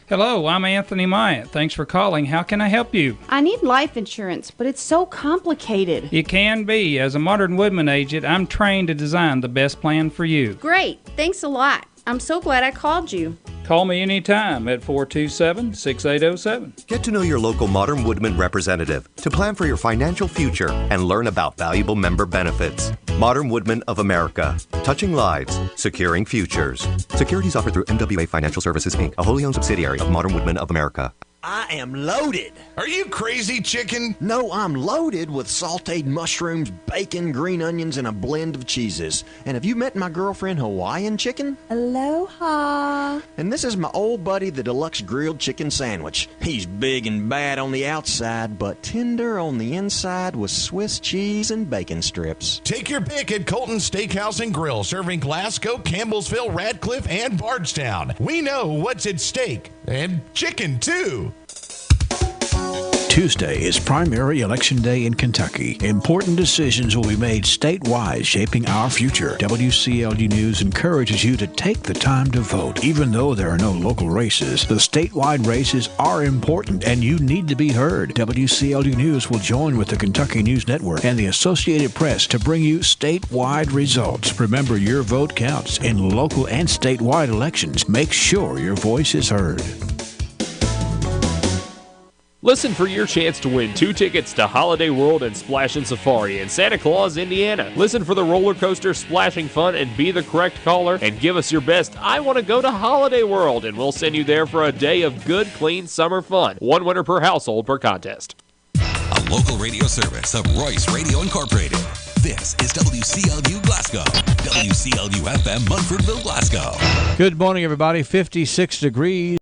Hello, I'm Anthony Myatt. Thanks for calling. How can I help you? I need life insurance, but it's so complicated. It can be. As a Modern Woodman agent, I'm trained to design the best plan for you. Great. Thanks a lot. I'm so glad I called you. Call me anytime at 427-6807. Get to know your local Modern Woodman representative to plan for your financial future and learn about valuable member benefits. Modern Woodmen of America. Touching lives, securing futures. Securities offered through MWA Financial Services, Inc., a wholly owned subsidiary of Modern Woodmen of America. I am loaded. Are you crazy, chicken? No, I'm loaded with sauteed mushrooms, bacon, green onions, and a blend of cheeses. And have you met my girlfriend, Hawaiian Chicken? Aloha. And this is my old buddy, the deluxe grilled chicken sandwich. He's big and bad on the outside, but tender on the inside with Swiss cheese and bacon strips. Take your pick at Colton Steakhouse and Grill, serving Glasgow, Campbellsville, Radcliffe, and Bardstown. We know what's at stake. And chicken, too. Tuesday is primary election day in Kentucky. Important decisions will be made statewide, shaping our future. WCLU News encourages you to take the time to vote. Even though there are no local races, the statewide races are important and you need to be heard. WCLU News will join with the Kentucky News Network and the Associated Press to bring you statewide results. Remember, your vote counts in local and statewide elections. Make sure your voice is heard. Listen for your chance to win 2 tickets to Holiday World and Splashin' Safari in Santa Claus, Indiana. Listen for the roller coaster splashing fun and be the correct caller and give us your best "I want to go to Holiday World," and we'll send you there for a day of good, clean summer fun. 1 winner per household per contest. A local radio service of Royce Radio Incorporated. This is WCLU Glasgow. WCLU FM Munfordville, Glasgow. Good morning, everybody. 56 degrees.